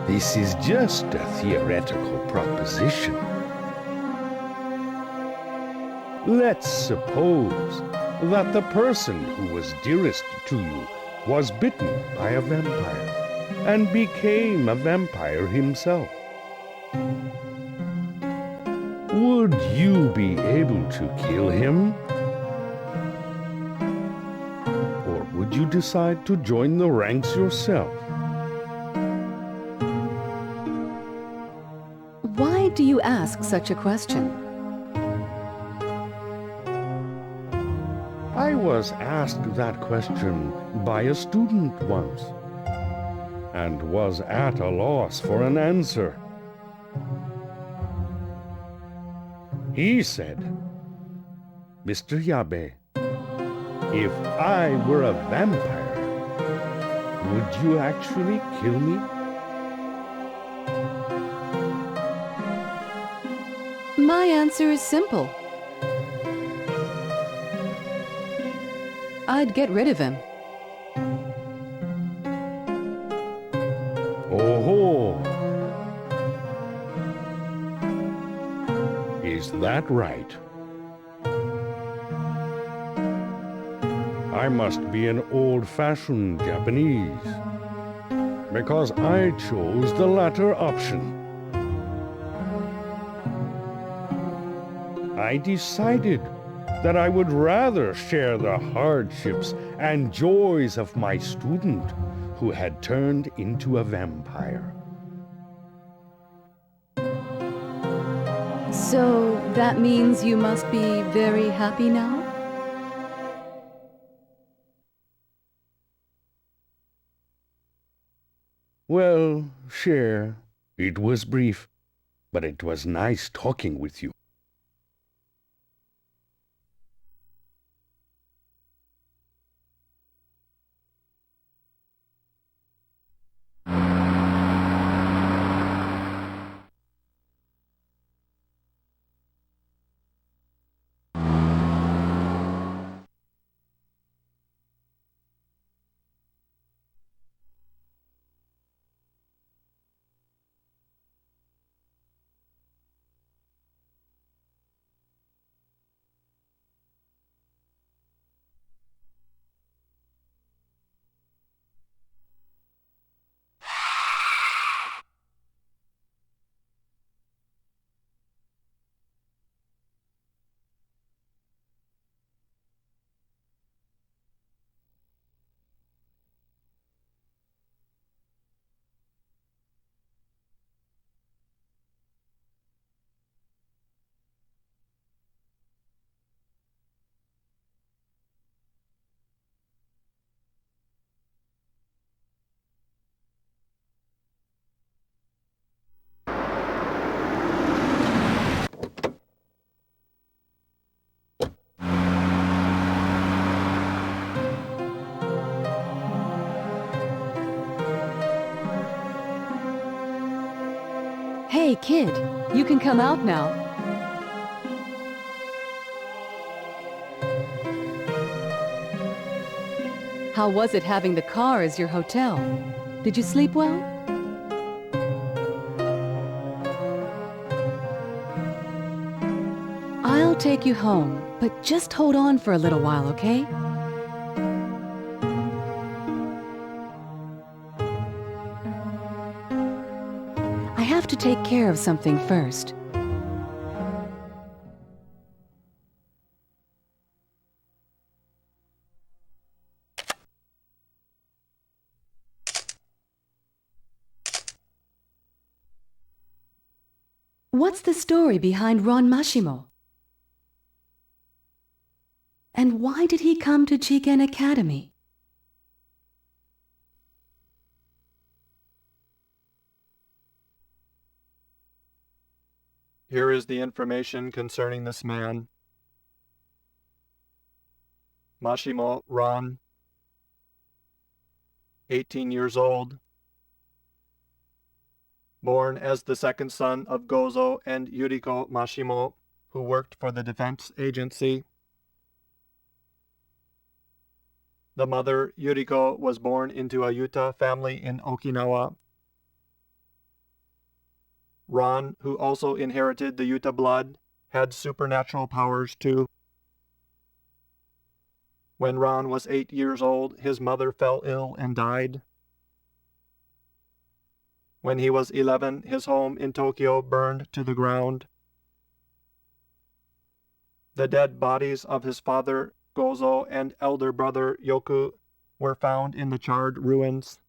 This is just a theoretical proposition. Let's suppose that the person who was dearest to you was bitten by a vampire and became a vampire himself. Would you be able to kill him? Or would you decide to join the ranks yourself? Why do you ask such a question? I was asked that question by a student once, and was at a loss for an answer. He said, "Mr. Yabe, if I were a vampire, would you actually kill me?" My answer is simple. I'd get rid of him. Oh-ho! Is that right? I must be an old-fashioned Japanese, because I chose the latter option. I decided that I would rather share the hardships and joys of my student who had turned into a vampire. So that means you must be very happy now? Well, Cher, it was brief, but it was nice talking with you. Hey, kid, you can come out now. How was it having the car as your hotel? Did you sleep well? I'll take you home, but just hold on for a little while, okay? I have to take care of something first. What's the story behind Ron Mashimo? And why did he come to Jigen Academy? Here is the information concerning this man. Mashimo Ron, 18 years old, born as the second son of Gozo and Yuriko Mashimo, who worked for the defense agency. The mother, Yuriko, was born into a Yuta family in Okinawa. Ron, who also inherited the Yuta blood, had supernatural powers too. When Ron was 8 years old, his mother fell ill and died. When he was 11, his home in Tokyo burned to the ground. The dead bodies of his father, Gozo, and elder brother, Yoku, were found in the charred ruins.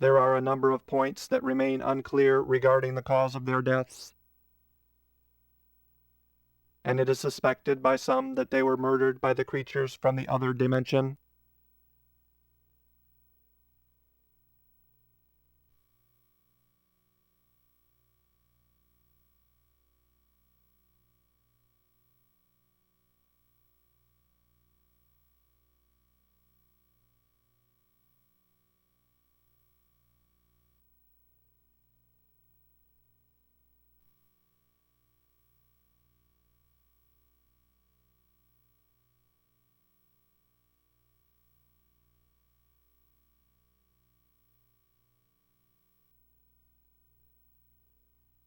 There are a number of points that remain unclear regarding the cause of their deaths, and it is suspected by some that they were murdered by the creatures from the other dimension.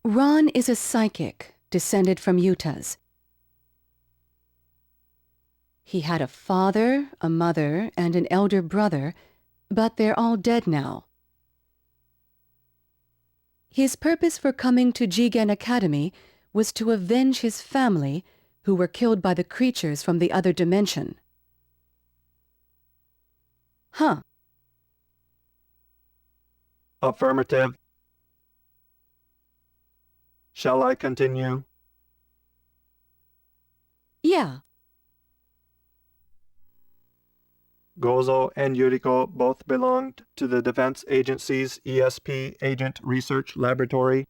Ron is a psychic, descended from Yutas. He had a father, a mother, and an elder brother, but they're all dead now. His purpose for coming to Jigen Academy was to avenge his family, who were killed by the creatures from the other dimension. Huh. Affirmative. Shall I continue? Yeah. Gozo and Yuriko both belonged to the Defense Agency's ESP Agent Research Laboratory.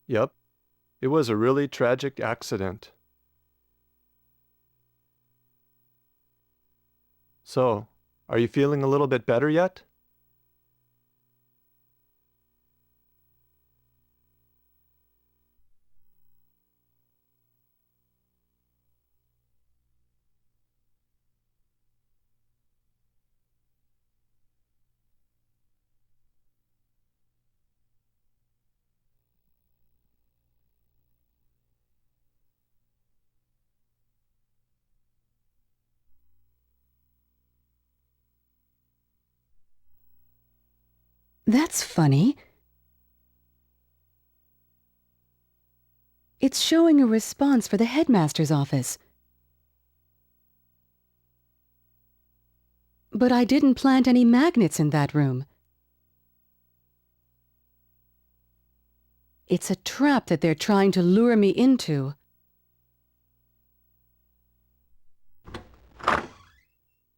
Yep. It was a really tragic accident. So, are you feeling a little bit better yet? That's funny. It's showing a response for the headmaster's office. But I didn't plant any magnets in that room. It's a trap that they're trying to lure me into.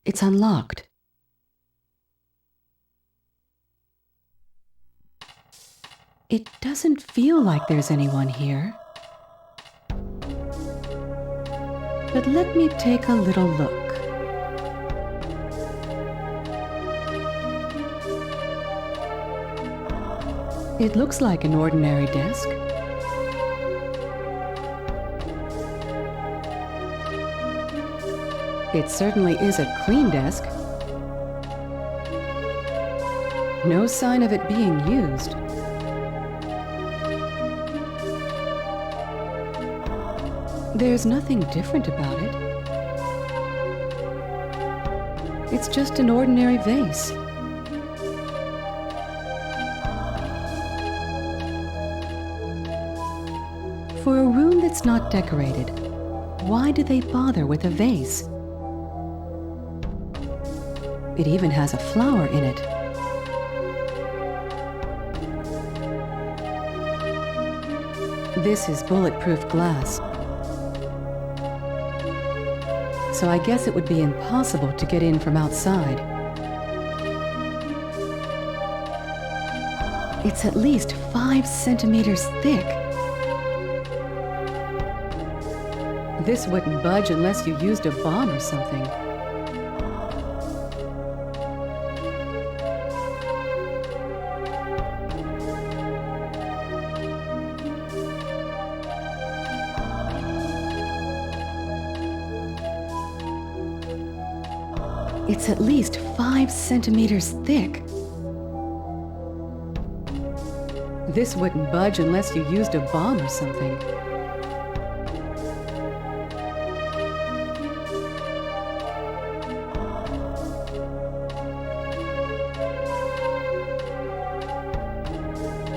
It's unlocked. It doesn't feel like there's anyone here. But let me take a little look. It looks like an ordinary desk. It certainly is a clean desk. No sign of it being used. There's nothing different about it. It's just an ordinary vase. For a room that's not decorated, why do they bother with a vase? It even has a flower in it. This is bulletproof glass. So I guess it would be impossible to get in from outside. It's at least 5 centimeters thick. This wouldn't budge unless you used a bomb or something. It's at least 5 centimeters thick. This wouldn't budge unless you used a bomb or something.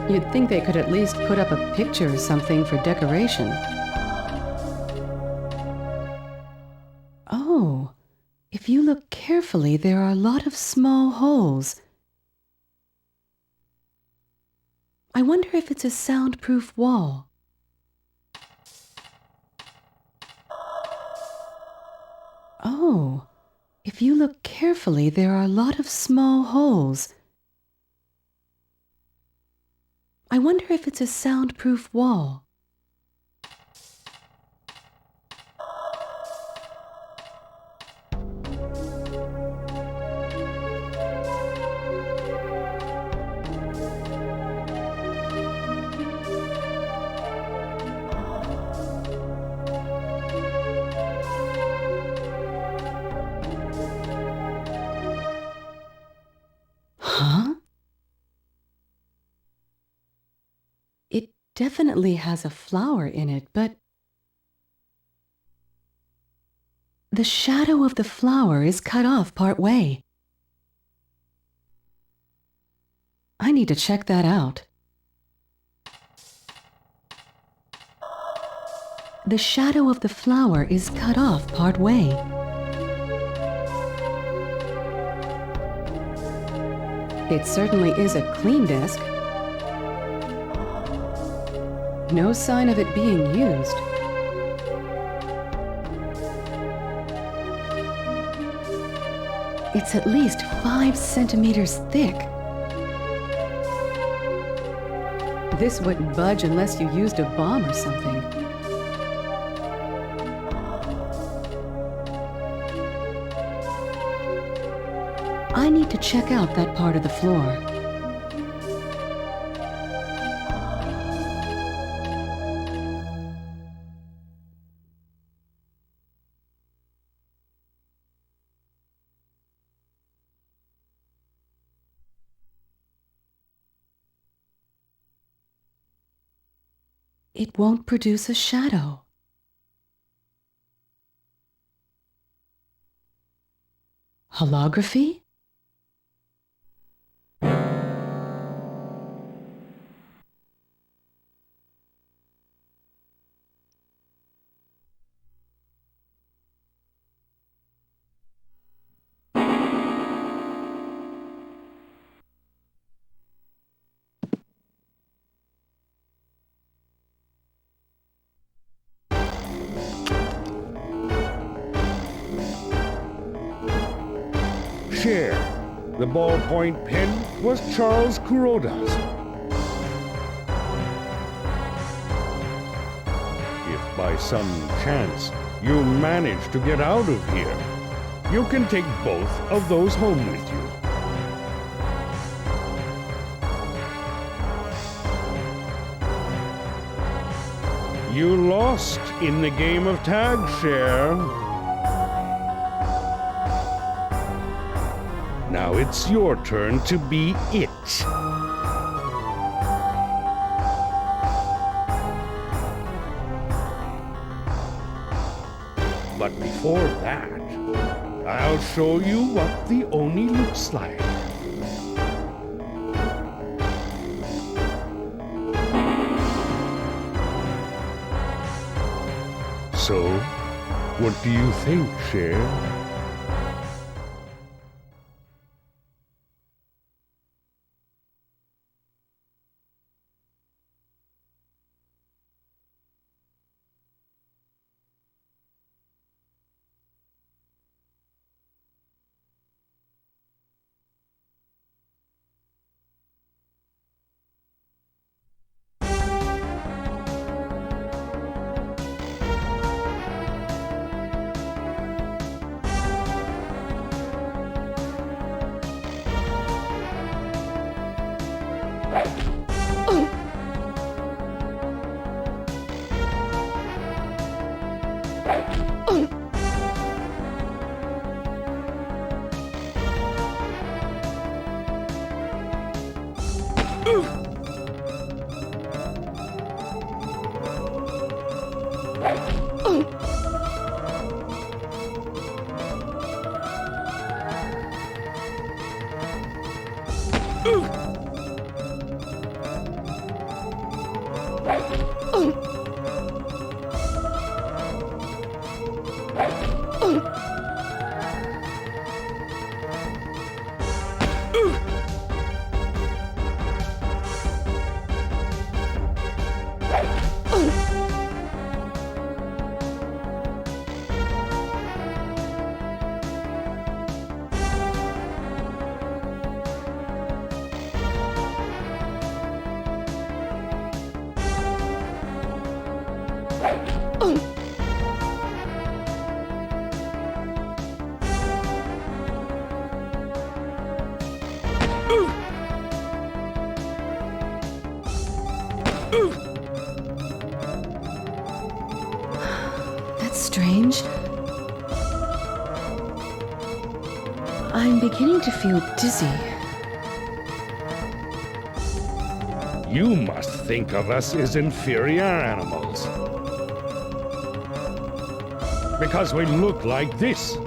You'd think they could at least put up a picture or something for decoration. Oh, if you look carefully, there are a lot of small holes. I wonder if it's a soundproof wall. Oh, if you look carefully, there are a lot of small holes. I wonder if it's a soundproof wall. Huh? It definitely has a flower in it, but the shadow of the flower is cut off part way. I need to check that out. The shadow of the flower is cut off part way. It certainly is a clean desk. No sign of it being used. It's at least 5 centimeters thick. This wouldn't budge unless you used a bomb or something. I need to check out that part of the floor. It won't produce a shadow. Holography? Cher. The ballpoint pen was Charles Kuroda's. If by some chance you manage to get out of here, you can take both of those home with you. You lost in the game of tag, Cher. Now it's your turn to be it. But before that, I'll show you what the Oni looks like. So, what do you think, Cher? That's strange. I'm beginning to feel dizzy. You must think of us as inferior animals. Because we look like this.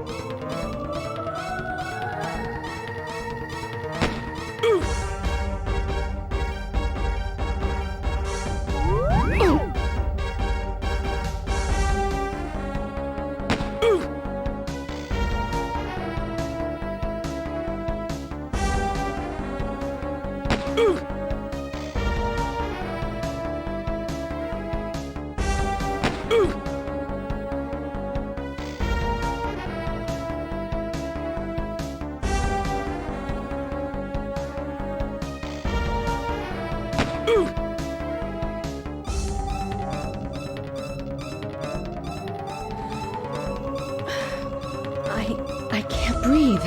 I can't breathe.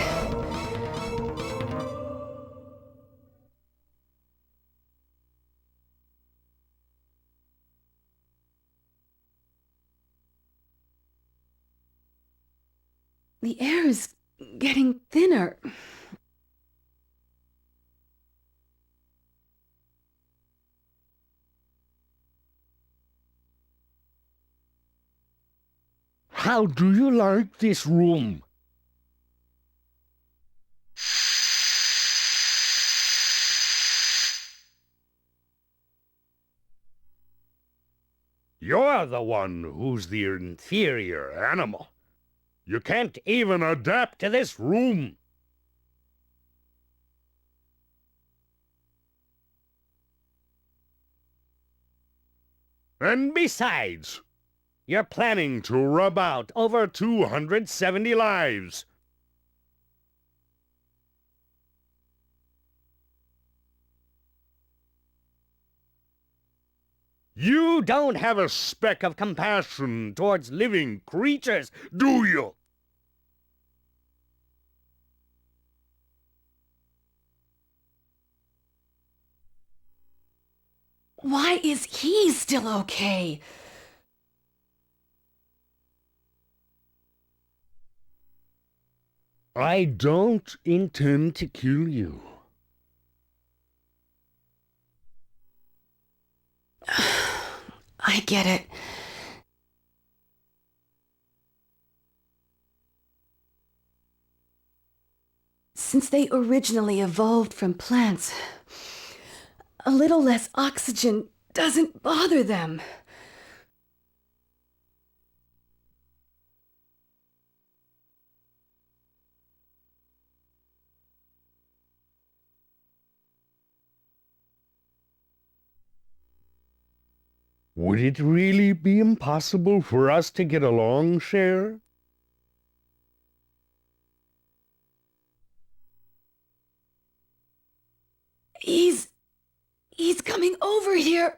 The air is getting thinner. How do you like this room? You're the one who's the inferior animal. You can't even adapt to this room. And besides, you're planning to rub out over 270 lives. You don't have a speck of compassion towards living creatures, do you? Why is he still okay? I don't intend to kill you. I get it. Since they originally evolved from plants, a little less oxygen doesn't bother them. Would it really be impossible for us to get along, Cher? He's coming over here.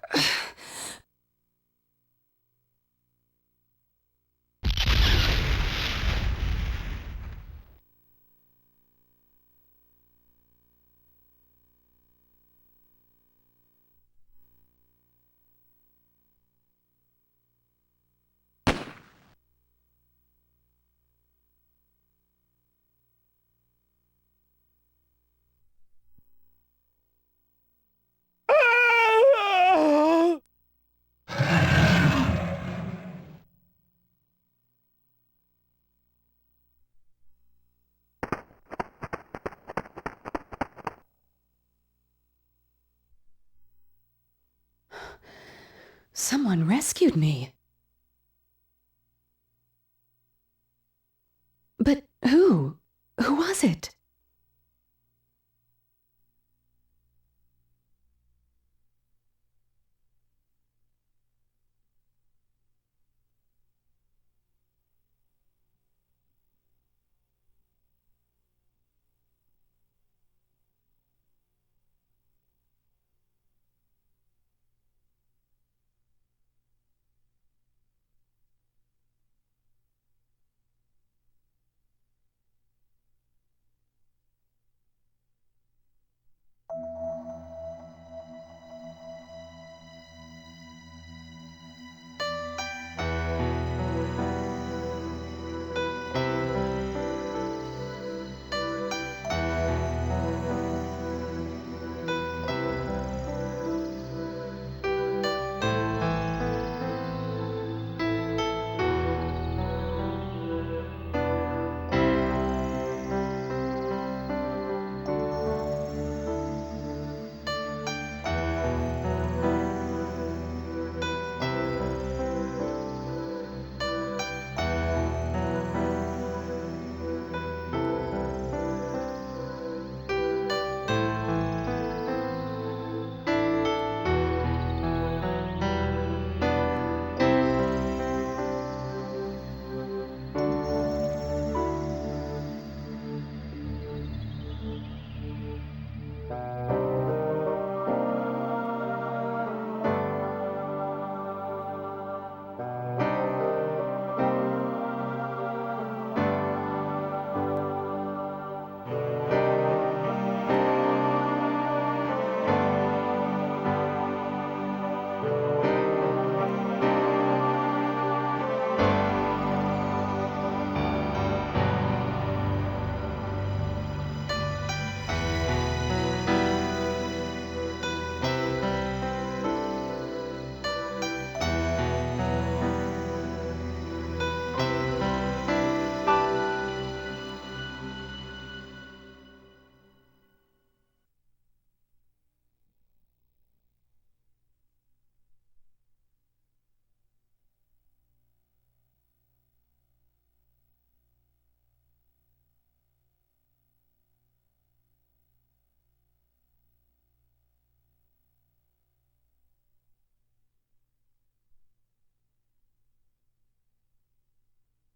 Someone rescued me. But who? Who was it?